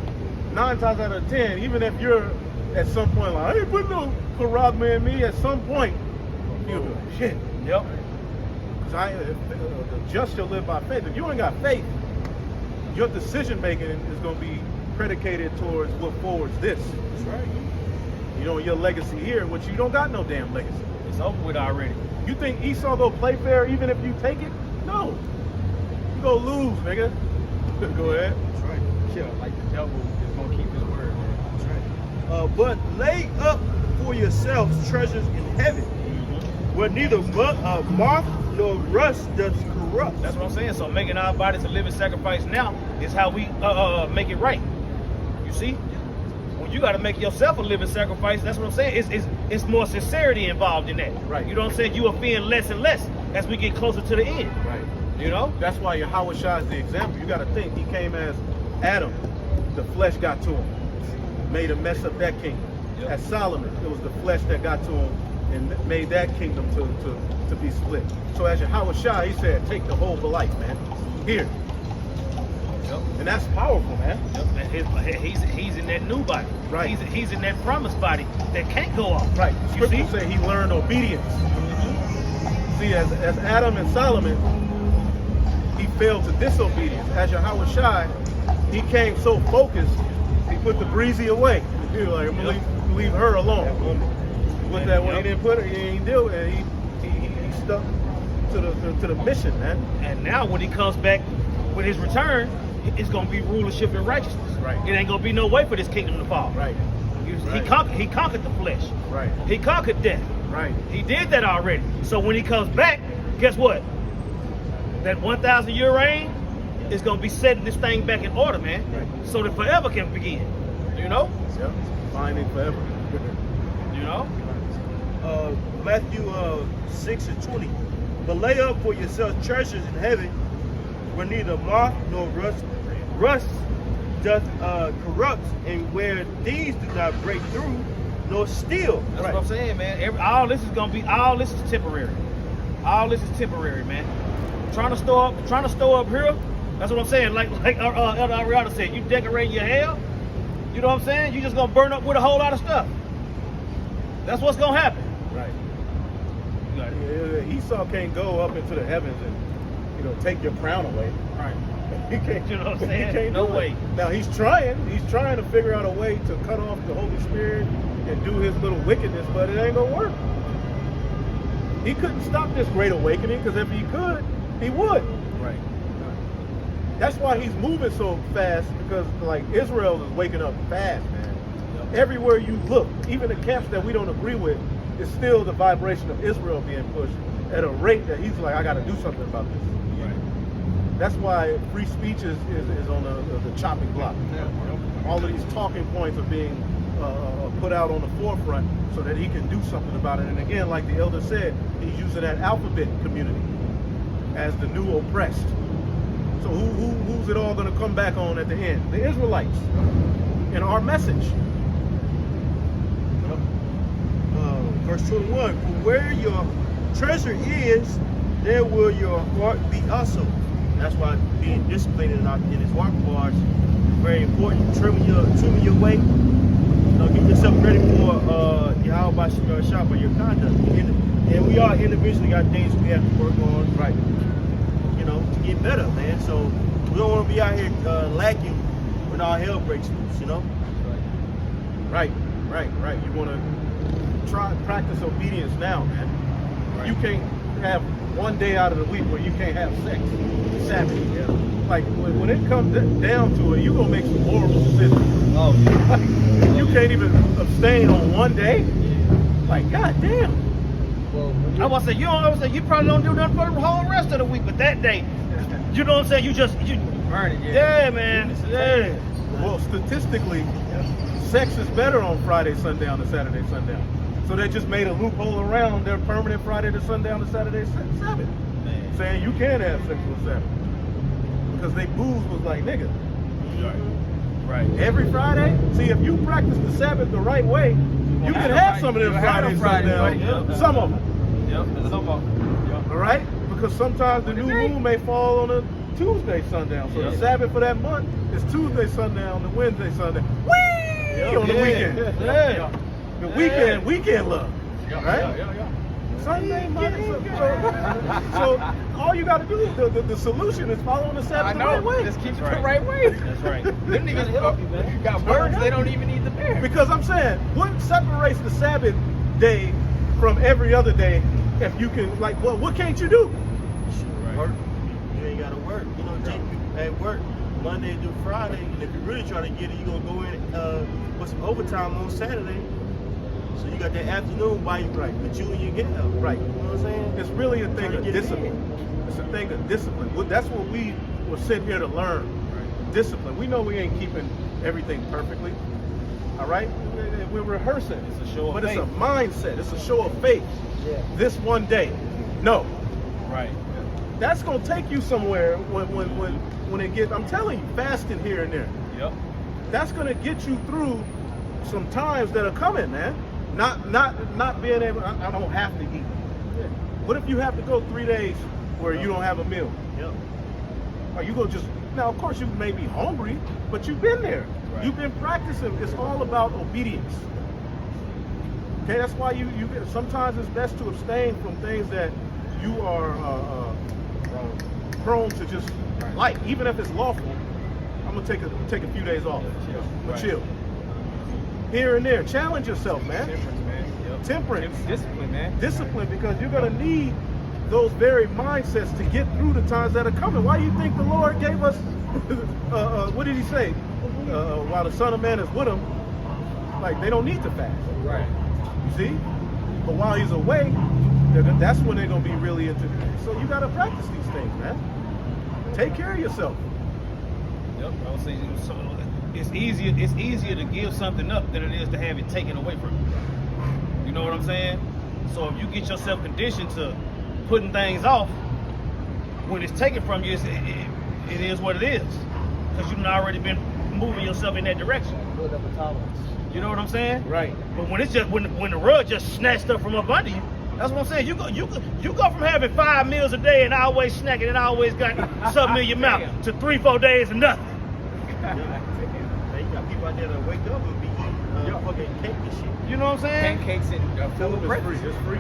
9 times out of 10, even if you're at some point like, I ain't putting no charagma in me, at some point, you'll be like, shit. Yep. Because the just shall live by faith. If you ain't got faith, your decision making is going to be predicated towards what forwards this. That's right. You know, your legacy here, which you don't got no damn legacy. It's over with already. You think Esau gonna play fair even if you take it? No. You gonna lose, nigga. Go ahead. That's right. Yeah, like the devil is gonna keep his word, man. That's right. But lay up for yourselves treasures in heaven, where neither moth nor rust does corrupt. That's what I'm saying. So making our bodies a living sacrifice now is how we make it right. You see? When you got to make yourself a living sacrifice, that's what I'm saying. It's more sincerity involved in that. Right. You know what I'm saying? You offend less and less as we get closer to the end. Right. You know? That's why Yahweh Shah is the example. You got to think he came as Adam. The flesh got to him, made him mess up that kingdom. Yep. As Solomon, it was the flesh that got to him and made that kingdom to be split. So as Yahweh Shah, he said, take the whole of life, man. Here. Yep. And that's powerful, man. Yep. And he's in that new body. Right. He's in that promised body that can't go off. Right. You see? Scripture say he learned obedience. See, as Adam and Solomon, he failed to disobedience. As Yahweh Shai, he came so focused, he put the breezy away. He was like, I'm gonna leave her alone. With that one, he didn't put her, he ain't do it. He stuck to the mission, man. And now when he comes back with his return, it's gonna be rulership and righteousness. Right. It ain't gonna be no way for this kingdom to fall. Right. He conquered the flesh. Right. He conquered death. Right. He did that already. So when he comes back, guess what? That 1,000-year reign is gonna be setting this thing back in order, man. Right. So that forever can begin. You know? Yep. Finding forever. You know? Matthew 6:20. But lay up for yourselves treasures in heaven, where neither moth nor rust doth corrupt, and where thieves do not break through nor steal. That's what I'm saying, man. All this is temporary. All this is temporary, man. Trying to store up here. That's what I'm saying. Like Elder Ariana said, you decorate your hell. You know what I'm saying? You just gonna burn up with a whole lot of stuff. That's what's gonna happen. Right. Esau can't go up into the heavens and take your crown away. Right. He can't. You know what I'm saying? He can't No do it. way. Now he's trying to figure out a way to cut off the Holy Spirit and do his little wickedness, but it ain't gonna work. He couldn't stop this great awakening, because if he could, he would. Right. That's why he's moving so fast, because like Israel is waking up fast, man. Yep. Everywhere you look, even the camps that we don't agree with, it's still the vibration of Israel being pushed at a rate that he's like, I got to do something about this. Right. That's why free speech is on the chopping block. All of these talking points are being put out on the forefront so that he can do something about it. And again, like the elder said, he's using that alphabet community as the new oppressed. So who's it all going to come back on at the end? The Israelites and our message. Verse 21, for where your treasure is, there will your heart be also. That's why being disciplined in his walk bars is very important. Trimming your way. Get yourself ready for Yahweh Shah by your conduct. And we all individually got things we have to work on, right? To get better, man. So we don't want to be out here lacking when all hell breaks loose, Right. You want to practice obedience now, man. Right. You can't have one day out of the week where you can't have sex. Sabbath. Yeah. Like when it comes down to it, you're gonna make some horrible decisions. Oh, like, you can't even abstain on one day. Like, goddamn. I was saying, you probably don't do nothing for the whole rest of the week, but that day, you know what I'm saying? You burn it. Yeah, man. Yeah. Well, statistically, sex is better on Friday, sundown to Saturday, sundown. So they just made a loophole around their permanent Friday to sundown to Saturday Sabbath, saying you can have sex on Sabbath. Because they booze was like, nigga. Right. Every Friday? See, if you practice the Sabbath the right way, you can have some of them Fridays sundown. Some of them. Yep, some of them. All right? Because sometimes the new moon may fall on a Tuesday sundown. So the Sabbath for that month is Tuesday sundown to Wednesday sundown. Whee! On the weekend. The weekend love. Right? Sunday, Monday. So all you got to do is the solution is following the Sabbath the right way. Just keep it the right way. That's right. Them niggas got words they don't even need to bear. Because I'm saying, what separates the Sabbath day from every other day if you can, like, well, what can't you do? Work. You ain't got to work. You know, at work Monday through Friday, and if you really try to get it, you're going to go in with some overtime on Saturday. So you got that afternoon while you with you and your get up. Right. You know what I'm saying? It's really a thing of discipline. It's a thing of discipline. Well, that's what we were sent here to learn. Right. Discipline. We know we ain't keeping everything perfectly. All right? We're rehearsing. It's a show of faith. But it's a mindset. It's a show of faith. Yeah. This one day. No. Right. That's gonna take you somewhere when it gets, I'm telling you, fasting here and there. Yep. That's gonna get you through some times that are coming, man. Not being able, I don't have to eat. Yeah. What if you have to go 3 days where you don't have a meal? Yep. Or you go just, now of course you may be hungry, but you've been there. Right. You've been practicing. It's all about obedience. Okay, that's why you sometimes it's best to abstain from things that you are prone to just like, even if it's lawful. I'm gonna take a few days off. Chill. Here and there, challenge yourself, man. Temperance, man. Yep. Temperance. Discipline, man. Discipline, because you're gonna need those very mindsets to get through the times that are coming. Why do you think the Lord gave us? What did He say? While the Son of Man is with them, like they don't need to fast. Right. You see? But while He's away, that's when they're gonna be really into it. So you gotta practice these things, man. Take care of yourself. Yep. I would say it's easier to give something up than it is to have it taken away from you. You know what I'm saying? So if you get yourself conditioned to putting things off, when it's taken from you, it is what it is. Because you've already been moving yourself in that direction. Build up a tolerance. You know what I'm saying? Right. But when it's just when the rug just snatched up from up under you, that's what I'm saying. You go from having 5 meals a day and always snacking and always got something in your mouth to 3-4 days and nothing. You got people out there that wake up and be eating fucking cake and shit. You know what I'm saying? Pancakes and full of breakfast. It's free.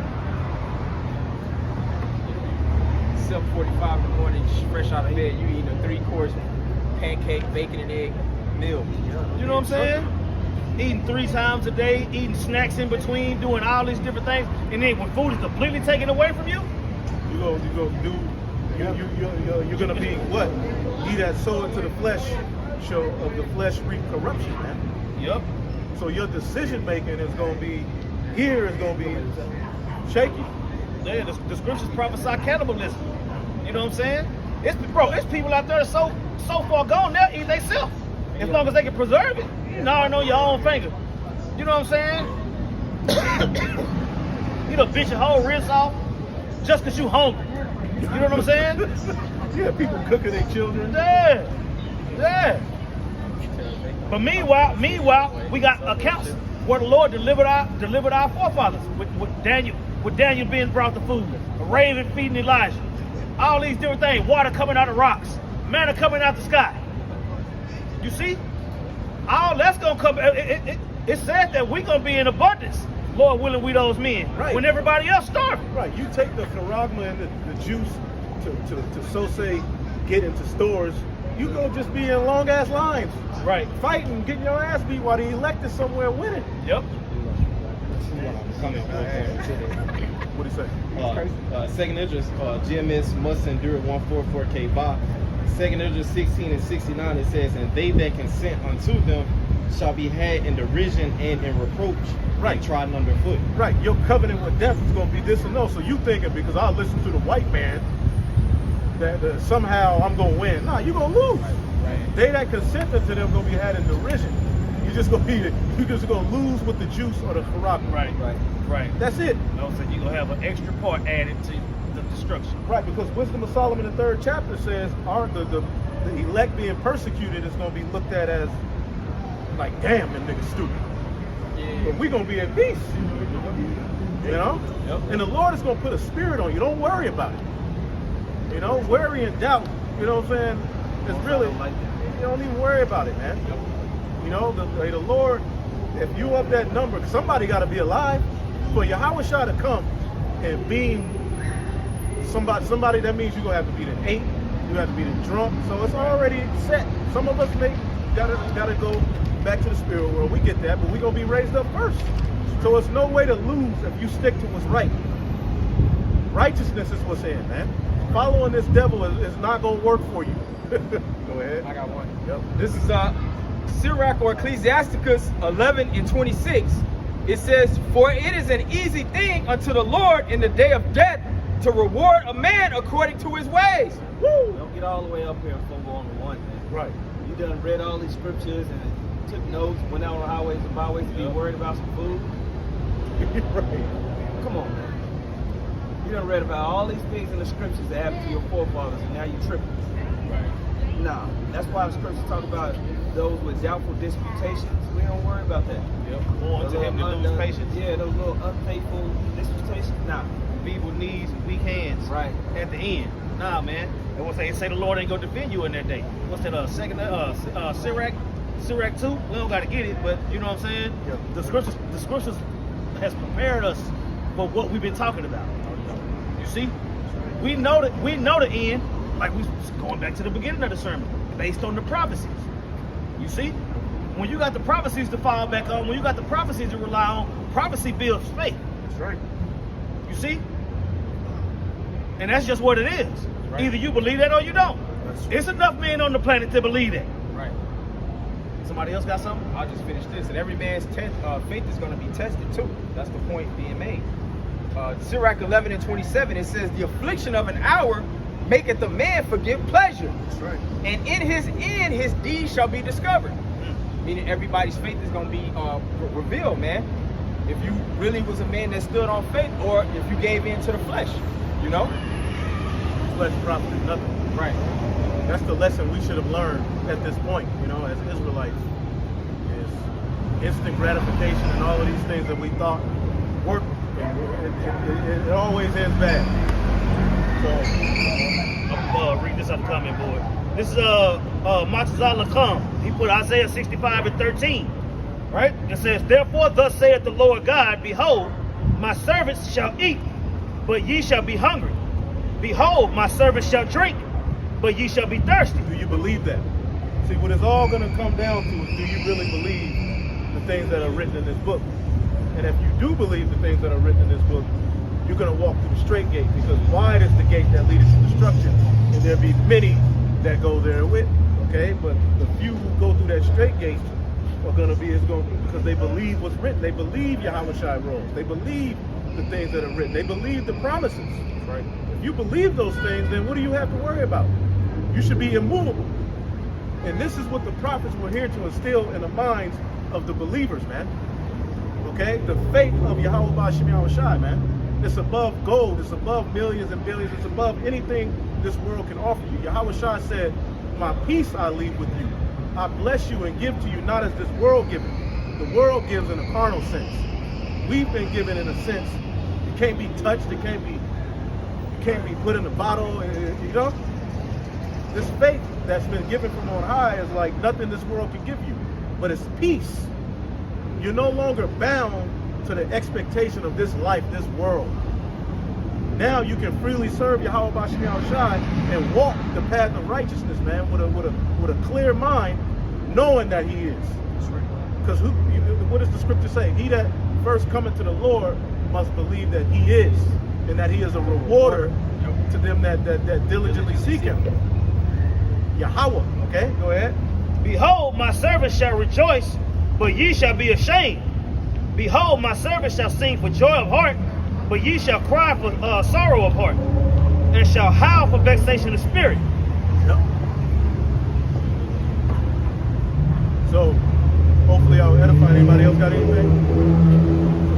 7:45 in the morning, fresh out of bed, you eating a 3-course pancake, bacon and egg meal. You know what I'm saying? Eating 3 times a day, eating snacks in between, doing all these different things, and then when food is completely taken away from you, You're gonna be what? He that sow into the flesh shall of the flesh reap corruption, man. yep. So your decision making is gonna be shaky. Yeah, the scriptures prophesy cannibalism. You know what I'm saying? It's people out there so far gone, they'll eat themselves as long as they can preserve it. Gnawing on your own finger. You know what I'm saying? You know, bitch your whole wrist off just because you hungry. You know what I'm saying? Yeah, people cooking their children. Yeah. But meanwhile, we got accounts where the Lord delivered our forefathers with Daniel being brought the food, a raven feeding Elijah, all these different things, water coming out of rocks, manna coming out the sky. You see? All that's gonna come. It said that we're gonna be in abundance, Lord willing, we those men. Right. When everybody else starving. Right. You take the charagma and the juice to so say get into stores, you gonna just be in long ass lines. Right. Fighting, getting your ass beat while the elected somewhere winning. Yep. What do you say? Second Esdras, GMS must endure 144K by. Second Esdras 16 and 69, it says, and they that consent unto them shall be had in derision and in reproach, and trodden underfoot. Right. Your covenant with death is gonna be this and no. So you thinking because I listen to the white man, that somehow I'm gonna win. Nah, you're gonna lose. Right. They that consent unto them gonna be had in derision. You just gonna lose with the juice or the corrupt. Right. That's it. You know what I'm saying? You're going to have an extra part added to the destruction. Right, because Wisdom of Solomon, the 3rd chapter says, the elect being persecuted is going to be looked at as like, damn, them niggas stupid. Yeah. But we're going to be at peace. You know? Yep. And the Lord is going to put a spirit on you. Don't worry about it. You know, worry and doubt, you know what I'm saying? It's really, you don't even worry about it, man. You know, the Lord, if you up that number, somebody got to be alive. For Yahweh Shah to come and beam somebody, that means you're going to have to be the 8, you have to be the drunk. So it's already set. Some of us gotta go back to the spirit world. We get that, but we're going to be raised up first. So it's no way to lose if you stick to what's right. Righteousness is what's in, man. Following this devil is not going to work for you. Go ahead. I got one. Yep. This is Sirach or Ecclesiasticus 11:26. It says, for it is an easy thing unto the Lord in the day of death to reward a man according to his ways. Woo! Don't get all the way up here and focus on the one, man. Right. You done read all these scriptures and took notes, went out on the highways and byways to be worried about some food. Right. Come on, man. You done read about all these things in the scriptures that happened to your forefathers, and now you tripping. Right. Nah, that's why the scriptures talk about those with doubtful disputations. We don't worry about that. Yep. Born Those to him to little lose patience. Yeah, those little unfaithful disputations. Nah. Feeble knees and weak hands. Right. At the end. Nah, man. And what say the Lord ain't gonna defend you in that day. What's that? Sirach 2. We don't gotta get it, but you know what I'm saying. Yeah. The scriptures has prepared us for what we've been talking about. You see, we know the end. Like we going back to the beginning of the sermon, based on the prophecies. You see, when you got the prophecies to fall back on, when you got the prophecies to rely on, prophecy builds faith. That's right. You see? And that's just what it is. Right. Either you believe that or you don't. That's right. It's enough men on the planet to believe that. Right. Somebody else got something? I'll just finish this. And every man's faith is going to be tested too. That's the point being made. Sirach 11:27, it says, the affliction of an hour maketh a man forget pleasure. That's right. And in his end, his deeds shall be discovered. Meaning everybody's faith is going to be revealed, man. If you really was a man that stood on faith, or if you gave in to the flesh, you know? Flesh profits nothing. Right. That's the lesson we should have learned at this point, you know, as Israelites. Is instant gratification and all of these things that we thought worked. It always ends bad. So I'm read this off the comment board. This is Matazal Lakam. He put Isaiah 65:13. Right? It says, therefore thus saith the Lord God, behold, my servants shall eat, but ye shall be hungry. Behold, my servants shall drink, but ye shall be thirsty. Do you believe that? See, what it's all going to come down to is, do you really believe the things that are written in this book? And if you do believe the things that are written in this book, you're going to walk through the straight gate, because wide is the gate that leadeth to destruction, and there'll be many that go there with, okay? But the few who go through that straight gate are going to be, because they believe what's written. They believe Yahweh Shai rules. They believe the things that are written. They believe the promises, right? If you believe those things, then what do you have to worry about? You should be immovable. And this is what the prophets were here to instill in the minds of the believers, man. Okay? The faith of Yahweh Ba'Shem Yahweh Shai, man. It's above gold. It's above millions and billions. It's above anything this world can offer you. Yahweh Shai said, my peace I leave with you. I bless you and give to you, not as this world giveth. The world gives in a carnal sense. We've been given in a sense. It can't be touched. It can't be put in a bottle. You know? This faith that's been given from on high is like nothing this world can give you. But it's peace. You're no longer bound to the expectation of this life, this world. Now you can freely serve Yahweh Ba'Shem Yahweh Shai and walk the path of righteousness, man, with a clear mind, knowing that He is. Because what does the scripture say? He that first cometh to the Lord must believe that He is, and that He is a rewarder to them that diligently seek Him. Yahweh, okay? Go ahead. Behold, my servants shall rejoice, but ye shall be ashamed. Behold, my servants shall sing for joy of heart, but ye shall cry for sorrow of heart. and shall howl for vexation of spirit. Yep. So, hopefully I'll edify. Anybody else got anything?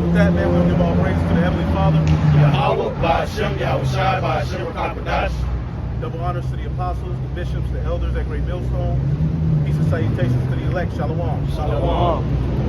With that, man, we'll give all praise to the Heavenly Father. Yahweh, Ba'ashem, Yahushai, Ba'ashem, Rakakadash. Double honors to the apostles, the bishops, the elders at Great Millstone. Peace and salutations to the elect. Shalom. Shalom.